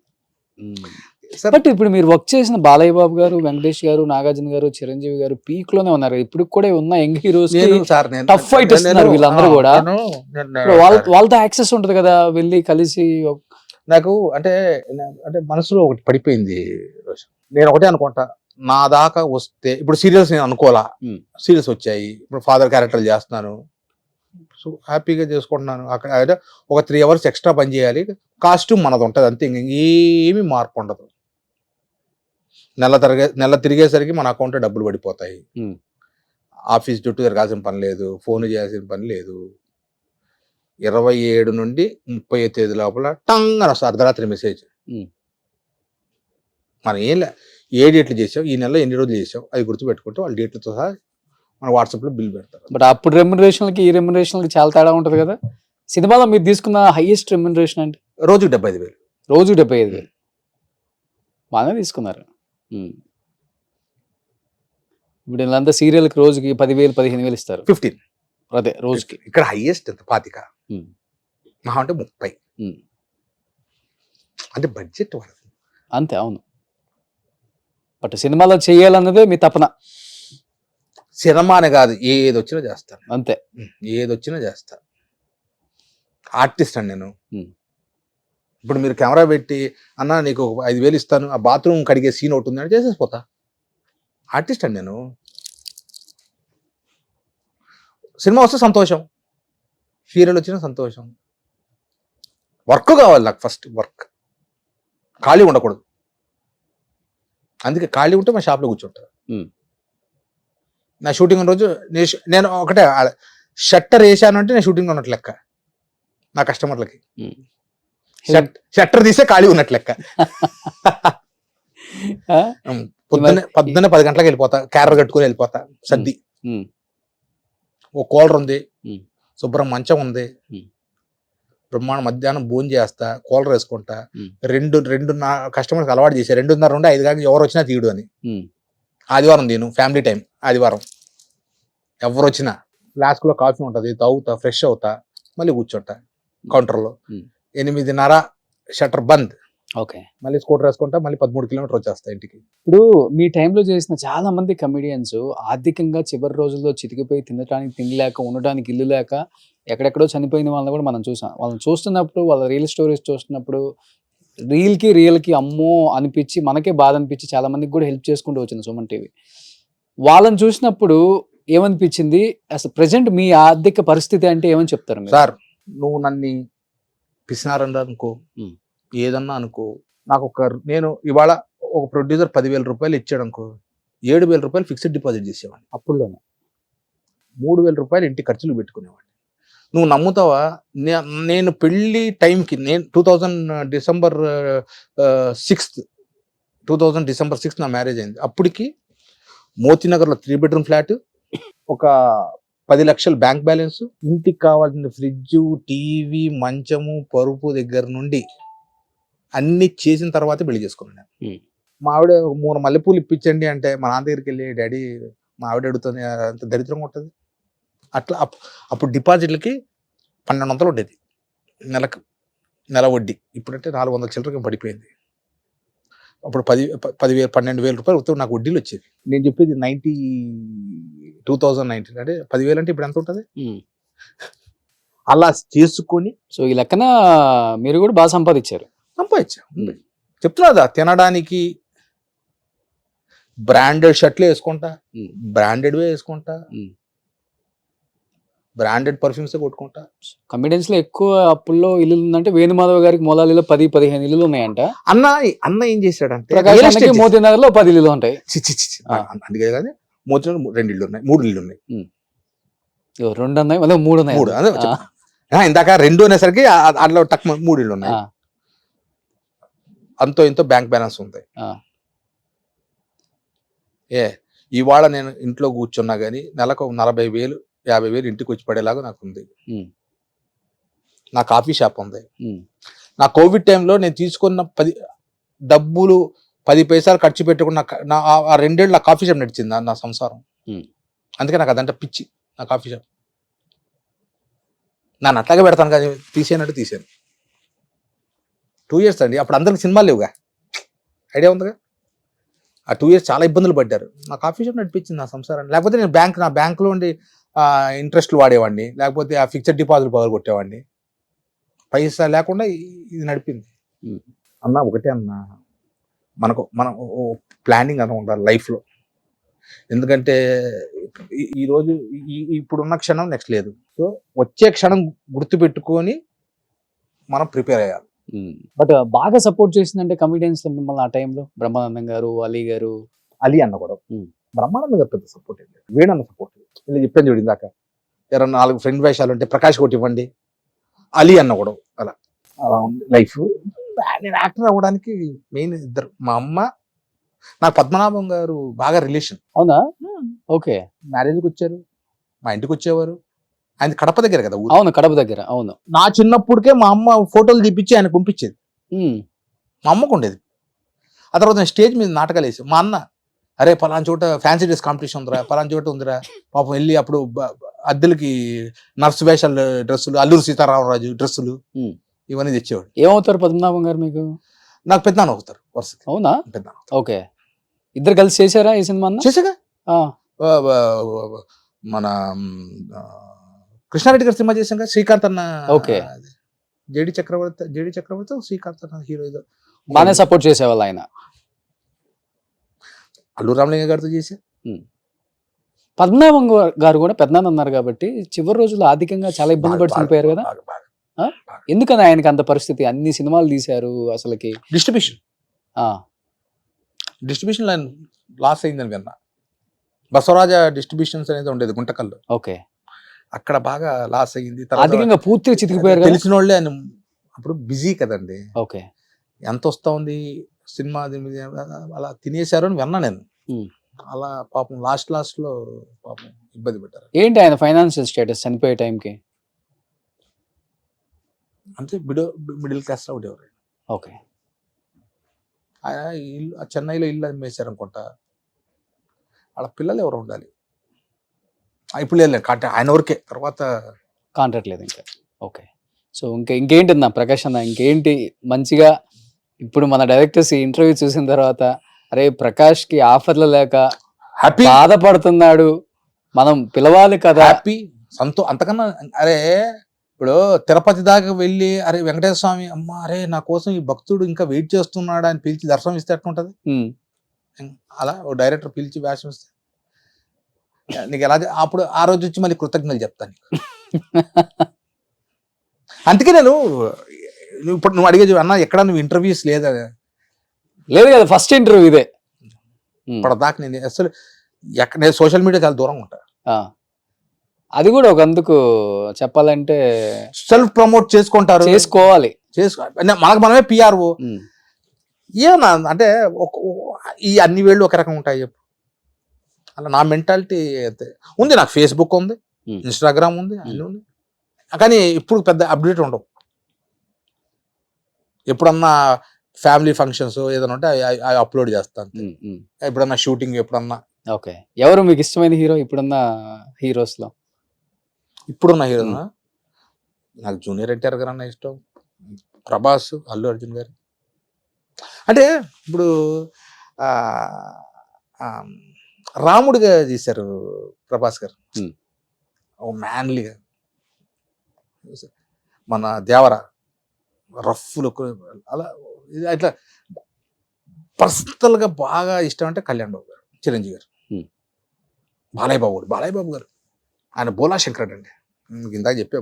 బట్ ఇప్పుడు మీరు వర్క్ చేసిన బాలయ్య బాబు గారు, వెంకటేష్ గారు, నాగార్జున గారు, చిరంజీవి గారు పీక్ లోనే ఉన్నారు. ఇప్పుడు కూడా ఉన్న యంగ్ హీరోస్ టఫ్ ఫైట్ ఇస్తున్నారు వీళ్ళందరూ కూడా. వాళ్ళతో యాక్సెస్ ఉంటది కదా, వెళ్ళి కలిసి. నాకు అంటే మనసులో ఒకటి పడిపోయింది. నేను ఒకటే అనుకుంటా, నా దాకా వస్తే ఇప్పుడు సీరియల్స్ నేను అనుకోవాలా, సీరియల్స్ వచ్చాయి, ఇప్పుడు ఫాదర్ క్యారెక్టర్లు చేస్తున్నాను, సో హ్యాపీగా చేసుకుంటున్నాను. అక్కడ ఒక 3 hours ఎక్స్ట్రా పని చేయాలి, కాస్ట్యూమ్ మనది ఉంటుంది అంతే, ఏమీ మార్పు ఉండదు. నెల తిరిగేసరికి మన అకౌంట్లో డబ్బులు పడిపోతాయి. ఆఫీస్ చుట్టూ తిరగాల్సిన పని లేదు, ఫోన్ చేయాల్సిన పని లేదు. 27 నుండి 30 తేదీ లోపల టంగ్ అని వస్తుంది అర్ధరాత్రి మెసేజ్. మనం ఏ డేట్లు చేసావు, ఈ నెలలో ఎన్ని రోజులు చేసావు, అది గుర్తుపెట్టుకుంటే వాళ్ళ డేట్లతో సహా మన వాట్సాప్లో బిల్ పెడతారు. బట్ అప్పుడు రెమ్యునరేషన్కి ఈ రెమ్యునరేషన్కి చాలా తేడా ఉంటుంది కదా. సినిమాలో మీరు తీసుకున్న హైయెస్ట్ రెమ్యునరేషన్ అంటే రోజుకి 75,000. రోజు 75,000 బాగానే తీసుకున్నారు. ఇప్పుడు వీళ్ళంతా సీరియల్కి రోజుకి 10,000 15,000 ఇస్తారు. 15 అదే రోజుకి. ఇక్కడ హైయెస్ట్ ఎంత 25 మహా అంటే 30. అంటే బడ్జెట్ అంతే. అవును. బట్ సినిమాలో చేయాలన్నదే మీ తపన. సినిమానే కాదు, ఏది వచ్చినా చేస్తాను అంతే. ఏది వచ్చినా చేస్తా. ఆర్టిస్ట్ అండి నేను. ఇప్పుడు మీరు కెమెరా పెట్టి అన్న నీకు 5,000 ఇస్తాను, ఆ బాత్రూమ్ కడిగే సీన్ ఒకటి ఉందని చేసేసిపోతా. ఆర్టిస్ట్ అండి నేను. సినిమా వస్తే సంతోషం, సీరియల్ వచ్చినా సంతోషం. వర్క్ కావాలి నాకు, ఫస్ట్ వర్క్. ఖాళీ ఉండకూడదు. అందుకే ఖాళీ ఉంటే మా షాప్లో కూర్చుంటారు. నా షూటింగ్ రోజు నేను ఒకటే షట్టర్ వేసానంటే నేను షూటింగ్ ఉన్నట్లు లెక్క. నా కస్టమర్లకి షట్టర్ తీసే ఖాళీ ఉన్నట్లు లెక్క. పొద్దున్నే 10 గంటలకు వెళ్ళిపోతా, క్యారర్ కట్టుకుని వెళ్ళిపోతా, సర్ది ఓ కూలర్ ఉంది, శుభ్రం మంచం ఉంది, బ్రహ్మాండ మధ్యాహ్నం భోజనం చేస్తా, కూలర్ వేసుకుంటా. రెండు నా కస్టమర్స్ అలవాటు చేసా, 2:30 నుండి 5 దాకా ఎవరు వచ్చినా తీయడు అని. ఆదివారం నేను ఫ్యామిలీ టైం, ఆదివారం ఎవరు వచ్చినా ఫ్లాస్క్లో కాఫీ ఉంటుంది, తాగుతా, ఫ్రెష్ అవుతా, మళ్ళీ కూర్చుంటా కౌంటర్లో. 8:30 షట్టర్ బంద్. ఓకే, మళ్ళీ స్కూటర్ వేసుకుంటా, మళ్ళీ 13 కిలోమీటర్ వచ్చేస్తా ఇంటికి. ఇప్పుడు మీ టైంలో చేసిన చాలా మంది కమెడియన్స్ ఆర్థికంగా చివరి రోజుల్లో చితికిపోయి తినడానికి తిండి లేక, ఉండడానికి ఇల్లు లేక ఎక్కడెక్కడో చనిపోయిన వాళ్ళని కూడా మనం చూసాం. వాళ్ళని చూస్తున్నప్పుడు, వాళ్ళ రియల్ స్టోరీస్ చూస్తున్నప్పుడు రియల్కి అమ్మో అనిపించి, మనకే బాధ అనిపించి చాలా మందికి కూడా హెల్ప్ చేసుకుంటూ వచ్చింది సుమన్ టీవీ. వాళ్ళని చూసినప్పుడు ఏమనిపించింది? అసలు ప్రజెంట్ మీ ఆర్థిక పరిస్థితి అంటే ఏమని చెప్తారు మీరు? సార్, నువ్వు నన్ను పిసినారని అనుకో, ఏదన్నా అనుకో, నాకు నేను ఇవాళ ఒక ప్రొడ్యూసర్ 10,000 రూపాయలు ఇచ్చాడు అనుకో, 7,000 రూపాయలు ఫిక్స్డ్ డిపాజిట్ చేసేవాడిని. అప్పుల్లోనే 3,000 రూపాయలు ఇంటి ఖర్చులు పెట్టుకునేవాడిని. నువ్వు నమ్ముతావా? నేను పెళ్లి టైంకి, నేను 2000 డిసెంబర్ 6 నా మ్యారేజ్ అయింది. అప్పటికి మోతీనగర్లో 3 బెడ్రూమ్ ఫ్లాట్, ఒక 10 లక్షల బ్యాంక్ బ్యాలెన్స్, ఇంటికి కావాల్సిన ఫ్రిడ్జ్, టీవీ, మంచము, పరుపు దగ్గర నుండి అన్ని చేసిన తర్వాతే పెళ్లి చేసుకున్నాను. మా ఆవిడ 3 మల్లెపూలు ఇప్పించండి అంటే మా నాన్న దగ్గరికి వెళ్ళి, డాడీ మా ఆవిడ అడుగుతుంది, అంత దరిద్రంగా ఉంటుంది. అట్లా అప్పుడు డిపాజిట్లకి 1,200 ఉండేది నెల వడ్డీ. ఇప్పుడంటే 400 చిల్లరకి పడిపోయింది. అప్పుడు 12,000 రూపాయలు నాకు వడ్డీలు వచ్చేది. నేను చెప్పేది 2019 అంటే 10,000 అంటే ఇప్పుడు ఎంత ఉంటుంది? అలా చేసుకొని, సో ఈ లెక్కన మీరు కూడా బాగా సంపాదించారు. చెప్తున్నా, తినడానికి బ్రాండెడ్ షర్ట్లు వేసుకుంటా, బ్రాండెడ్వే వేసుకుంటా, బ్రాండెడ్ పర్ఫ్యూమ్స్ కొట్టుకుంటా. కమిడియన్స్ లో ఎక్కువ అప్పుల్లో ఇల్లు ఉందంటే వేణుమాధవ్ గారికి మొలాలిలో 10-15 ఇల్లులు ఉన్నాయంట. అన్న ఏం చేశాడంటే, మోతీనగర్ లో 10 ఇల్లులు ఉంటాయి. అందుకే కానీ మోతీనగర్ 2 ఇళ్ళు ఉన్నాయి, 3 ఇళ్ళు ఉన్నాయి. 2 ఉన్నాయి, మళ్ళీ 3 ఉన్నాయి. ఇందాక 2 అనేసరికి అట్లా టక్ 3 ఇళ్ళు ఉన్నాయి. అంతో ఇంతో బ్యాంక్ బ్యాలెన్స్ ఉంది. ఇవాళ నేను ఇంట్లో కూర్చున్నా గానీ నెలకు 40,000 50,000 ఇంటికి వచ్చి పడేలాగా నాకు ఉంది. నా కాఫీ షాప్ ఉంది. నా కోవిడ్ టైంలో నేను తీసుకున్న డబ్బులు 10 పైసలు ఖర్చు పెట్టుకున్న ఆ 2 ఏళ్ళు నా కాఫీ షాప్ నడిచింది, నా సంసారం. అందుకే నాకు అదంటే పిచ్చి, నా కాఫీ షాప్. నన్ను అట్లాగే పెడతాను కానీ తీసేయనట్టు తీసాను. 2 ఇయర్స్ అండి. అప్పుడు అందరికి సినిమాలు లేవుగా, ఐడియా ఉందిగా. ఆ 2 ఇయర్స్ చాలా ఇబ్బందులు పడ్డారు. నా కాఫీ షాప్ నడిపించింది నా సంసారాన్ని. లేకపోతే నేను నా బ్యాంకులో ఉండి ఇంట్రెస్ట్లు వాడేవాడిని, లేకపోతే ఆ ఫిక్స్డ్ డిపాజిట్ పగలు కొట్టేవాడిని. పైసా లేకుండా ఇది నడిపింది. అన్న ఒకటే అన్న, మనం ప్లానింగ్ అన్న ఉండాలి లైఫ్లో. ఎందుకంటే ఈరోజు ఇప్పుడున్న క్షణం నెక్స్ట్ లేదు. సో వచ్చే క్షణం గుర్తుపెట్టుకొని మనం ప్రిపేర్ అయ్యాలి. బట్ బాగా సపోర్ట్ చేసిందంటే కమిడియన్స్ లో మిమ్మల్ని ఆ టైంలో బ్రహ్మానందం గారు, అలీ గారు. అలీ అన్న కూడా, బ్రహ్మానందం గారు పెద్ద సపోర్ట్ లేదు, వేణన్న సపోర్ట్. ఇలా చెప్పాను చూడు ఇందాక, 4 ఫ్రెండ్ వేషాలు ఉంటే ప్రకాష్ కొట్టి ఇవ్వండి, అలీ అన్న కూడా అలా ఉంది లైఫ్. నేను యాక్టర్ అవ్వడానికి మెయిన్ ఇద్దరు, మా అమ్మ, నాకు పద్మనాభం గారు బాగా రిలేషన్. అవునా? ఓకే. మ్యారేజ్కి వచ్చారు, మా ఇంటికి వచ్చేవారు. ఆయన కడప దగ్గర కదా. అవును, కడప దగ్గర. అవును. నా చిన్నప్పుడుకే మా అమ్మ ఫోటోలు తీపిచ్చి ఆయన పంపించేది. మా అమ్మకు ఉండేది. ఆ తర్వాత నేను స్టేజ్ మీద నాటకాలు వేసి, మా అన్న, అరే పలానా చోట ఫ్యాన్సీ డ్రెస్ కాంపిటీషన్ ఉందిరా, పలానా చోట ఉందిరా, పాపం వెళ్ళి అప్పుడు అద్దెలకి నర్స్ వేషాలు డ్రెస్సులు, అల్లూరు సీతారామరాజు డ్రెస్సులు ఇవన్నీ తెచ్చేవాడు. ఏమవుతారు పద్మనాభం గారు మీకు? నాకు పెద్దనాన్న అవుతారు వరుసకి. అవునా? పెద్దనాన్న. ఓకే. ఇద్దరు కలిసి చేశారా ఈ సినిమా? చేసాగా. మన కృష్ణారెడ్డి గారి సినిమా చేసాం కదా, శ్రీకాంత్ అన్న. ఓకే. జేడి చక్రవర్తి శ్రీకాంత్ అన్న హీరో. బాగానే సపోర్ట్ చేసేవాళ్ళు ఆయన. అల్లూరు రామలింగ గారితో చేసా. పద్మనాభం గారు కూడా పెద్దనాన్న అన్నారు కాబట్టి చివరి రోజుల్లో ఆర్థికంగా చాలా ఇబ్బంది పడి చనిపోయారు కదా. ఎందుకని ఆయనకి అంత పరిస్థితి? అన్ని సినిమాలు తీశారు, అసలుకి డిస్ట్రిబ్యూషన్ డిస్ట్రిబ్యూషన్ లైన్ లాస్ అయిందని విన్నా. బసవరాజ డిస్ట్రిబ్యూషన్స్ అనేది ఉండేది గుంటకల్లో, ఓకే. అక్కడ బాగా లాస్ అయ్యింది. ఆర్థికంగా పూర్తిగా చితికిపోయారు కదా. తెలిసిన వాళ్ళే ఆయన అప్పుడు బిజీ కదండి, ఓకే. ఎంత వస్తా ఉంది సినిమా అలా తినేశారు అని విన్నా నేను. అలా పాపం లాస్ట్ లో పాపం ఇబ్బంది పెట్టారు. ఏంటి ఆయన ఫైనాన్షియల్ స్టేటస్ చనిపోయే టైంకి? అంటే మిడిల్ క్లాస్ లో ఉండేవారు. ఓకే. ఆయన ఇల్లు చెన్నైలో ఇల్లు అమ్మేశారు అనుకుంటా. వాళ్ళ పిల్లలు ఎవరు ఉండాలి ఇప్పుడు లేదు, ఆయన వరకే, తర్వాత కాంట్రాక్ట్ లేదు ఇంకా. ఓకే. సో ఇంకేంటి అన్న ప్రకాష్ అన్న, ఇంకేంటి మంచిగా ఇప్పుడు మన డైరెక్టర్స్ ఈ ఇంటర్వ్యూ చూసిన తర్వాత అరే ప్రకాష్ కి ఆఫర్లు లేక హ్యాపీ బాధపడుతున్నాడు, మనం పిలవాలి కదా, హ్యాపీ అంతకన్నా. అరే ఇప్పుడు తిరుపతి దాకా వెళ్ళి అరే వెంకటేశ్వర స్వామి అమ్మ అరే నా కోసం ఈ భక్తుడు ఇంకా వెయిట్ చేస్తున్నాడు అని పిలిచి దర్శనం ఇస్తే ఎట్లుంటది? అలా ఓ డైరెక్టర్ పిలిచి వేషం ఇస్తే నీకు ఎలా అప్పుడు ఆ రోజు వచ్చి మళ్ళీ కృతజ్ఞతలు చెప్తాను. అందుకే నేను ఇప్పుడు నువ్వు అడిగేది అన్న ఎక్కడ నువ్వు ఇంటర్వ్యూస్ లేదా? లేదు కదా, ఫస్ట్ ఇంటర్వ్యూ ఇదే. ఇప్పటిదాకా నేను అసలు నేను సోషల్ మీడియా చాలా దూరంగా ఉంటా. అది కూడా ఒక అందుకు చెప్పాలంటే సెల్ఫ్ ప్రమోట్ చేసుకోవాలి, మనకు మనమే పిఆర్ఓ. ఏమన్నా అంటే ఈ అన్ని వేళ్ళు ఒక రకంగా ఉంటాయి చెప్పు, అలా నా మెంటాలిటీ అయితే ఉంది. నాకు ఫేస్బుక్ ఉంది, ఇన్స్టాగ్రామ్ ఉంది, అన్నీ ఉంది, కానీ ఇప్పుడు పెద్ద అప్డేట్ ఉండవు. ఎప్పుడన్నా ఫ్యామిలీ ఫంక్షన్స్ ఏదైనా ఉంటే అవి అప్లోడ్ చేస్తాను, ఎప్పుడన్నా షూటింగ్ ఎప్పుడన్నా. ఓకే. ఎవరు మీకు ఇష్టమైన హీరో ఇప్పుడున్న హీరోస్ లో? ఇప్పుడున్న హీరోనా నాకు జూనియర్ ఎన్టీఆర్ గారు అన్న ఇష్టం, ప్రభాస్, అల్లు అర్జున్ గారు. అంటే ఇప్పుడు రాముడిగా చేశారు ప్రభాస్ గారు, మ్యాన్లీగా. మన దేవర రఫ్ లుక్, అలా ఇట్లా పర్సనల్గా బాగా ఇష్టం అంటే కళ్యాణ్ బాబు గారు, చిరంజీవి గారు, బాలయ్య బాబు గారు. ఆయన బోలా శంకరుడు అండి. ఇందాక చెప్పే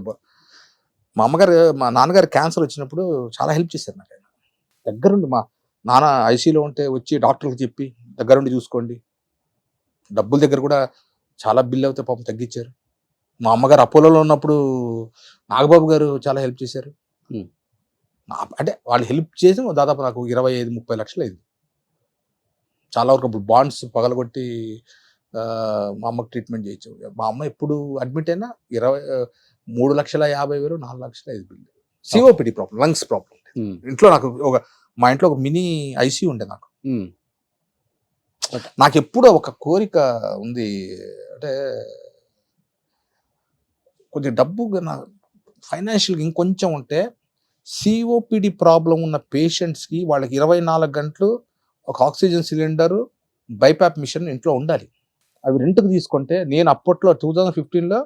మా నాన్నగారు క్యాన్సర్ వచ్చినప్పుడు చాలా హెల్ప్ చేశారు నాకు. ఆయన దగ్గరుండి, మా నాన్న ఐసీలో ఉంటే వచ్చి డాక్టర్లకు చెప్పి దగ్గరుండి చూసుకోండి, డబ్బుల దగ్గర కూడా చాలా బిల్ అవుతే పాపం తగ్గించారు. మా అమ్మగారు అపోలోలో ఉన్నప్పుడు నాగబాబు గారు చాలా హెల్ప్ చేశారు. అంటే వాళ్ళు హెల్ప్ చేసి దాదాపు నాకు 25-30 లక్షలు అయింది. చాలా వరకు అప్పుడు బాండ్స్ పగలగొట్టి మా అమ్మకి ట్రీట్మెంట్ చేయొచ్చు. మా అమ్మ ఎప్పుడు అడ్మిట్ అయినా 3,50,000, 4,05,000 bill. COPD problem, lungs problem. ఇంట్లో నాకు మా ఇంట్లో ఒక మినీ ఐసీయూ ఉండే నాకు. నాకు ఎప్పుడూ ఒక కోరిక ఉంది, అంటే కొద్దిగా డబ్బు ఫైనాన్షియల్గా ఇంకొంచెం ఉంటే సిఓపిడి ప్రాబ్లం ఉన్న పేషెంట్స్కి వాళ్ళకి 24 గంటలు ఒక ఆక్సిజన్ సిలిండరు, బైపాప్ మిషన్ ఇంట్లో ఉండాలి. అవి రెంట్కి తీసుకుంటే, నేను అప్పట్లో 2015లో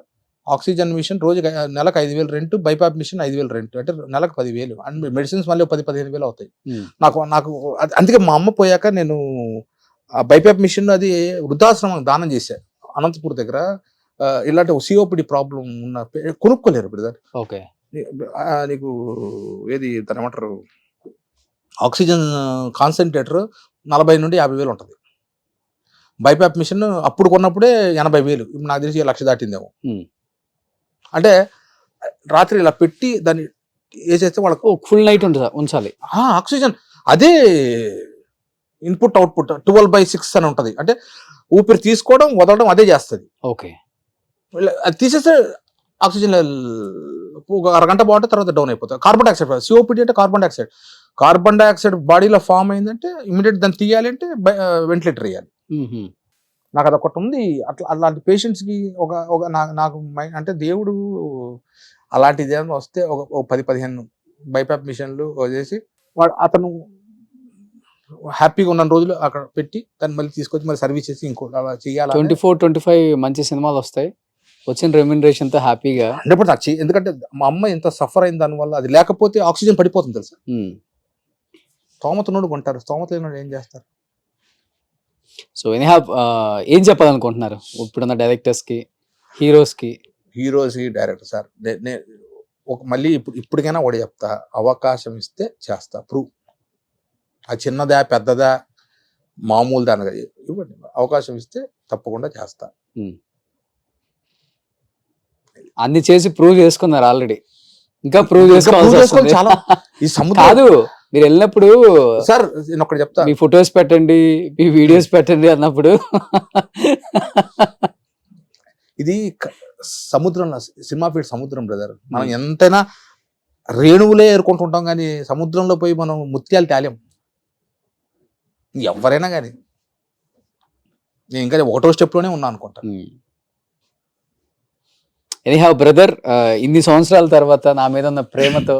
ఆక్సిజన్ మిషన్ రోజుకి నెలకు 5,000 రెంట్, బైపాప్ మిషన్ 5,000 రెంట్, అంటే నెలకు 10,000. అండ్ మెడిసిన్స్ మళ్ళీ 10-15,000 అవుతాయి నాకు. అందుకే మా అమ్మ పోయాక నేను ఆ బైపాప్ మిషన్ అది వృద్ధాశ్రమం దానం చేశాను అనంతపూర్ దగ్గర. ఇలాంటి సిఓపిడి ప్రాబ్లం ఉన్న కొనుక్కోలేరు బ్రదర్. ఓకే. నీకు ఏది దాని ఏమంటారు, ఆక్సిజన్ కాన్సన్ట్రేటర్ 40,000-50,000 ఉంటుంది. బైపాప్ మిషన్ అప్పుడు కొన్నప్పుడే 80,000, ఇప్పుడు నాకు తెలిసి 1,00,000 దాటిందేమో. అంటే రాత్రి ఇలా పెట్టి దాన్ని వేసేస్తే వాళ్ళకు ఫుల్ నైట్ ఉంచాలి ఆక్సిజన్. అదే ఇన్పుట్ అవుట్పుట్ 12/6 అని ఉంటుంది. అంటే ఊపిరి తీసుకోవడం వదలడం అదే చేస్తుంది. ఓకే. అది తీసేస్తే ఆక్సిజన్ ఒక అరగంట బాగుంటే తర్వాత డౌన్ అయిపోతుంది. కార్బన్ డైఆక్సైడ్, సిఓపిడి అంటే కార్బన్ డైఆక్సైడ్ బాడీలో ఫామ్ అయిందంటే ఇమీడియట్ దాన్ని తీయాలి అంటే వెంటిలేటర్ వేయాలి. నాకు అదొకటి ఉంది. అట్లా అలాంటి పేషెంట్స్కి నాకు అంటే దేవుడు అలాంటిది ఏమైనా వస్తే ఒక 10-15 బైపాప్ మిషన్లు చేసి అతను హ్యాపీగా ఉన్న రోజులు అక్కడ పెట్టి దాన్ని మళ్ళీ తీసుకొచ్చి మళ్ళీ సర్వీస్ చేసి ఇంకో అలా చేయాలి. 24-25 మంచి సినిమాలు వస్తాయి, వచ్చిన రెమ్యూనరేషన్తో హ్యాపీగా. ఎందుకంటే మా అమ్మ ఎంత సఫర్ అయిన దానివల్ల, అది లేకపోతే ఆక్సిజన్ పడిపోతుంది తెలుసా. స్తోమతనుడు కొంటారు, స్తోమత లేనివాడు ఏం చేస్తారు. సో ఎనీహౌ ఏం చెప్పాలనుకుంటున్నారు ఇప్పుడున్న డైరెక్టర్స్కి, హీరోస్కి? డైరెక్టర్ సార్, మళ్ళీ ఇప్పటికైనా ఒకటి చెప్తా, అవకాశం ఇస్తే చేస్తా, ప్రూవ్. అది చిన్నదా పెద్దదా మామూలు దానిగా ఇవ్వండి, అవకాశం ఇస్తే తప్పకుండా చేస్తా. అన్ని చేసి ప్రూవ్ చేసుకున్నారు ఆల్రెడీ, ఇంకా ప్రూవ్ ఇంకా చేసుకోవాల్సి prove చేసుకోవాలి వస్తుంది. చాలా. ఈ సముద్రం కాదు, మీరు వెళ్ళినప్పుడు సార్ నేను ఒకటి చెప్తా, మీ ఫొటోస్ పెట్టండి, మీ వీడియోస్ పెట్టండి అన్నప్పుడు ఇది సముద్రంలో సినిమా ఫీల్డ్ సముద్రం బ్రదర్. మనం ఎంతైనా రేణువులే ఏరుకుంటుంటాం కానీ సముద్రంలో పోయి మనం ముత్యాలు తేలేం ఎవరైనా కానీ. నేను ఇంకా ఒకటో స్టెప్లోనే ఉన్నా అనుకుంటా. ఎనీహౌ బ్రదర్, ఇన్ని సంవత్సరాల తర్వాత నా మీద ఉన్న ప్రేమతో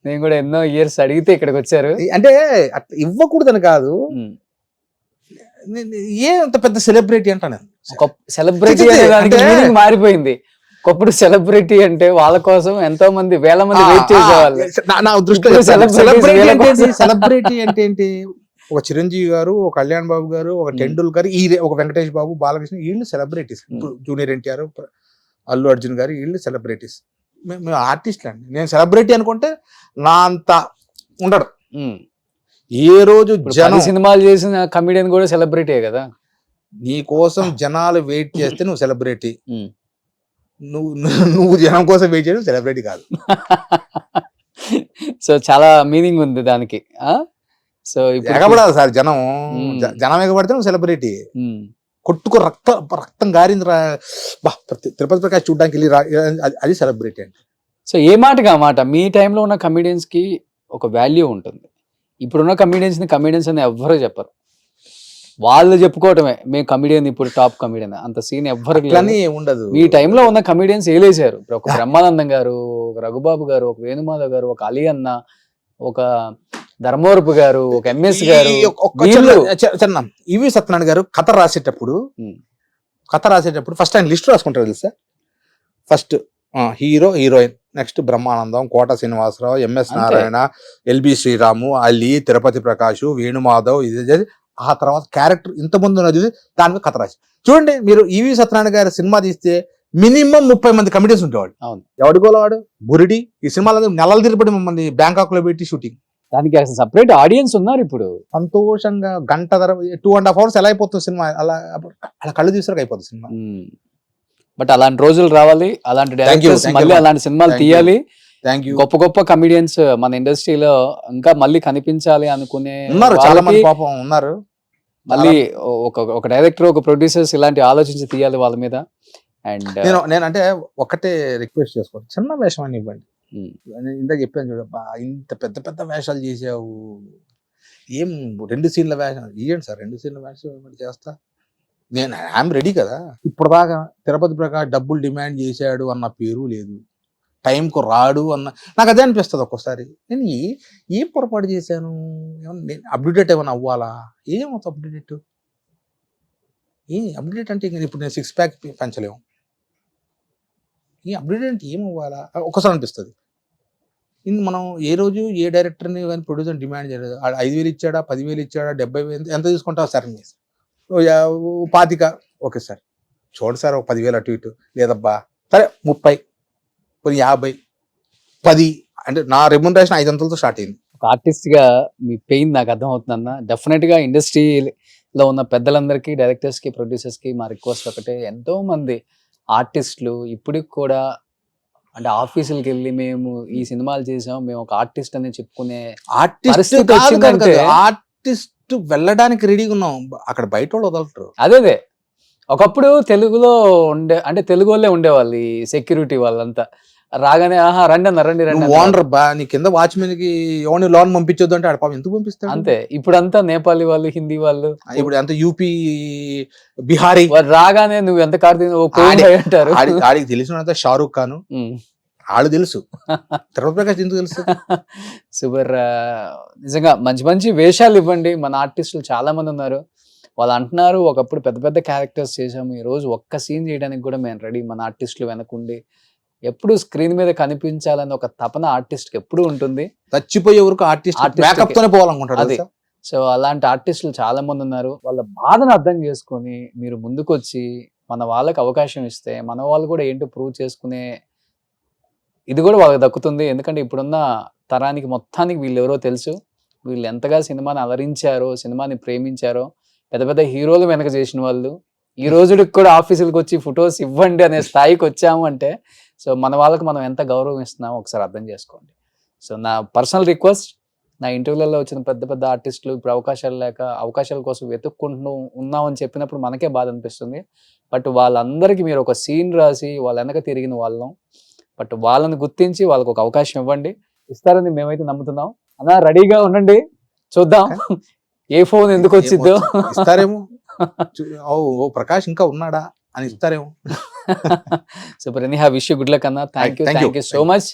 నేను కూడా ఎన్నో ఇయర్స్ అడిగితే ఇక్కడికి వచ్చారు. అంటే అట్లా ఇవ్వకూడదని కాదు, ఏ అంత పెద్ద సెలబ్రిటీ అంటా నేను. ఒక సెలబ్రిటీ చి, చి, అనే దానికి అంటే- మీనింగ్ మారిపోయింది. ఒకప్పుడు సెలబ్రిటీ అంటే వాళ్ళ కోసం ఎంతో మంది వేల మంది వెయిట్ చేసేవాళ్ళు. నా దృష్టిలో ఇప్పుడు celebrities వీళ్ళ కోసం. సెలబ్రిటీ అంటే ఏంటి? ఒక చిరంజీవి గారు, ఒక కళ్యాణ్ బాబు గారు, ఒక టెండూల్కర్, ఒక వెంకటేష్ బాబు, బాలకృష్ణ, వీళ్ళు సెలబ్రిటీస్. జూనియర్ ఎన్టీఆర్, అల్లు అర్జున్ గారు, వీళ్ళు సెలబ్రిటీస్. మేము ఆర్టిస్ట్లు అండి. నేను సెలబ్రిటీ అనుకుంటే నా అంత ఉండడు. ఏ రోజు జనం సినిమాలు చేసిన కమిడియన్ కూడా సెలబ్రిటీ కదా. నీ కోసం జనాలు వెయిట్ చేస్తే నువ్వు సెలబ్రిటీ. నువ్వు జనం కోసం వెయిట్ చేయడం సెలబ్రిటీ కాదు. సో చాలా మీనింగ్ ఉంది దానికి. సో ఎగబడాలి సార్ జనం. జనం ఎగబడితే నువ్వు సెలబ్రిటీ. కొట్టుకు రక్తం గారింది తిరుపతి ప్రకాష్ చూడడానికి వెళ్ళి అది సెలబ్రిటీ అండి. సో ఏ మాటగా మాట, మీ టైంలో ఉన్న కమిడియన్స్ కి ఒక వాల్యూ ఉంటుంది. ఇప్పుడున్న కమిడియన్స్ అని ఎవ్వరూ చెప్పరు. వాళ్ళు చెప్పుకోవటమే మేము కమిడియన్, ఇప్పుడు టాప్ కమిడియన్, అంత సీన్ ఎవ్వరికి ఉండదు. మీ టైంలో ఉన్న కమిడియన్స్ ఏలేశారు. ఇప్పుడు ఒక బ్రహ్మానందం గారు, ఒక రఘుబాబు గారు, ఒక వేణుమాధవ్ గారు, ఒక అలీ అన్న, ఒక ధర్మవరపు గారు, ఒక ఎంఎస్ గారు. ఈవి సత్యనారాయణ గారు కథ రాసేటప్పుడు ఫస్ట్ ఆయన లిస్ట్ రాసుకుంటారు తెలుసా. First hero, heroine, next Brahmanandam, Kota Srinivasa Rao, MS Narayana, LB Sriram, Ali, Tirupati Prakash, Venumadhav, ఇది ఆ తర్వాత క్యారెక్టర్ ఇంతమంది ఉన్నది దాని మీద కథ రాసి. చూడండి మీరు ఈవి సత్యనారాయణ గారి సినిమా తీస్తే మినిమం 30 మంది కమిటీస్ ఉండేవాడు. ఎవడికోవాడు బురిడి. ఈ సినిమాలో నెలలు తిరిపడి మమ్మల్ని బ్యాంకాక్ లో పెట్టి షూటింగ్. దానికి అసలు సపరేట్ ఆడియన్స్ ఉన్నారు. ఇప్పుడు సంతోషంగా గంట 2.5 hours ఎలా అయిపోతుంది సినిమా, అలా కళ్ళు తీసుకు అయిపోతుంది సినిమా. బట్ అలాంటి రోజులు రావాలి, అలాంటి డైరెక్టర్స్ మళ్ళీ అలాంటి సినిమాలు తీయాలి. గొప్ప గొప్ప కమిడియన్స్ మన ఇండస్ట్రీలో ఇంకా మళ్ళీ కనిపించాలి అనుకునే ఉన్నారు, చాలా మంది పాపం ఉన్నారు. మళ్ళీ ఒక డైరెక్టర్, ఒక ప్రొడ్యూసర్స్ ఇలాంటి ఆలోచించి తీయాలి వాళ్ళ మీద. అండ్ నేను అంటే ఒకటే రిక్వెస్ట్ చేసుకోండి, చిన్న వేషం అని ఇవ్వండి. ఇందాక చెప్పాను చూడబ్బా, ఇంత పెద్ద పెద్ద వేషాలు చేసావు, ఏం 2 సీన్ల వేషం ఇవ్వండి సార్, 2 సీన్ల వేషం చేస్తా. నేను ఐఎమ్ రెడీ కదా. ఇప్పుడు దాకా తిరుపతి ప్రకాష్ డబ్బులు డిమాండ్ చేశాడు అన్న పేరు లేదు, టైంకు రాడు అన్న, నాకు అదే అనిపిస్తుంది ఒక్కోసారి. నేను ఏం పొరపాటు చేశాను, నేను అప్డేట్ ఏమైనా అవ్వాలా, ఏమవుతుంది అప్డేట్ అంటే ఇప్పుడు నేను 6 pack పెంచలేము. ఈ అప్డేట్ అంటే ఏం అవ్వాలా ఒక్కసారి అనిపిస్తుంది. మనం ఏ రోజు ఏ డైరెక్టర్ని కానీ ప్రొడ్యూసర్ డిమాండ్ చేయలేదు. 5,000 ఇచ్చాడా, 10,000 ఇచ్చాడా, 70,000 ఎంత తీసుకుంటావు సార్, 25 ఓకే సార్ చూడండి సార్, ఒక 10,000 అటు ఇటు లేదబ్బా, సరే 30, 50, 10 అంటే నా రెమ్యునరేషన్ 500తో స్టార్ట్ అయింది. ఒక ఆర్టిస్ట్ గా మీ పెయిన్ నాకు అర్థమవుతుందన్న. డెఫినెట్ గా ఇండస్ట్రీలో ఉన్న పెద్దలందరికీ, డైరెక్టర్స్ కి, ప్రొడ్యూసర్స్ కి మా రిక్వెస్ట్ ఒకటే, ఎంతో మంది ఆర్టిస్టులు ఇప్పటికి కూడా అంటే ఆఫీసులకి వెళ్ళి మేము ఈ సినిమాలు చేసాం, మేము ఒక ఆర్టిస్ట్ అని చెప్పుకునే ఆర్టిస్ట్ వెళ్ళడానికి రెడీగా ఉన్నాం, అక్కడ బయట వాళ్ళు వదలరు. అదే ఒకప్పుడు తెలుగులో అంటే తెలుగు వాళ్ళే ఉండేవాళ్ళు, ఈ సెక్యూరిటీ వాళ్ళంతా రాగానే ఆహా రండి అన్న రండి రండి. ఓనర్ బా నీ కింద వాచ్మెన్ కి ఎవరిని లోన్ పంపించొద్దు అంటే ఆడ ఎందుకు పంపిస్తాడు అంతే. ఇప్పుడు అంతా నేపాలీ వాళ్ళు, హిందీ వాళ్ళు, ఇప్పుడు అంతా యూపీ, బిహారీ రాగానే నువ్వు ఎంత కార్తీ అంటారు. ఆడికి తెలిసినంత షారూక్ ఖాన్ వాళ్ళు తెలుసు, తిరుపతి ప్రకాష్ ఎందుకు తెలుసు. సూపర్. నిజంగా మంచి మంచి వేషాలు ఇవ్వండి. మన ఆర్టిస్టులు చాలా మంది ఉన్నారు, వాళ్ళు అంటున్నారు ఒకప్పుడు పెద్ద పెద్ద క్యారెక్టర్స్ చేసాము, ఈ రోజు ఒక్క సీన్ చేయడానికి కూడా మేము రెడీ. మన ఆర్టిస్టులు వెనకుండి ఎప్పుడు స్క్రీన్ మీద కనిపించాలని ఒక తపన ఆర్టిస్ట్ కి ఎప్పుడు ఉంటుంది. చచ్చిపోయే వరకు ఆర్టిస్ట్ బ్యాకప్ తోనే పోవాలనుకుంటాడు. అది సో అలాంటి ఆర్టిస్టులు చాలా మంది ఉన్నారు. వాళ్ళ బాధను అర్థం చేసుకొని మీరు ముందుకు వచ్చి మన వాళ్ళకి అవకాశం ఇస్తే మన వాళ్ళు కూడా ఏంటో ప్రూవ్ చేసుకునే ఇది కూడా వాళ్ళకి దక్కుతుంది. ఎందుకంటే ఇప్పుడున్న తరానికి మొత్తానికి వీళ్ళు ఎవరో తెలుసు. వీళ్ళు ఎంతగా సినిమాని అలరించారో, సినిమాని ప్రేమించారో, పెద్ద పెద్ద హీరోలు వెనక చేసిన వాళ్ళు. ఈ రోజుకి కూడా ఆఫీసులకు వచ్చి ఫొటోస్ ఇవ్వండి అనే స్థాయికి వచ్చాము అంటే సో మన వాళ్ళకి మనం ఎంత గౌరవం ఇస్తున్నామో ఒకసారి అర్థం చేసుకోండి. సో నా పర్సనల్ రిక్వెస్ట్, నా ఇంటర్వ్యూలలో వచ్చిన పెద్ద పెద్ద ఆర్టిస్టులు ఇప్పుడు అవకాశాలు లేక అవకాశాల కోసం వెతుక్కుంటూ ఉన్నామని చెప్పినప్పుడు మనకే బాధ అనిపిస్తుంది. బట్ వాళ్ళందరికీ మీరు ఒక సీన్ రాసి వాళ్ళ వెనక తిరిగిన వాళ్ళం. బట్ వాళ్ళని గుర్తించి వాళ్ళకి ఒక అవకాశం ఇవ్వండి. ఇస్తారని మేమైతే నమ్ముతున్నాం. అన్నా రెడీగా ఉండండి, చూద్దాం ఏ ఫోన్ ఎందుకు వచ్చిద్దో. ఇస్తారేమో. ఓ ప్రకాష్ ఇంకా ఉన్నాడా అని ఇస్తారేమో. సూపర్ అని have wish you good luck అన్న. Thank you so much.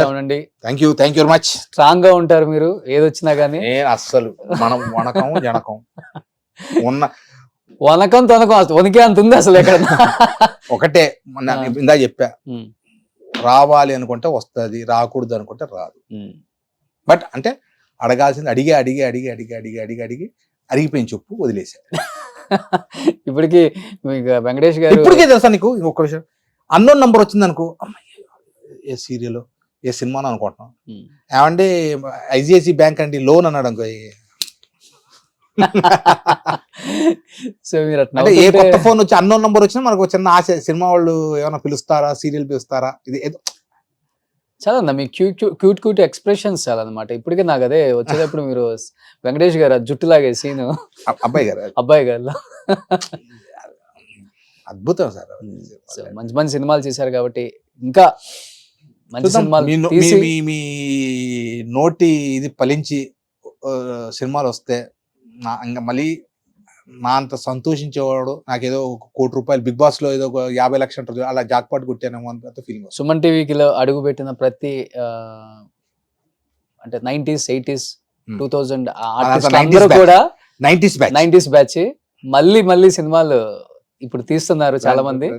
ఉండండి. Thank you very much. Strong గా ఉంటారు మీరు ఏదొచ్చినా గానీ. అస్సలు మనం వనకం జనకం ఉన్న వనకం తొనకం వనికే అంత ఉంది అసలు ఎక్కడ. ఒకటే ఇందా చెప్పా, రావాలి అనుకుంటే వస్తుంది, రాకూడదు అనుకుంటే రాదు. బట్ అంటే అడగాల్సింది అడిగి అడిగి అడిగి అడిగి అడిగి అడిగి అడిగి అడిగిపోయిన చెప్పు వదిలేసా. ఇప్పటికి మీకు వెంకటేష్ గారు ఇప్పటికే తెలుసా నీకు ఇంకొక విషయం, అన్నోన్ నంబర్ వచ్చింది అనుకో, ఏ సీరియల్ ఏ సినిమాను అనుకుంటున్నాం, ఏమంటే ఐసిఐసి బ్యాంక్ అండి లోన్ అన్నాడు అనుకో. సో మీరు అంటే ఏ కొత్త ఫోన్ వచ్చి అన్నోన్ నంబర్ వచ్చినా మనకు చిన్న ఆశ, సినిమా వాళ్ళు ఏమైనా పిలుస్తారా, సీరియల్ పిలుస్తారా, ఇది ఏదో చాలా అన్న మీ క్యూట్ క్యూట్ ఎక్స్ప్రెషన్స్ చాలా అనమాట. ఇప్పటికే నాకు అదే వచ్చేటప్పుడు మీరు వెంకటేష్ గారు జుట్టు లాగే సీన్ అబ్బాయి గారు అద్భుతం సార్. మంచి మంచి సినిమాలు చేశారు కాబట్టి ఇంకా మంచి సినిమాలు మీ నోటి ఇది ఫలించి సినిమాలు వస్తే ఇంకా మళ్ళీ నా అంత సంతోషించేవాడు నాకేదో ఒక ₹1 కోటి బిగ్ బాస్ లో ఏదో 50 లక్షలు అలా జాక్పాట్ కొట్టానేమో అంత ఫీలింగ్. సుమన్ టీవీకిలో అడుగు పెట్టిన ప్రతి అంటే 90s 80s 2000 అందరూ కూడా 90s బ్యాచ్ మళ్ళీ సినిమాలు ఇప్పుడు తీస్తున్నారు చాలా మంది.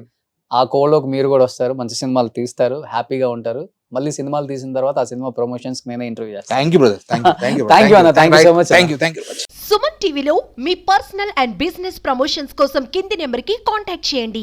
ఆ కోలోకి మీరు కూడా వస్తారు, మంచి సినిమాలు తీస్తారు, హ్యాపీగా ఉంటారు. మళ్ళీ సినిమాలు తీసిన తర్వాత ఆ సినిమా ప్రమోషన్స్ నేనే ఇంటర్వ్యూ చేస్తాను. Thank you brother. Thank you అన్న. Thank you so much. Thank you. Suman టీవీలో మీ పర్సనల్ అండ్ బిజినెస్ ప్రమోషన్స్ కోసం కింది నెంబర్కి కాంటాక్ట్ చేయండి.